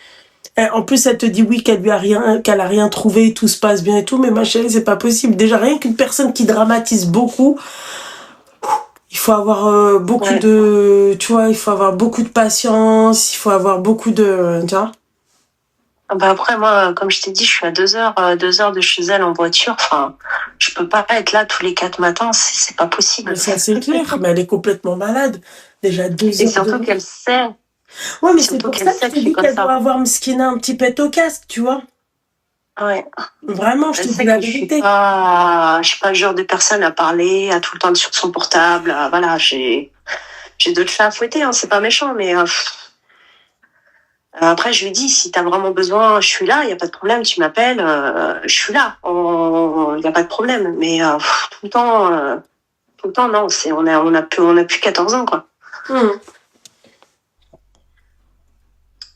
En plus, elle te dit oui, qu'elle a rien trouvé, tout se passe bien et tout, mais ma chérie, c'est pas possible. Déjà, rien qu'une personne qui dramatise beaucoup, il faut avoir beaucoup de, tu vois, il faut avoir beaucoup de patience, il faut avoir beaucoup de, tu vois. Bah après, moi, comme je t'ai dit, je suis à 2 heures de chez elle en voiture. Enfin, je peux pas être là tous les 4 matins, c'est pas possible. Mais ça, c'est clair, mais elle est complètement malade. Déjà 2 heures. Et surtout qu'elle sait. Ouais, mais c'est pour ça que je te dis qu'elle doit avoir Mskina un petit pet au casque, tu vois. Ouais. Vraiment, je te dis la vérité. Je suis pas le genre de personne à parler, à tout le temps sur son portable. Voilà, j'ai d'autres chats à fouetter, hein, c'est pas méchant, mais après je lui dis, si t'as vraiment besoin, je suis là, y a pas de problème, tu m'appelles, je suis là, y a pas de problème. Mais tout le temps, non, on a plus 14 ans, quoi.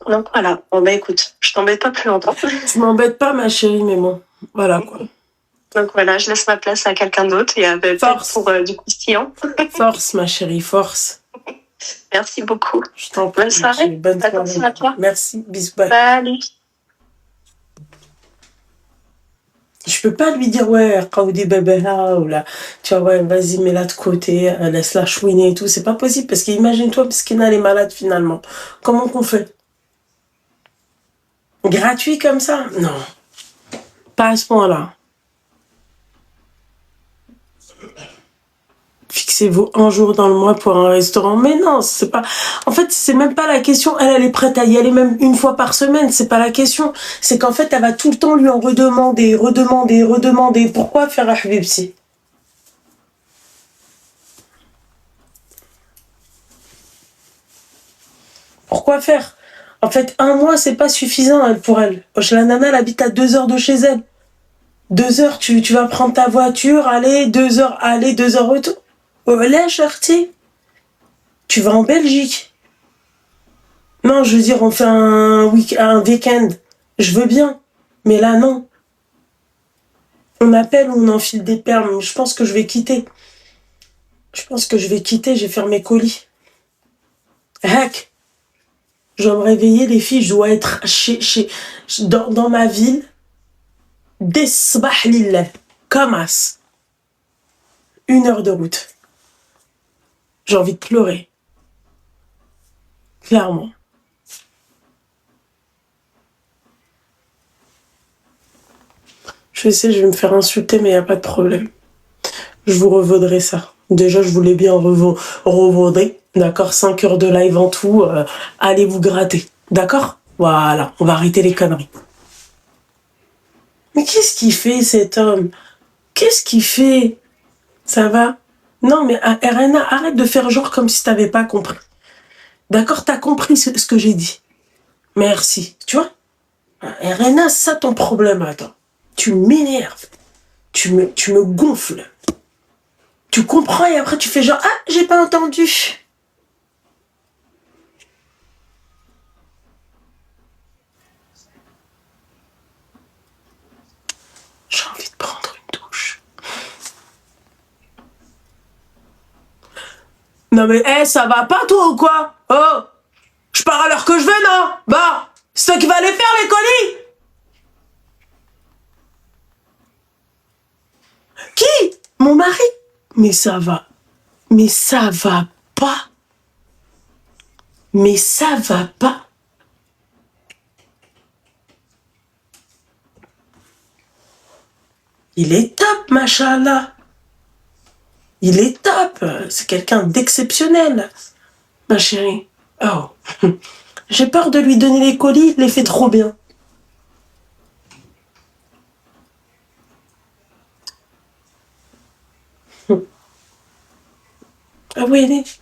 Donc voilà, bon bah écoute, je t'embête pas plus longtemps. Tu m'embêtes pas, ma chérie, mais bon, voilà quoi. Donc voilà, je laisse ma place à quelqu'un d'autre et force pour du croustillant. Force, ma chérie, force. Merci beaucoup. Je t'en prie. Bonne soirée. Bonne soirée. Attention à toi. Merci, bisous. Bye. Salut. Je peux pas lui dire, ouais, Kaoudi bébé là, ou là, tu vois, ouais, vas-y, mets-la de côté, laisse-la chouiner et tout. C'est pas possible, parce qu'imagine-toi, parce qu'Ina, elle est malade finalement. Comment qu'on fait? Gratuit comme ça? Non. Pas à ce point-là. Fixez-vous un jour dans le mois pour un restaurant. Mais non, c'est pas... En fait, c'est même pas la question. Elle est prête à y aller même une fois par semaine. C'est pas la question. C'est qu'en fait, elle va tout le temps lui en redemander. Pourquoi faire un habibsi? Pourquoi faire? En fait, 1 mois, c'est pas suffisant pour elle. La nana, elle habite à 2 heures de chez elle. 2 heures, tu vas prendre ta voiture, aller, 2 heures aller, 2 heures retour. Là, Charty, tu vas en Belgique. Non, je veux dire, on fait un week-end. Je veux bien. Mais là, non. On appelle ou on enfile des perles. Je pense que je vais quitter. J'ai fait mes colis. Hack. Je dois me réveiller, les filles. Je dois être dans ma ville. Dès Sabah Lillah. Comme as. 1 heure de route. J'ai envie de pleurer. Clairement. Je sais, je vais me faire insulter, mais il n'y a pas de problème. Je vous revaudrai ça. Déjà, je voulais bien revaudrer. D'accord, 5 heures de live en tout. Allez vous gratter. D'accord? Voilà, on va arrêter les conneries. Mais qu'est-ce qu'il fait, cet homme? Qu'est-ce qu'il fait? Ça va? Non, mais RNA, arrête de faire genre comme si t'avais pas compris. D'accord, t'as compris ce que j'ai dit. Merci. Tu vois? RNA, c'est ça ton problème, attends. Tu m'énerves. Tu me gonfles. Tu comprends et après tu fais genre, ah, j'ai pas entendu. J'ai envie de prendre une douche. Non mais, ça va pas toi ou quoi? Oh, je pars à l'heure que je veux, non? Bah, c'est toi qui vas aller faire les colis? Qui? Mon mari? Mais ça va pas. Mais ça va pas. Il est top, machallah. Il est top. C'est quelqu'un d'exceptionnel, ma chérie. Oh. J'ai peur de lui donner les colis, il les fait trop bien. Ah oui, elle est.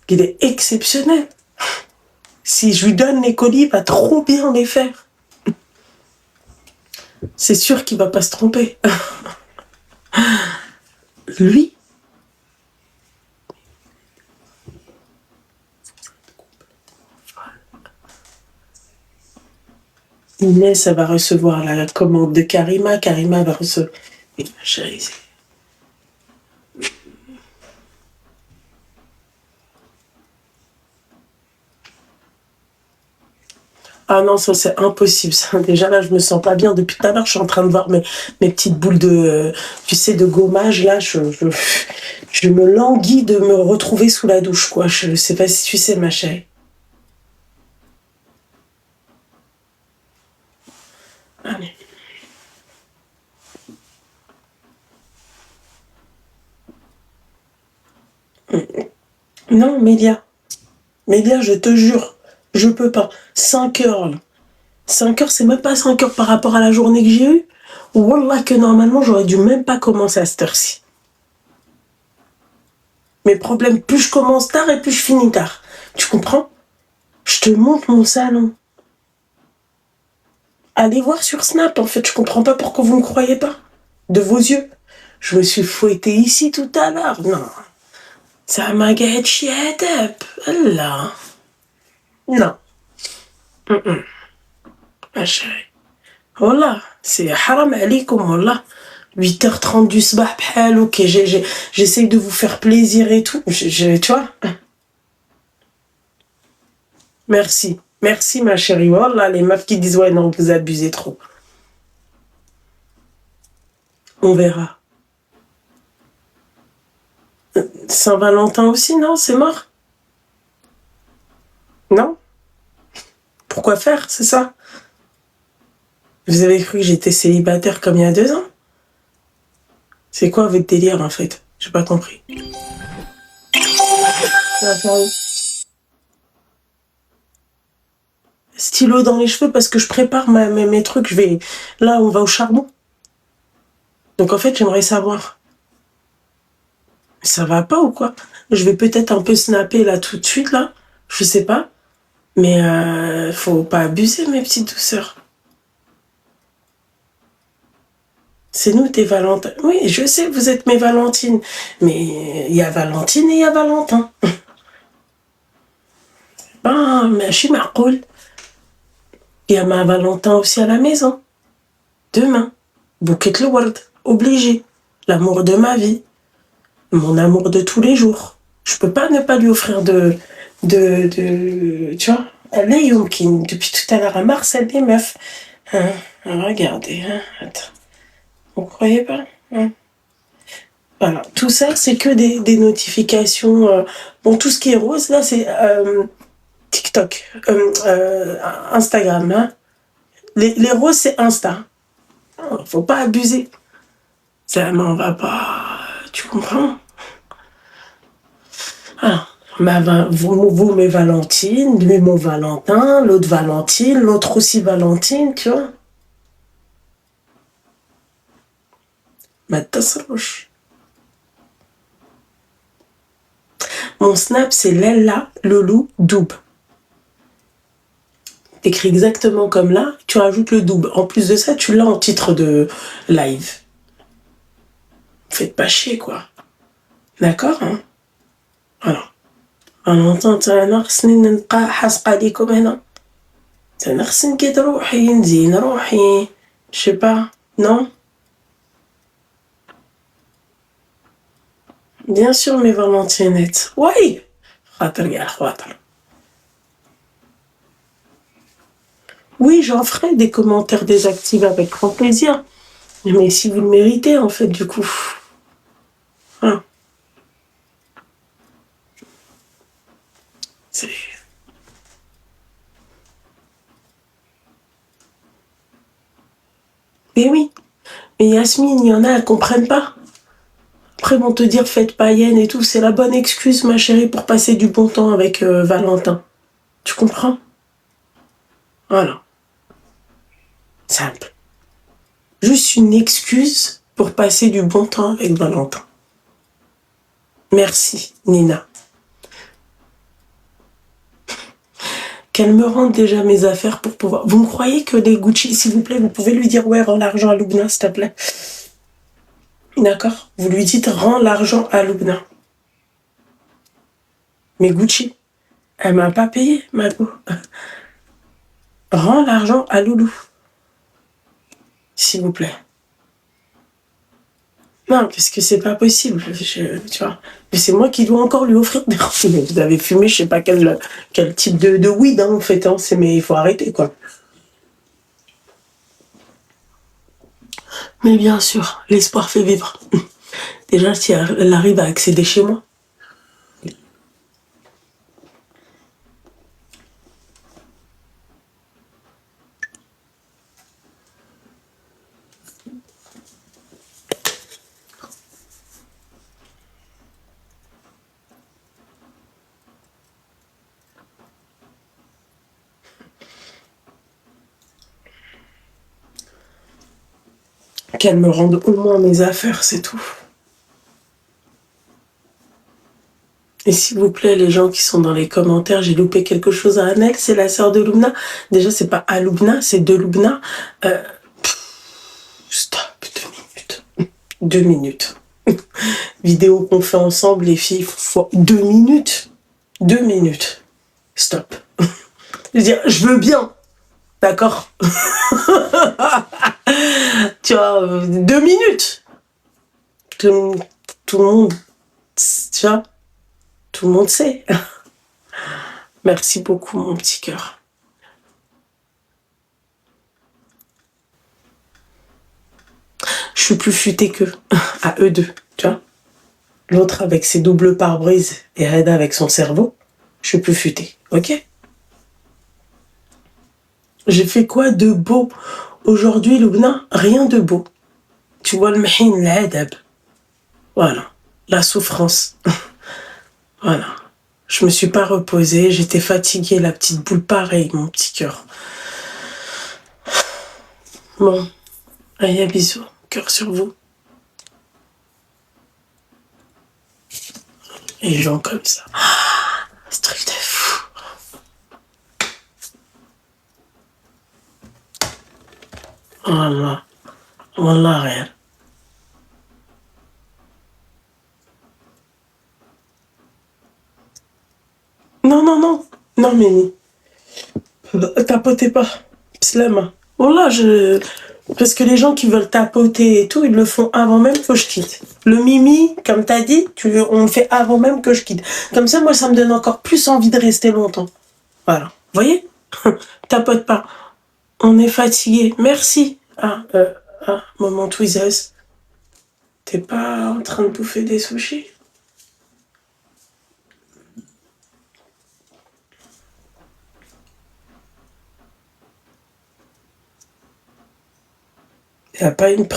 Il est exceptionnel. Si je lui donne les colis, il va trop bien les faire. C'est sûr qu'il va pas se tromper. Lui. Inès, elle va recevoir la commande de Karima. Karima va recevoir... Et ma chérie, ah non, ça c'est impossible. Ça. Déjà là, je me sens pas bien. Depuis tout à l'heure, je suis en train de voir mes petites boules de, tu sais, de gommage. Là, je me languis de me retrouver sous la douche, quoi. Je sais pas si tu sais, ma chérie. Allez. Non, Mélia. Mélia, je te jure, je peux pas. 5 heures, là. 5 heures, c'est même pas 5 heures par rapport à la journée que j'ai eue. Wallah que normalement, j'aurais dû même pas commencer à cette heure-ci. Mes problèmes, plus je commence tard et plus je finis tard. Tu comprends? Je te montre mon salon. Allez voir sur Snap, en fait, je comprends pas pourquoi vous me croyez pas. De vos yeux. Je me suis fouettée ici tout à l'heure. Non. Ça m'a gâché là. Non. Ma chérie. Voilà. C'est haram alaikum, voilà. 8h30 du sabah, bhal, ok, j'essaye de vous faire plaisir et tout. Tu vois? Merci. Merci, ma chérie. Voilà, les meufs qui disent, ouais, non, vous abusez trop. On verra. Saint-Valentin aussi, non? C'est mort? Non? Pourquoi faire, c'est ça? Vous avez cru que j'étais célibataire comme il y a 2 ans? C'est quoi votre délire, en fait? J'ai pas compris. Stylo dans les cheveux parce que je prépare mes trucs. Là, on va au charbon. Donc, en fait, j'aimerais savoir. Ça va pas ou quoi? Je vais peut-être un peu snapper là tout de suite, là. Je sais pas. Mais faut pas abuser, mes petites douceurs. C'est nous tes Valentins. Oui, je sais que vous êtes mes Valentines. Mais il y a Valentine et il y a Valentin. pas, ماشي معقول. Il y a ma Valentin aussi à la maison. Demain. Bouquet le word. Obligé. L'amour de ma vie. Mon amour de tous les jours. Je peux pas ne pas lui offrir tu vois. Elle est Yomkin. Depuis tout à l'heure à Marseille, des meufs. Hein, regardez, hein, attends. Vous croyez pas? Hein. Voilà. Tout ça, c'est que des notifications. Bon, tout ce qui est rose, là, c'est TikTok. Instagram, hein. Les roses, c'est Insta. Faut pas abuser. Ça m'en va pas. Tu comprends? Ah, vous, mes Valentine, lui, mon Valentin, l'autre Valentine, l'autre aussi Valentine, tu vois? Ma tasse rouge. Mon snap, c'est Lella, Loulou, Doub. T'écris exactement comme là, tu rajoutes le double. En plus de ça, tu l'as en titre de live. Faites pas chier, quoi. D'accord, hein? Voilà. Valentin, أنا خصني نبقى حاسقة ليكم هنا. أنا خصني نكيد روحي نزين روحي. Je sais pas, non? Bien sûr, mes Valentinettes. Oui! خاطر يا خواطر. Oui, j'en ferai des commentaires désactivés avec grand plaisir. Mais si vous le méritez, en fait, du coup. Hein. C'est... Mais oui. Mais Yasmine, il y en a, elles comprennent pas. Après, vont te dire fête païenne et tout. C'est la bonne excuse, ma chérie, pour passer du bon temps avec Valentin. Tu comprends? Voilà. Simple. Juste une excuse pour passer du bon temps avec Valentin. Merci, Nina. Qu'elle me rende déjà mes affaires pour pouvoir... Vous me croyez que les Gucci, s'il vous plaît, vous pouvez lui dire, ouais, rends l'argent à Loubna, s'il te plaît. D'accord? Vous lui dites, rends l'argent à Loubna. Mais Gucci, elle m'a pas payé, ma go. Rends l'argent à Loulou. S'il vous plaît. Non, parce que c'est pas possible, tu vois. Mais c'est moi qui dois encore lui offrir des refus. Vous avez fumé, je sais pas quel type de weed, hein, en fait. Hein, mais il faut arrêter, quoi. Mais bien sûr, l'espoir fait vivre. Déjà, si elle arrive à accéder chez moi. Qu'elle me rende au moins mes affaires, c'est tout. Et s'il vous plaît, les gens qui sont dans les commentaires, j'ai loupé quelque chose à Anel, c'est la sœur de Loubna. Déjà, c'est pas à Loubna, c'est de Loubna. Stop, 2 minutes. 2 minutes. Vidéo qu'on fait ensemble, les filles, 2 minutes. 2 minutes. Stop. Je veux dire, je veux bien. D'accord? Tu vois, 2 minutes. Tout le monde, tu vois, tout le monde sait. Merci beaucoup, mon petit cœur. Je suis plus futée qu'eux, à eux deux, tu vois. L'autre avec ses doubles pare-brises et Reda avec son cerveau, je suis plus futée, ok? J'ai fait quoi de beau aujourd'hui, Loubna? Rien de beau. Tu vois le mahin, l'adab. Voilà, la souffrance. Voilà. Je me suis pas reposée, j'étais fatiguée, la petite boule pareil, mon petit cœur. Bon, allez, à bisous, cœur sur vous. Et les gens comme ça. Ce truc de fou. Voilà. Voilà, rien. Non, non, non. Non. Non, mais tapotez pas. Slama. Bon, là, parce que les gens qui veulent tapoter et tout, ils le font avant même que je quitte. Le mimi, comme t'as dit, on le fait avant même que je quitte. Comme ça, moi, ça me donne encore plus envie de rester longtemps. Voilà. Vous voyez? Tapote pas. On est fatigué. Merci. Maman Tweezers. T'es pas en train de bouffer des sushis? Il n'y a pas une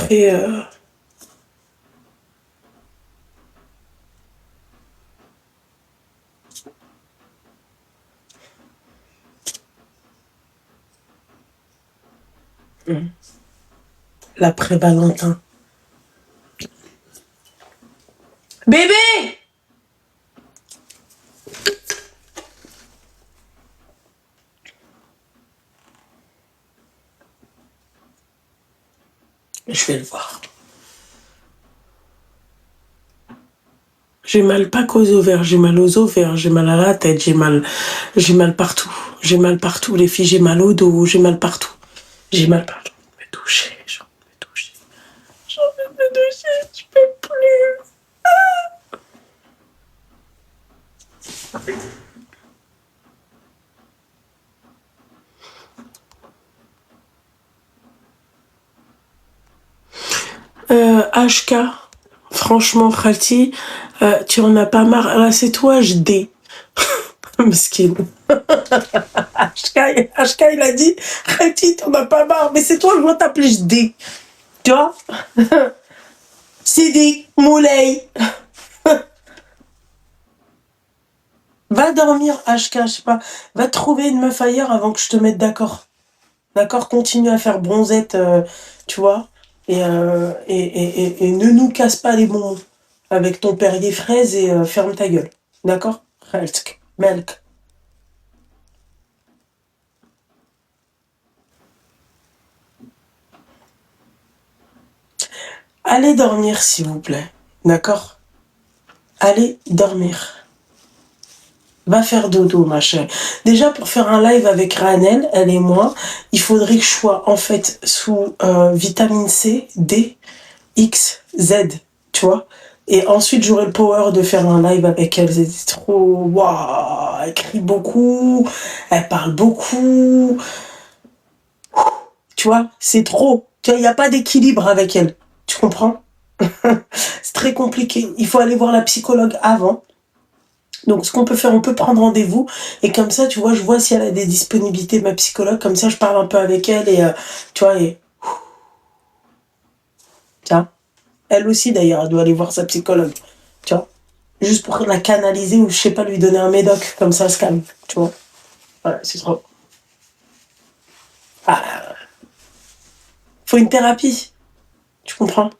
La pré-Valentin. Bébé! Je vais le voir. J'ai mal pas qu'aux ovaires, j'ai mal aux ovaires, j'ai mal à la tête, j'ai mal partout. J'ai mal partout, les filles, j'ai mal au dos, j'ai mal partout. J'ai mal partout. J'ai envie de me toucher, j'ai envie de me toucher. J'ai envie de me toucher, je peux plus. HK, franchement, Khalti, tu en as pas marre. Là, c'est toi, je dé. Mesquine. HK, il a dit, Khalti, t'en as pas marre. Mais c'est toi, je dois t'appeler je dé. Tu vois? Sidi, Moulay. Va dormir, HK, je sais pas. Va trouver une meuf ailleurs avant que je te mette d'accord. D'accord? Continue à faire bronzette, tu vois? Et ne nous casse pas les bonbons avec ton Perrier fraise et ferme ta gueule. D'accord? Melk. Allez dormir, s'il vous plaît. D'accord? Allez dormir. Va faire dodo, ma chère. Déjà, pour faire un live avec Ranel, elle et moi, il faudrait que je sois, en fait, sous vitamine C, D, X, Z, tu vois. Et ensuite, j'aurai le power de faire un live avec elle. C'est trop... Waouh, elle crie beaucoup, elle parle beaucoup. Tu vois, c'est trop. Tu vois, il n'y a pas d'équilibre avec elle. Tu comprends? C'est très compliqué. Il faut aller voir la psychologue avant. Donc, ce qu'on peut faire, on peut prendre rendez-vous. Et comme ça, tu vois, je vois si elle a des disponibilités, ma psychologue. Comme ça, je parle un peu avec elle et, tu vois, et... Tiens. Elle aussi, d'ailleurs, elle doit aller voir sa psychologue. Tu vois. Juste pour la canaliser ou, je sais pas, lui donner un médoc. Comme ça, elle se calme. Tu vois. Voilà, c'est trop. Faut une thérapie. Tu comprends?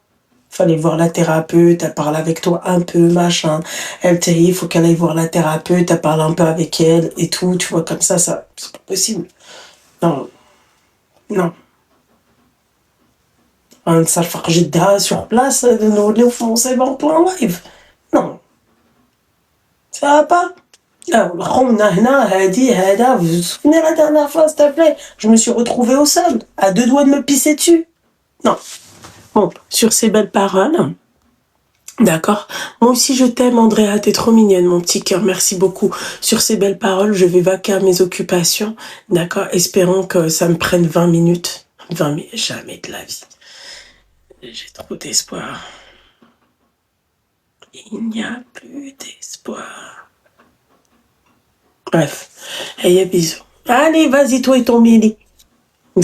Fallait voir la thérapeute, elle parle avec toi un peu, machin. Elle te dit, il faut qu'elle aille voir la thérapeute, elle parle un peu avec elle et tout, tu vois, comme ça, c'est pas possible. Non. Un salfar jidda sur place, de nous les foncer en plein live. Non. Ça va pas. Vous vous souvenez la dernière fois, s'il te plaît? Je me suis retrouvée au sol, à 2 doigts de me pisser dessus. Non. Bon, sur ces belles paroles, d'accord. Moi aussi, je t'aime, Andrea. T'es trop mignonne, mon petit cœur. Merci beaucoup. Sur ces belles paroles, je vais vaquer à mes occupations, d'accord. Espérons que ça me prenne 20 minutes. 20 minutes, jamais de la vie. J'ai trop d'espoir. Il n'y a plus d'espoir. Bref. Hey, bisous. Allez, vas-y, toi et ton Mili.